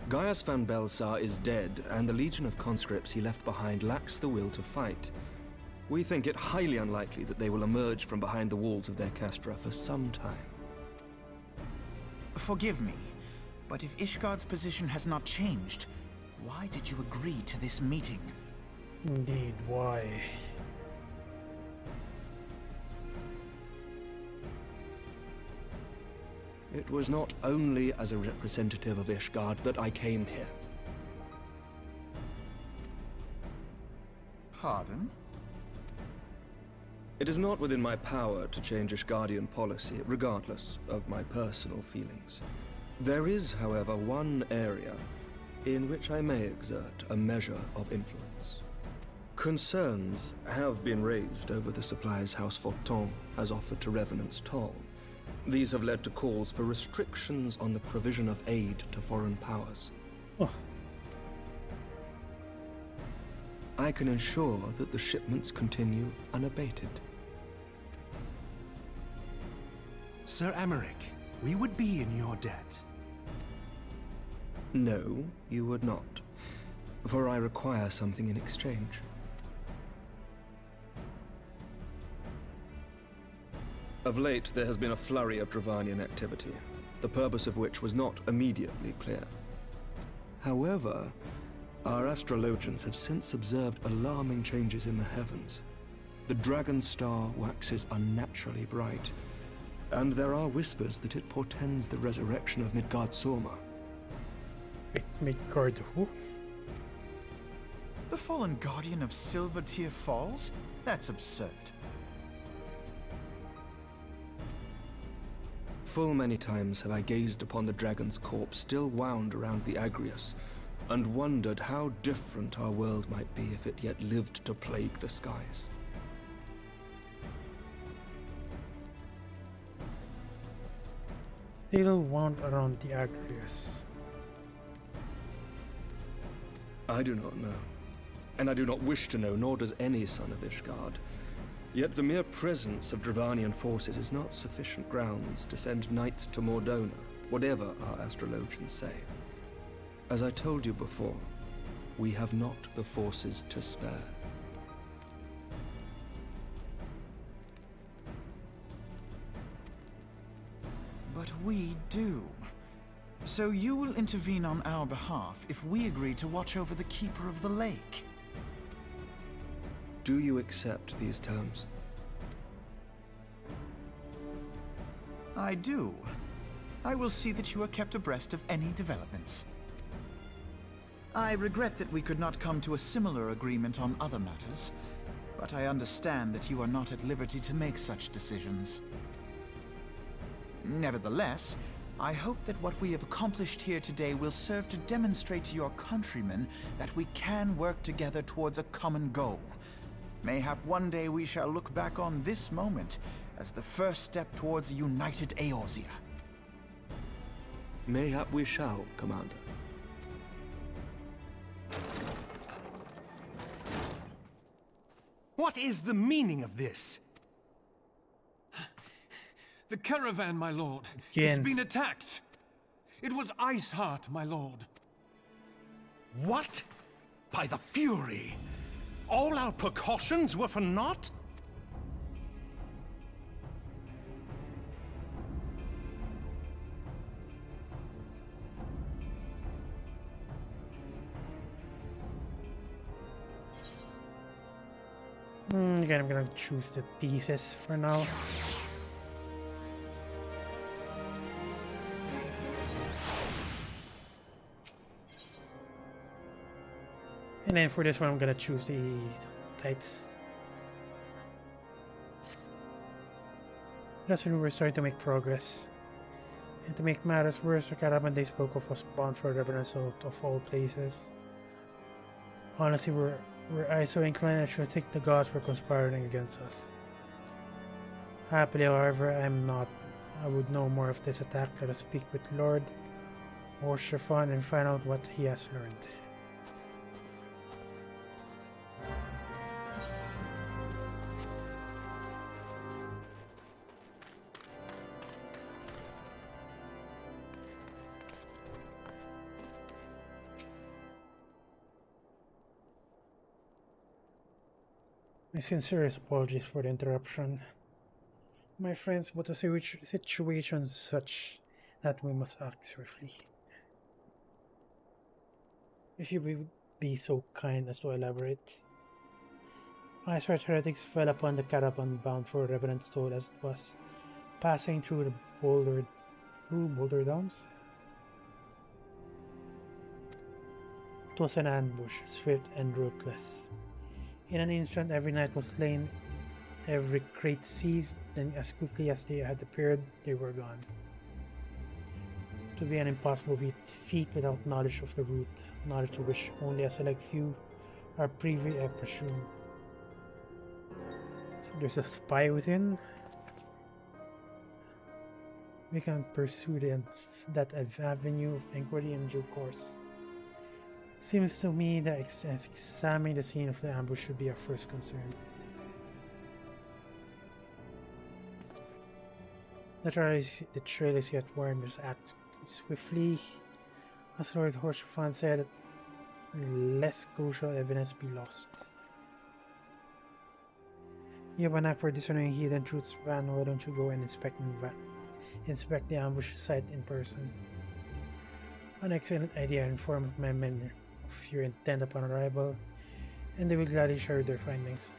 Gaius van Belsar is dead, and the legion of conscripts he left behind lacks the will to fight. We think it highly unlikely that they will emerge from behind the walls of their castra for some time. Forgive me, but if Ishgard's position has not changed, why did you agree to this meeting? Indeed, why? It was not only as a representative of Ishgard that I came here. Pardon? It is not within my power to change Ishgardian policy, regardless of my personal feelings. There is, however, one area in which I may exert a measure of influence. Concerns have been raised over the supplies House Forton has offered to Revenant's Toll. These have led to calls for restrictions on the provision of aid to foreign powers. Oh. I can ensure that the shipments continue unabated. Sir Emmerich, we would be in your debt. No, you would not, for I require something in exchange. Of late, there has been a flurry of Dravanian activity, the purpose of which was not immediately clear. However, our astrologians have since observed alarming changes in the heavens. The dragon star waxes unnaturally bright, and there are whispers that it portends the resurrection of Midgard Soma. Midgard who? The fallen guardian of Silvertear Falls? That's absurd. Full many times have I gazed upon the dragon's corpse still wound around the Agrius, and wondered how different our world might be if it yet lived to plague the skies. Still wound around the Agrius. I do not know, and I do not wish to know, nor does any son of Ishgard. Yet the mere presence of Dravanian forces is not sufficient grounds to send knights to Mordona, whatever our astrologians say. As I told you before, we have not the forces to spare. But we do. So you will intervene on our behalf if we agree to watch over the Keeper of the Lake. Do you accept these terms? I do. I will see that you are kept abreast of any developments. I regret that we could not come to a similar agreement on other matters, but I understand that you are not at liberty to make such decisions. Nevertheless, I hope that what we have accomplished here today will serve to demonstrate to your countrymen that we can work together towards a common goal. Mayhap one day we shall look back on this moment as the first step towards a united Eorzea. Mayhap we shall, Commander. What is the meaning of this? The caravan, my lord. Again. It's been attacked. It was Iceheart, my lord. What? By the Fury! All our precautions were for naught? Again, I'm gonna choose the pieces for now. And then for this one, I'm gonna choose the tights. That's when we're starting to make progress. And to make matters worse, the caravan they spoke of was bound for Revenants of all places. Honestly, were I so inclined, I should think the gods were conspiring against us. Happily, however, I'm not. I would know more of this attack. Let us speak with Lord Orshafan and find out what he has learned. My sincerest apologies for the interruption. My friends, but the situation is such that we must act swiftly. If you would be so kind as to elaborate. Iceheart heretics fell upon the caravan bound for Revenant's Toll as it was passing through Boulder Downs. It was an ambush, swift and ruthless. In an instant, every knight was slain, every crate seized, then as quickly as they had appeared, they were gone. To be an impossible feat without knowledge of the route, knowledge to which only a select few are privy, I presume. So there's a spy within. We can pursue that avenue of inquiry in due course. Seems to me that examining the scene of the ambush should be our first concern. The trail is yet warm, just act swiftly. As Lord Horsefan said, less crucial evidence be lost. You have an knack for discerning hidden truths, Van. Why don't you go and inspect the ambush site in person? An excellent idea. Inform my men of your intent upon arrival, and they will gladly share their findings.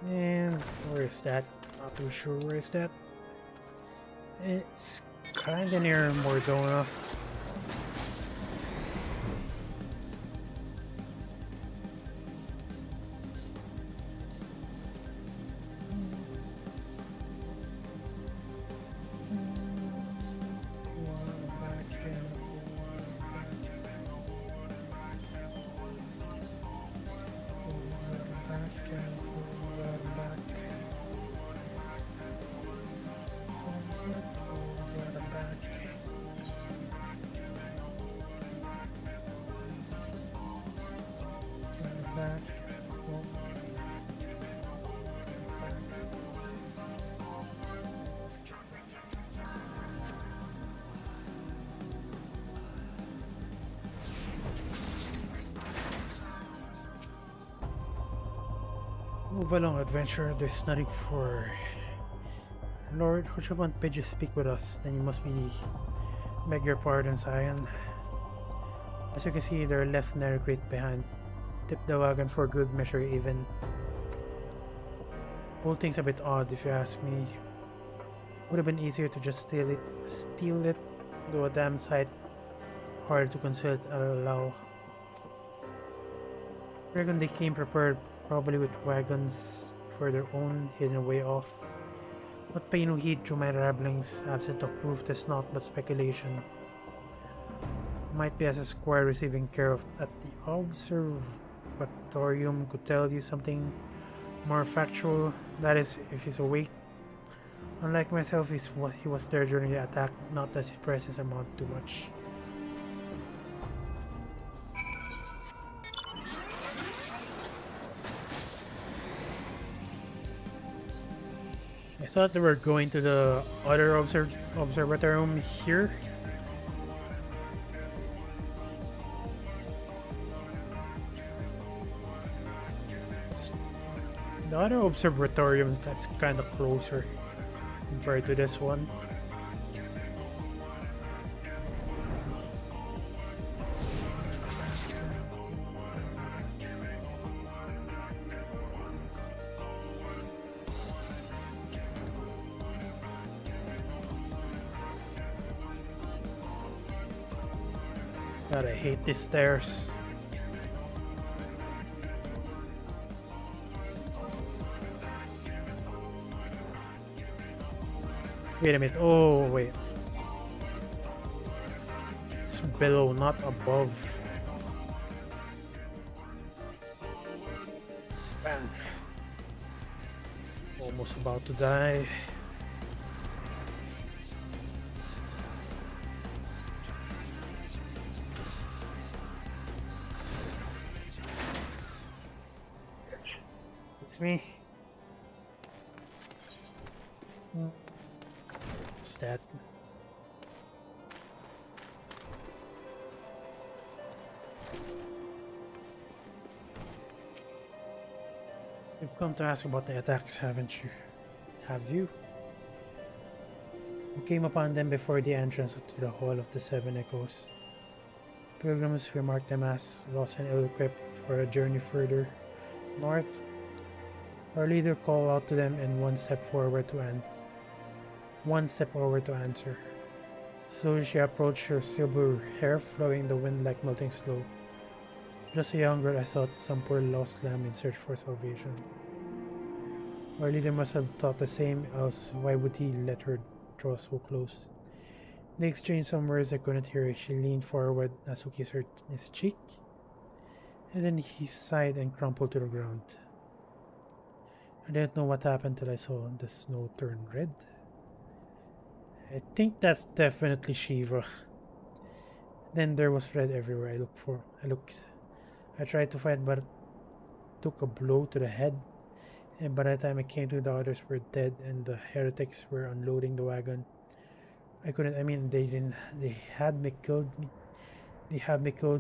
And where is that? Not too sure where is that. It's kinda near Mordona. Move along, adventurer. There's nothing for Lord Horshavan bid you speak with us. Then you must be beg your pardon, Scion. As you can see, they're left narrow crate behind. Tip the wagon for good measure, even. Whole thing's a bit odd, if you ask me. Would have been easier to just steal it, though a damn sight harder to conceal it or allow. I reckon they came prepared, probably with wagons for their own hidden away off. But pay no heed to my ramblings, absent of proof that's not but speculation. Might be as a squire receiving care of at the observatorium could tell you something more factual, that is, if he's awake. Unlike myself, he was there during the attack, not that his presence amounted to much. I thought they were going to the other observatorium here. The other observatorium is kind of closer compared to this one. God, I hate these stairs. Wait a minute. Oh, wait. It's below, not above. Bang. Almost about to die. It's me. What's that? You've come to ask about the attacks, haven't you? Have you? We came upon them before the entrance to the Hall of the Seven Echoes. Pilgrims remarked them as lost and ill-equipped for a journey further north. Our leader called out to them and one step forward to answer. Slowly she approached, her silver hair flowing in the wind like melting snow. Just a young girl, I thought, some poor lost lamb in search for salvation. Our leader must have thought the same, else why would he let her draw so close? They exchanged some words I couldn't hear. She leaned forward as he kissed his cheek, and then he sighed and crumpled to the ground. I didn't know what happened till I saw the snow turn red. I think that's definitely Shiva. Then there was red everywhere. I tried to fight, but took a blow to the head, and by the time I came to, the others were dead and the heretics were unloading the wagon. I couldn't, I mean, they had me killed,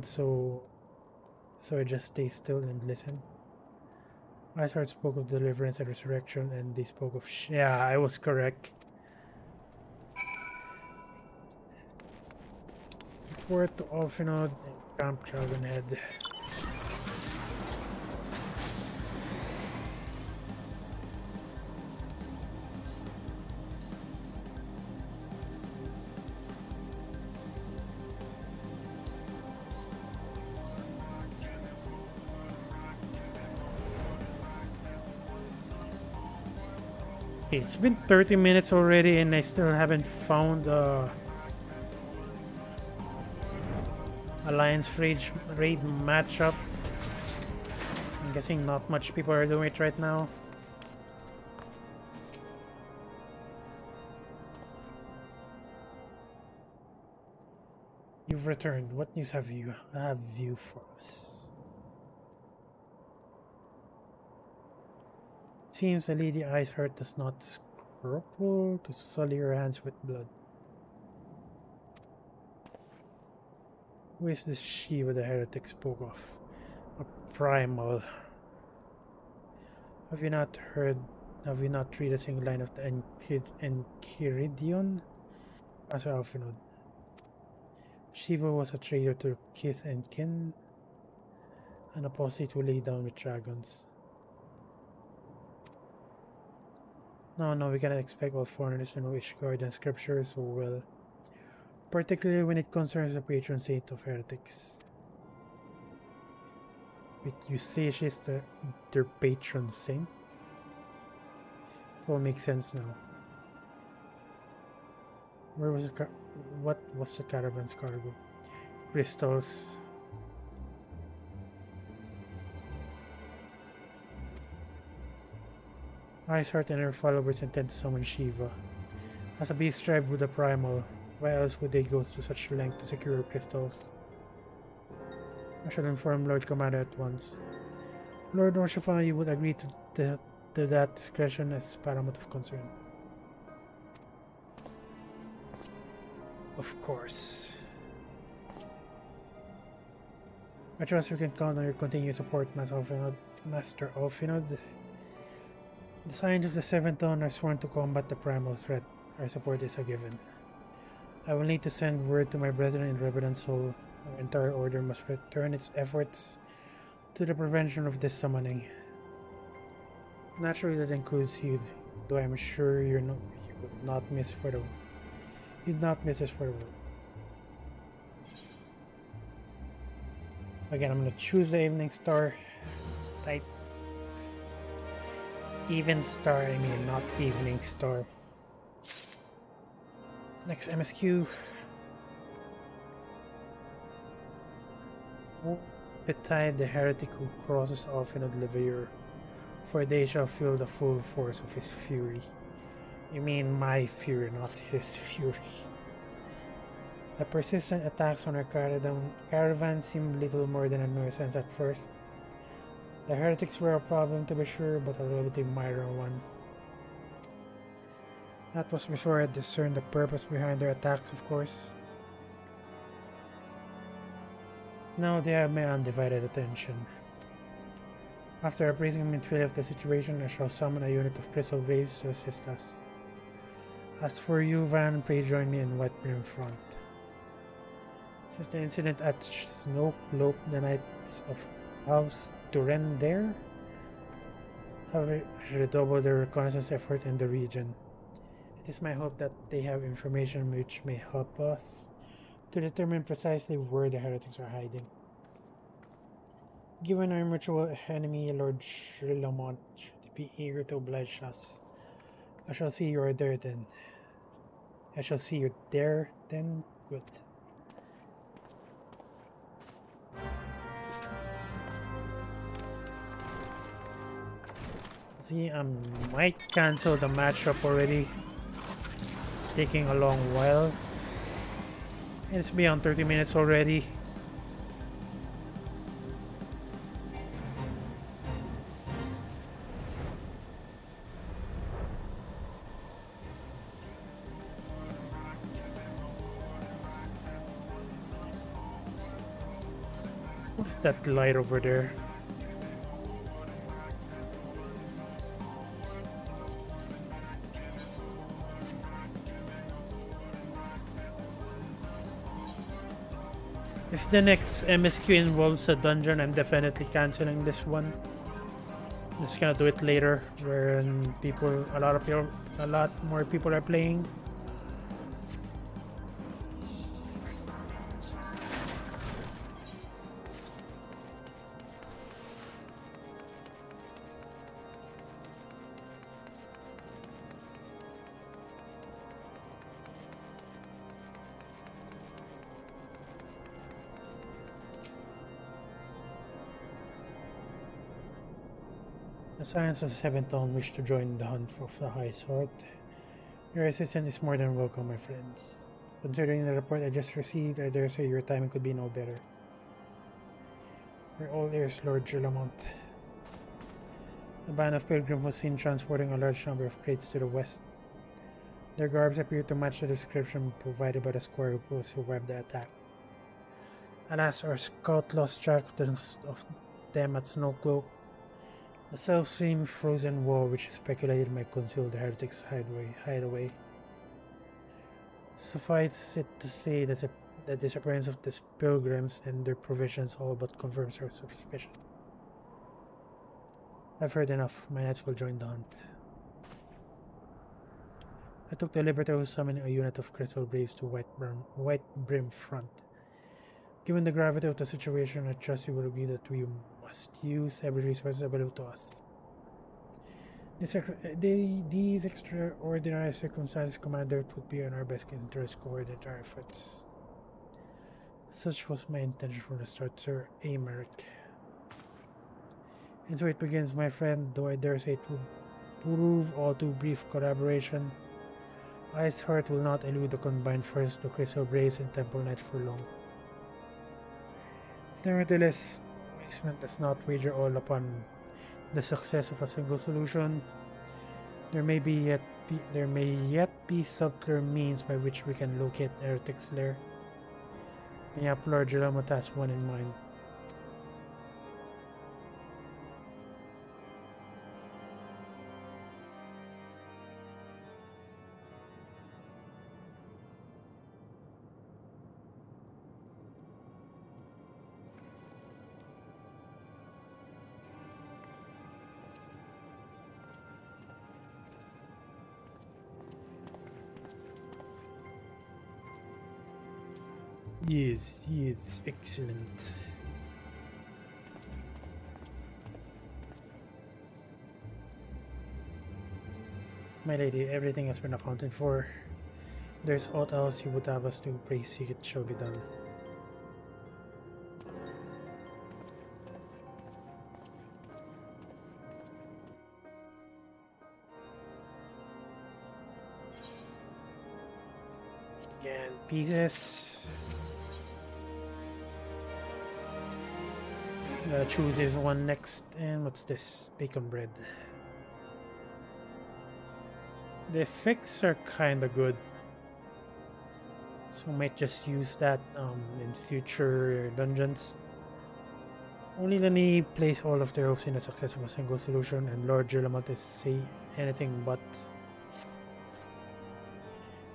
so I just stayed still and listened. Iceheart spoke of deliverance and resurrection, and they spoke of yeah, I was correct. Report to Alfinod and Camp Dragonhead. It's been 30 minutes already and I still haven't found Alliance raid matchup. I'm guessing not much people are doing it right now. You've returned. What news have you for us? It seems the Lady Iceheart does not scruple to sully her hands with blood. Who is this Shiva the heretic spoke of? A primal. Have you not read a single line of the Enchiridion? As Alfinod. Shiva was a traitor to kith and kin, an apostate who lay down with dragons. No, we cannot expect all foreigners to know Ishgard and scripture so well, particularly when it concerns the patron saint of heretics. Wait, you say she's their patron saint? It all makes sense now. Where was what was the caravan's cargo? Crystals. Iceheart and her followers intend to summon Shiva. As a beast tribe with a primal, why else would they go to such length to secure crystals? I shall inform Lord Commander at once. Lord Orshafana, you would agree to that discretion as paramount of concern. Of course. I trust we can count on your continued support, Master Alfinod. The Signs of the Seventh Dawn are sworn to combat the primal threat. Our support is a given. I will need to send word to my brethren in Revenant Soul. Our entire order must return its efforts to the prevention of this summoning. Naturally, that includes you, though I'm sure you would not miss for the you'd not miss this for the world. Again, I'm gonna choose the evening star. Type even star, I mean not evening star. Next MSQ. Betide the heretic who crosses off in oblivion, for they shall feel the full force of his fury. You mean my fury, not his fury. The persistent attacks on our caravan seemed little more than a nuisance at first. The heretics were a problem to be sure, but a relatively minor one. That was before I discerned the purpose behind their attacks, of course. Now they have my undivided attention. After appraising a midfield of the situation, I shall summon a unit of Crystal Braves to assist us. As for you, Van, pray join me in White Brim front. Since the incident at Snowcloak, the Knights of House Duren there have redoubled their reconnaissance effort in the region. It is my hope that they have information which may help us to determine precisely where the heretics are hiding. Given our mutual enemy, Lord Shrilamont should be eager to oblige us. I shall see you there then. I shall see you there then. Good. See, I might cancel the matchup already. It's taking a long while. It's beyond 30 minutes already. What's that light over there? If the next MSQ involves a dungeon, I'm definitely canceling this one. I'm just gonna do it later, when a lot more people are playing. The Science of the Seventh Dawn wish to join the hunt for the High Sword. Your assistance is more than welcome, my friends. Considering the report I just received, I dare say your timing could be no better. We're all ears, Lord Gilamont. A band of pilgrims was seen transporting a large number of crates to the west. Their garbs appear to match the description provided by the squire who survived the attack. Alas, our scout lost track of them at Snowcloak. The self-same frozen wall which speculated might conceal the heretics' hideaway. Suffice it to say that the disappearance of these pilgrims and their provisions all but confirms our suspicion. I've heard enough. My knights will join the hunt. I took the liberty of summoning a unit of Crystal Braves to White Brim front. Given the gravity of the situation, I trust you will agree that we must use every resource available to us. These extraordinary circumstances, Commander, it would be in our best interest to coordinate our efforts. Such was my intention from the start, Sir Amaric. And so it begins, my friend, though I dare say it would prove all too brief collaboration. Iceheart will not elude the combined forces of Crystal Braves and Temple Knights for long. Nevertheless, Basement does not wager all upon the success of a single solution. There may yet be subtler means by which we can locate Heretic's lair. Mayhap Lord Gilamot has one in mind. Yes, excellent. My lady, everything has been accounted for. There's aught else you would have us do, pray seek it shall be done. Again, pieces. Choose this one next, and what's this? Bacon bread. The effects are kinda good. So might just use that in future dungeons. Only then he place all of their hopes in the success of a single solution, and Lord Jerlamont is say anything but.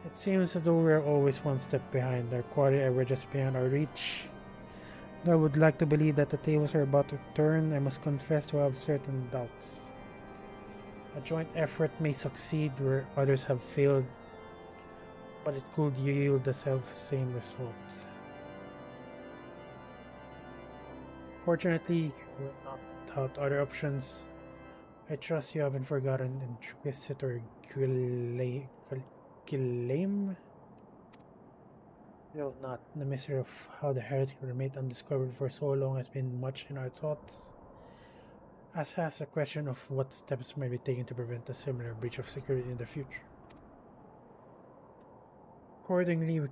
It seems as though we're always one step behind. Our quarry ever just beyond our reach. Though I would like to believe that the tables are about to turn, I must confess to have certain doubts. A joint effort may succeed where others have failed, but it could yield the self-same result. Fortunately, we're not without other options. I trust you haven't forgotten Inquisitor Guillaume. You have not. The mystery of how the heretic remained undiscovered for so long has been much in our thoughts, as has the question of what steps might be taken to prevent a similar breach of security in the future. Accordingly, we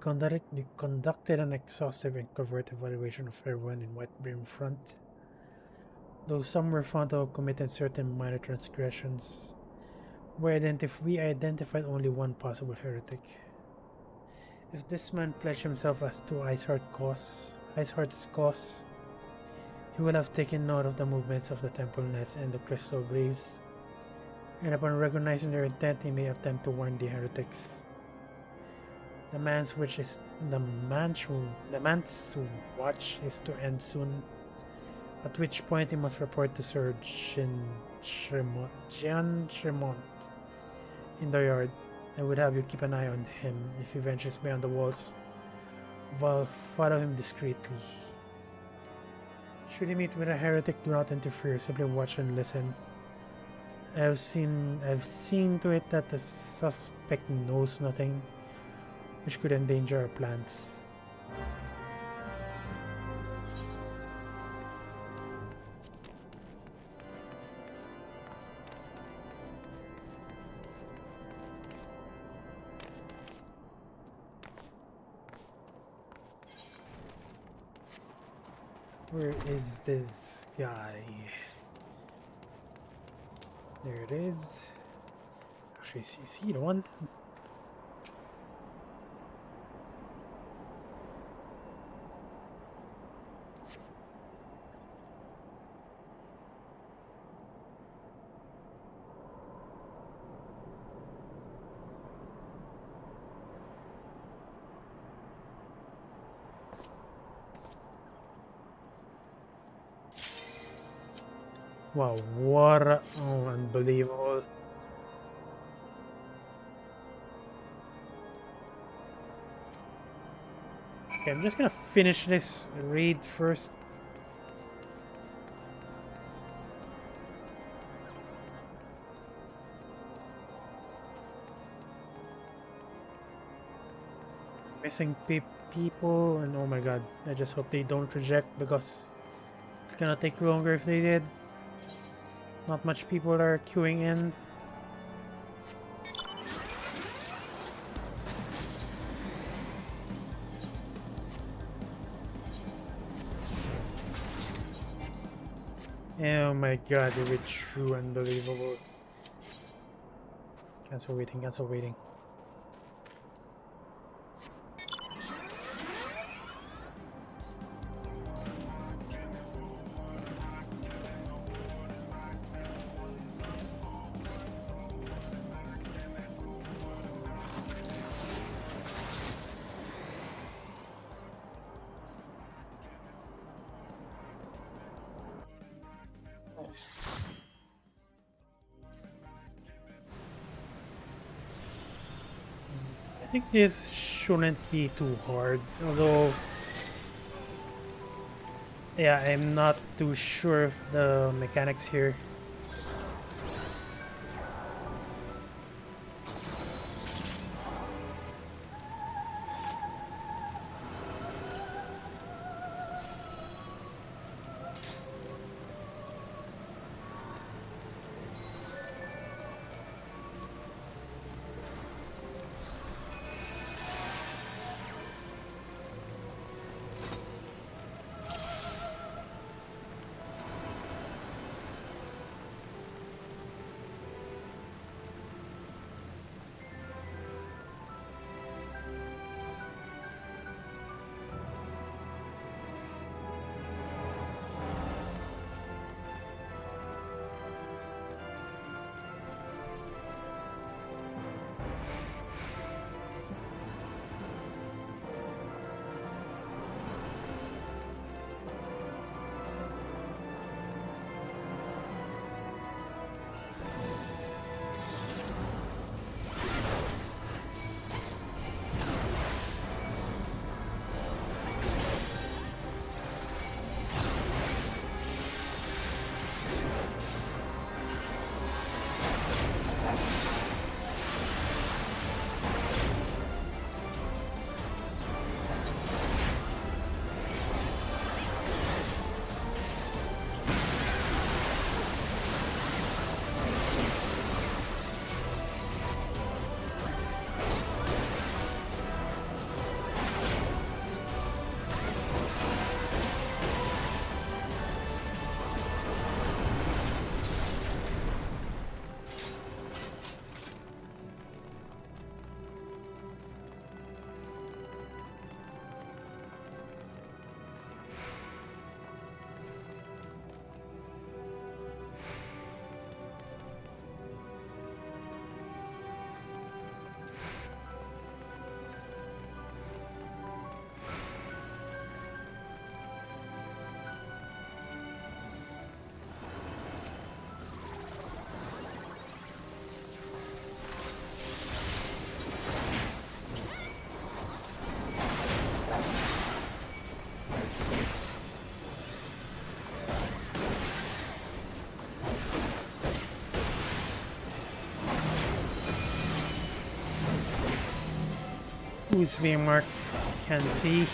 conducted an exhaustive and covert evaluation of everyone in White Brim Front. Though some were found to have committed certain minor transgressions, we identified only one possible heretic. If this man pledged himself as to Iceheart's cause, he would have taken note of the movements of the Temple Knights and the Crystal Braves, and upon recognizing their intent, he may attempt to warn the heretics. The man's watch is to end soon, at which point he must report to Sir Jean Tremont in the yard. I would have you keep an eye on him. If he ventures beyond the walls, follow him discreetly. Should you meet with a heretic, do not interfere, simply watch and listen. I've seen to it that the suspect knows nothing which could endanger our plans. Where is this guy? There it is. Actually, is he the one? Wow, what unbelievable. Okay, I'm just gonna finish this raid first. Missing people, and oh my god, I just hope they don't reject, because it's gonna take longer if they did. Not much people are queuing in. Oh my god, they were true unbelievable. Cancel waiting, cancel waiting. I think this shouldn't be too hard, although yeah, I'm not too sure of the mechanics here. who's being marked can see.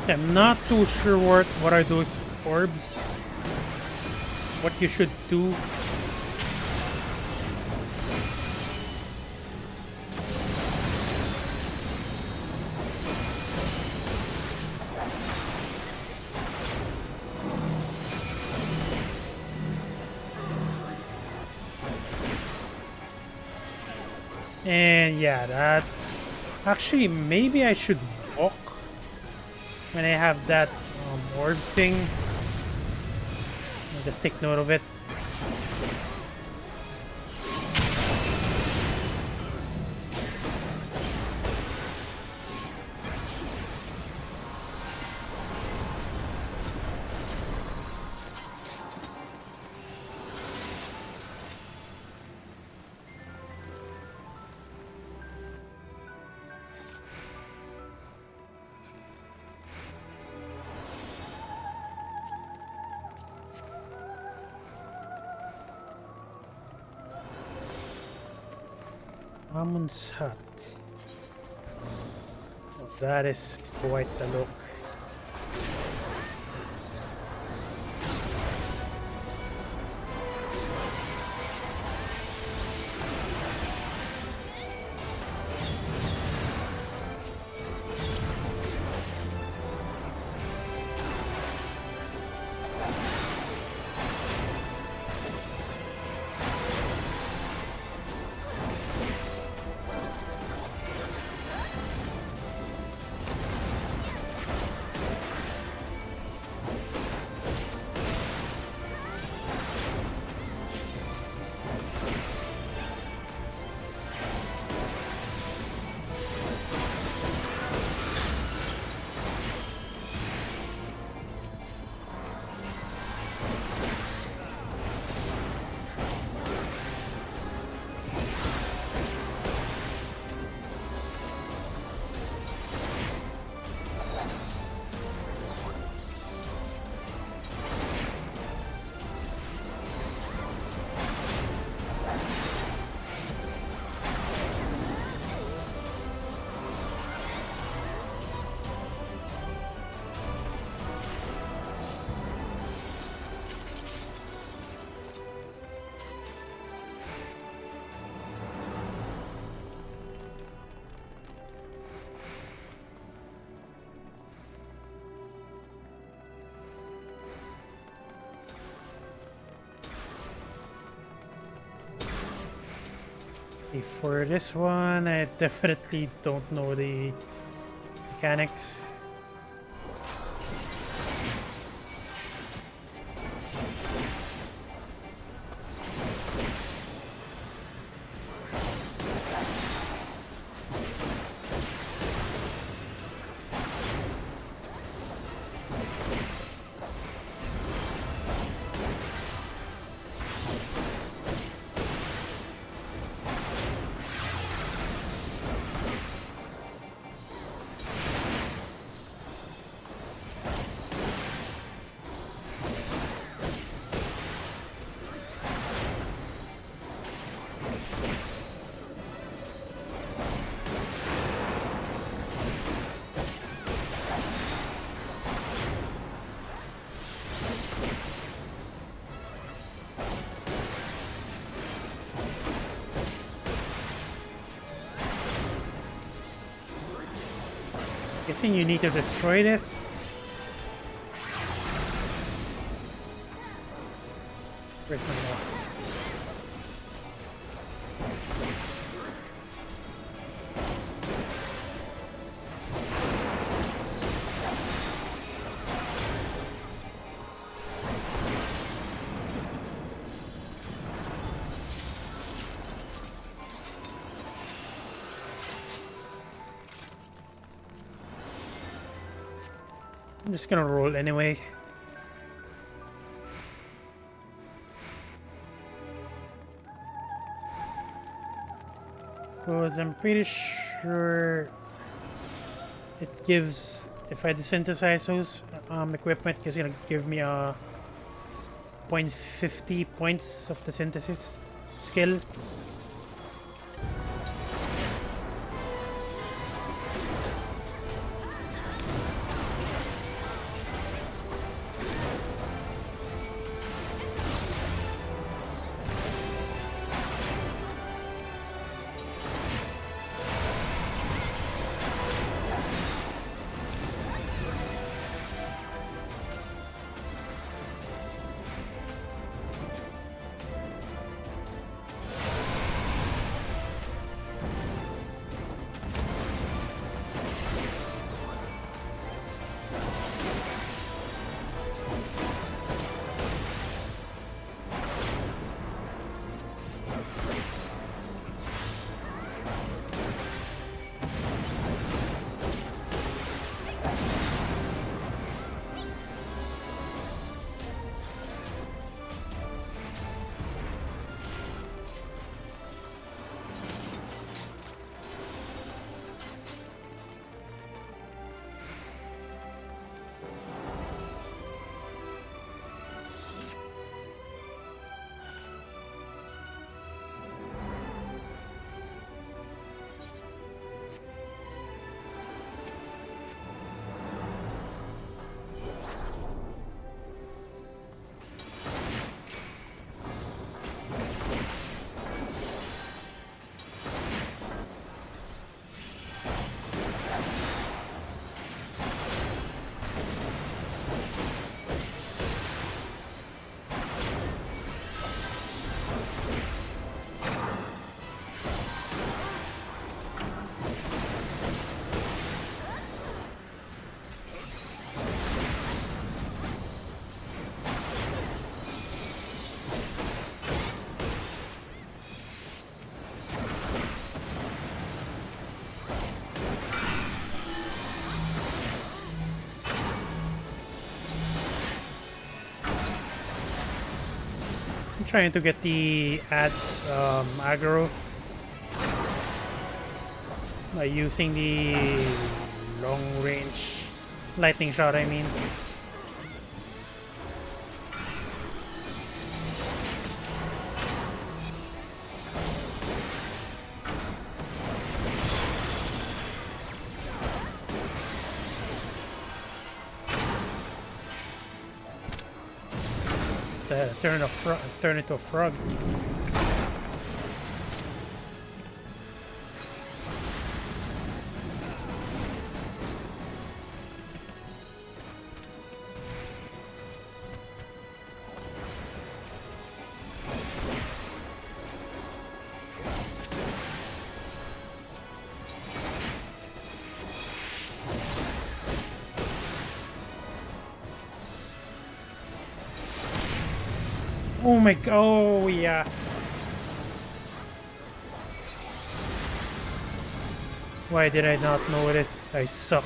I'm not too sure what are those orbs. What you should do. And yeah, that's actually maybe I should walk when I have that orb thing. I'll just take note of it. Amun's hut. Oh, that is quite the look. For this one, I definitely don't know the mechanics. Guessing you need to destroy this. Where's my boss? I'm just gonna roll anyway. Because I'm pretty sure it gives, if I desynthesize those equipment, it's gonna give me a 0.50 points of the synthesis skill. Trying to get the ads aggro by using the long range lightning shot, I mean. Turn into a frog. Oh my god, oh yeah. Why did I not notice? I suck.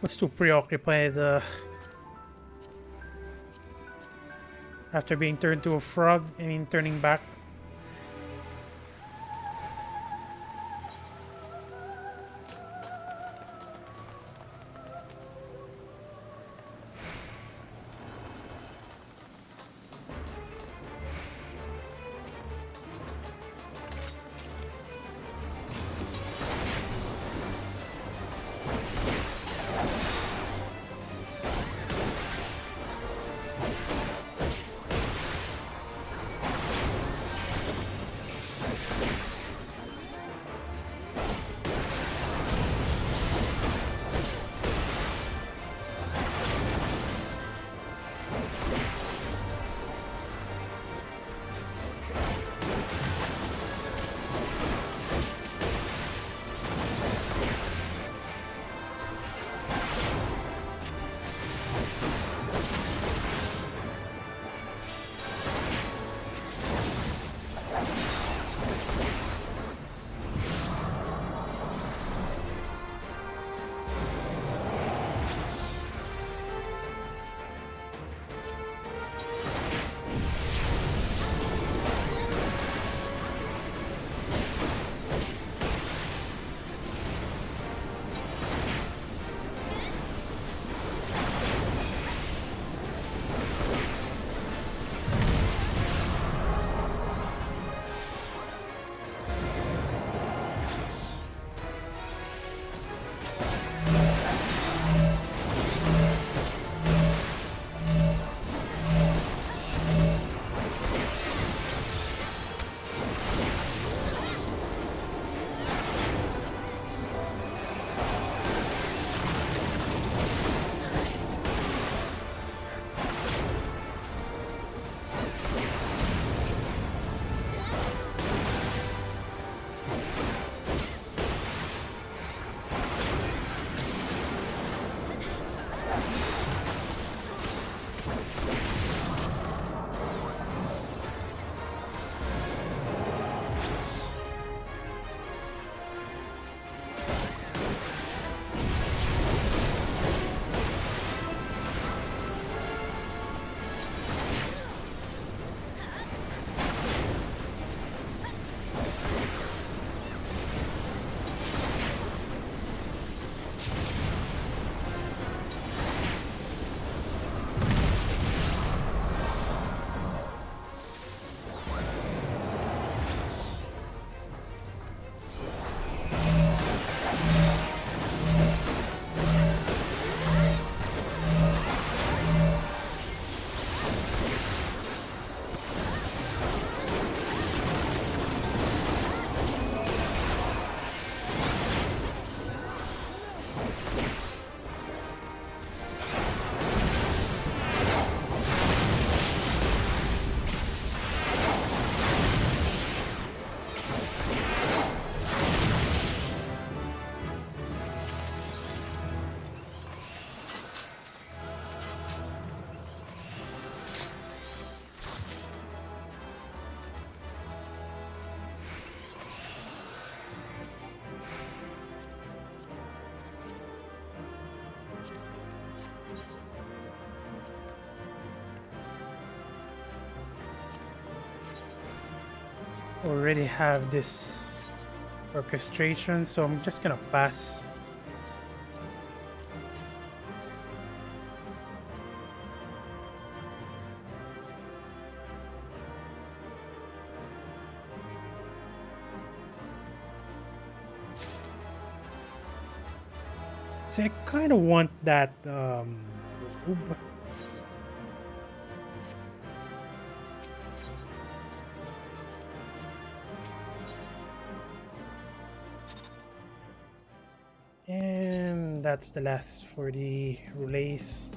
Was too preoccupied after being turned to a frog, I mean turning back. Already have this orchestration, so I'm just gonna pass. So I kind of want that Noob. And that's the last for the relays.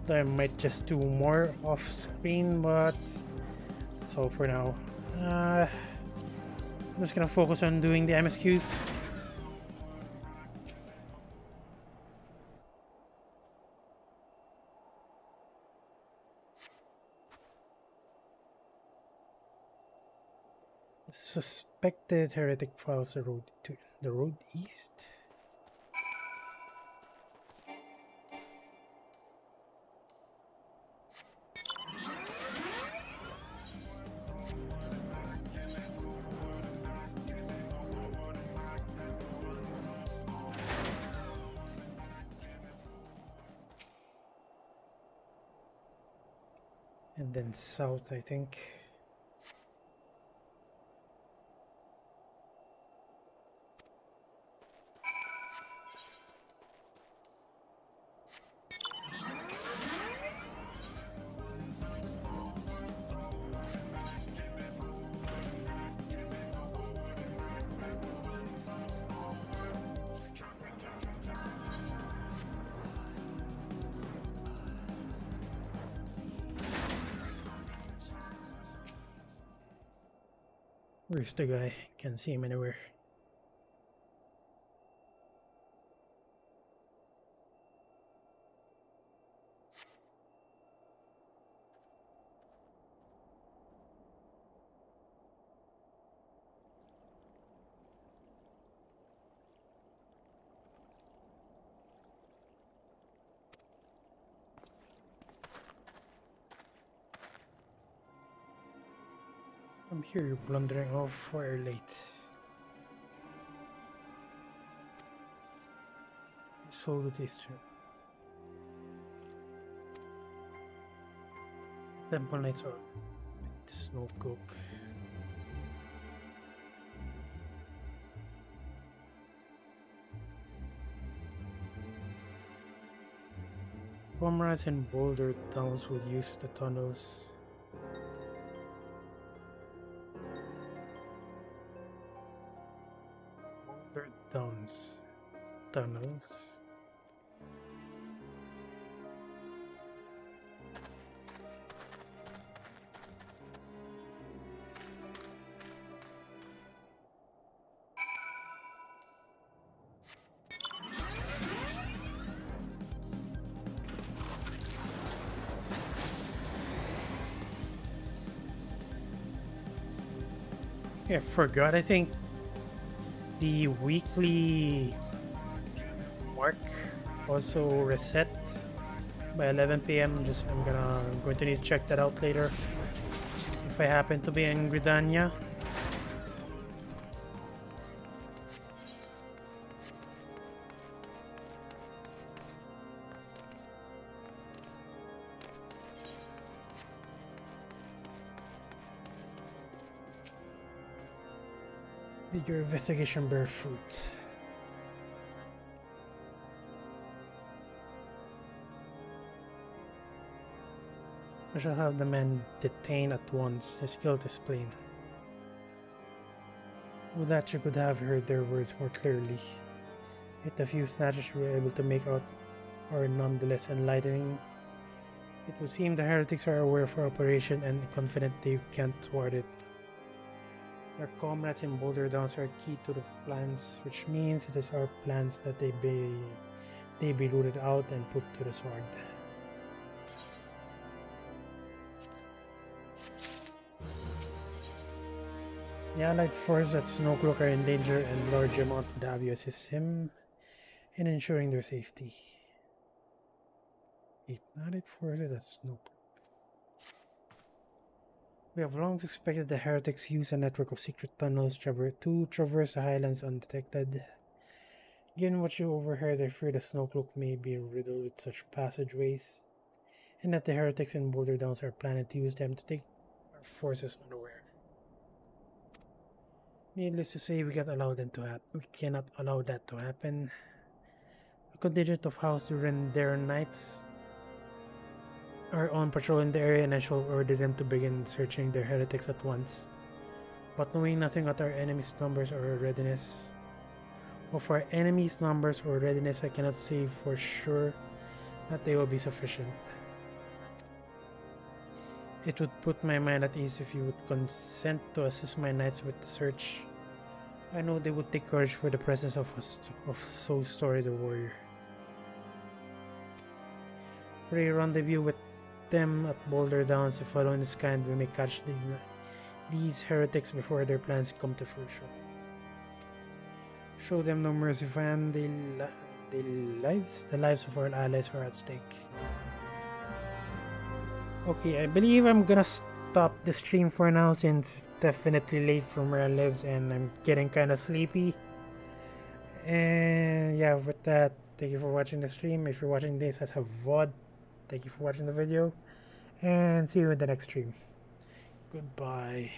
I might just do more off screen, but that's all for now. I'm just gonna focus on doing the MSQs. Suspected heretic follows the road to the road east. And then south, I think. Where's the guy? Can't see him anywhere. I'm here, you're blundering off fire late. So it is true. Temple Knights are snow cook. Comrades in Boulder towns will use the tunnels. Boulder towns. Tunnels. Yeah, I forgot. I think the weekly mark also reset by 11 p.m. I'm going to need to check that out later if I happen to be in Gridania. Did your investigation bear fruit? I shall have the man detained at once. His guilt is plain. With that, you could have heard their words more clearly. Yet the few snatches you were able to make out are nonetheless enlightening. It would seem the heretics are aware of our operation and confident they can't thwart it. Their comrades in Boulder Downs are key to the plans, which means it is our plans that they be rooted out and put to the sword. The allied forces at Snowcloak are in danger, and Lord Gemont would have you assist him in ensuring their safety. Allied forces at Snowcloak. We have long suspected the heretics use a network of secret tunnels to traverse the highlands undetected. Given what you overheard, I fear the Snowcloak may be riddled with such passageways, and that the heretics in Boulder Downs are planning to use them to take our forces unaware. Needless to say, we cannot allow that to happen. A contingent of House Durandare Knights are on patrol in the area, and I shall order them to begin searching their heretics at once. But knowing nothing of our enemies' numbers or readiness, I cannot say for sure that they will be sufficient. It would put my mind at ease if you would consent to assist my knights with the search. I know they would take courage for the presence of so storied a warrior. Pray rendezvous with them at Boulder Downs. If following this kind, we may catch these heretics before their plans come to fruition. Show them no mercy, fan. The lives of our allies are at stake. Okay, I believe I'm gonna stop the stream for now, since it's definitely late from where I live and I'm getting kind of sleepy. And yeah, with that, thank you for watching the stream. If you're watching this as a VOD, thank you for watching the video, and see you in the next stream. Goodbye.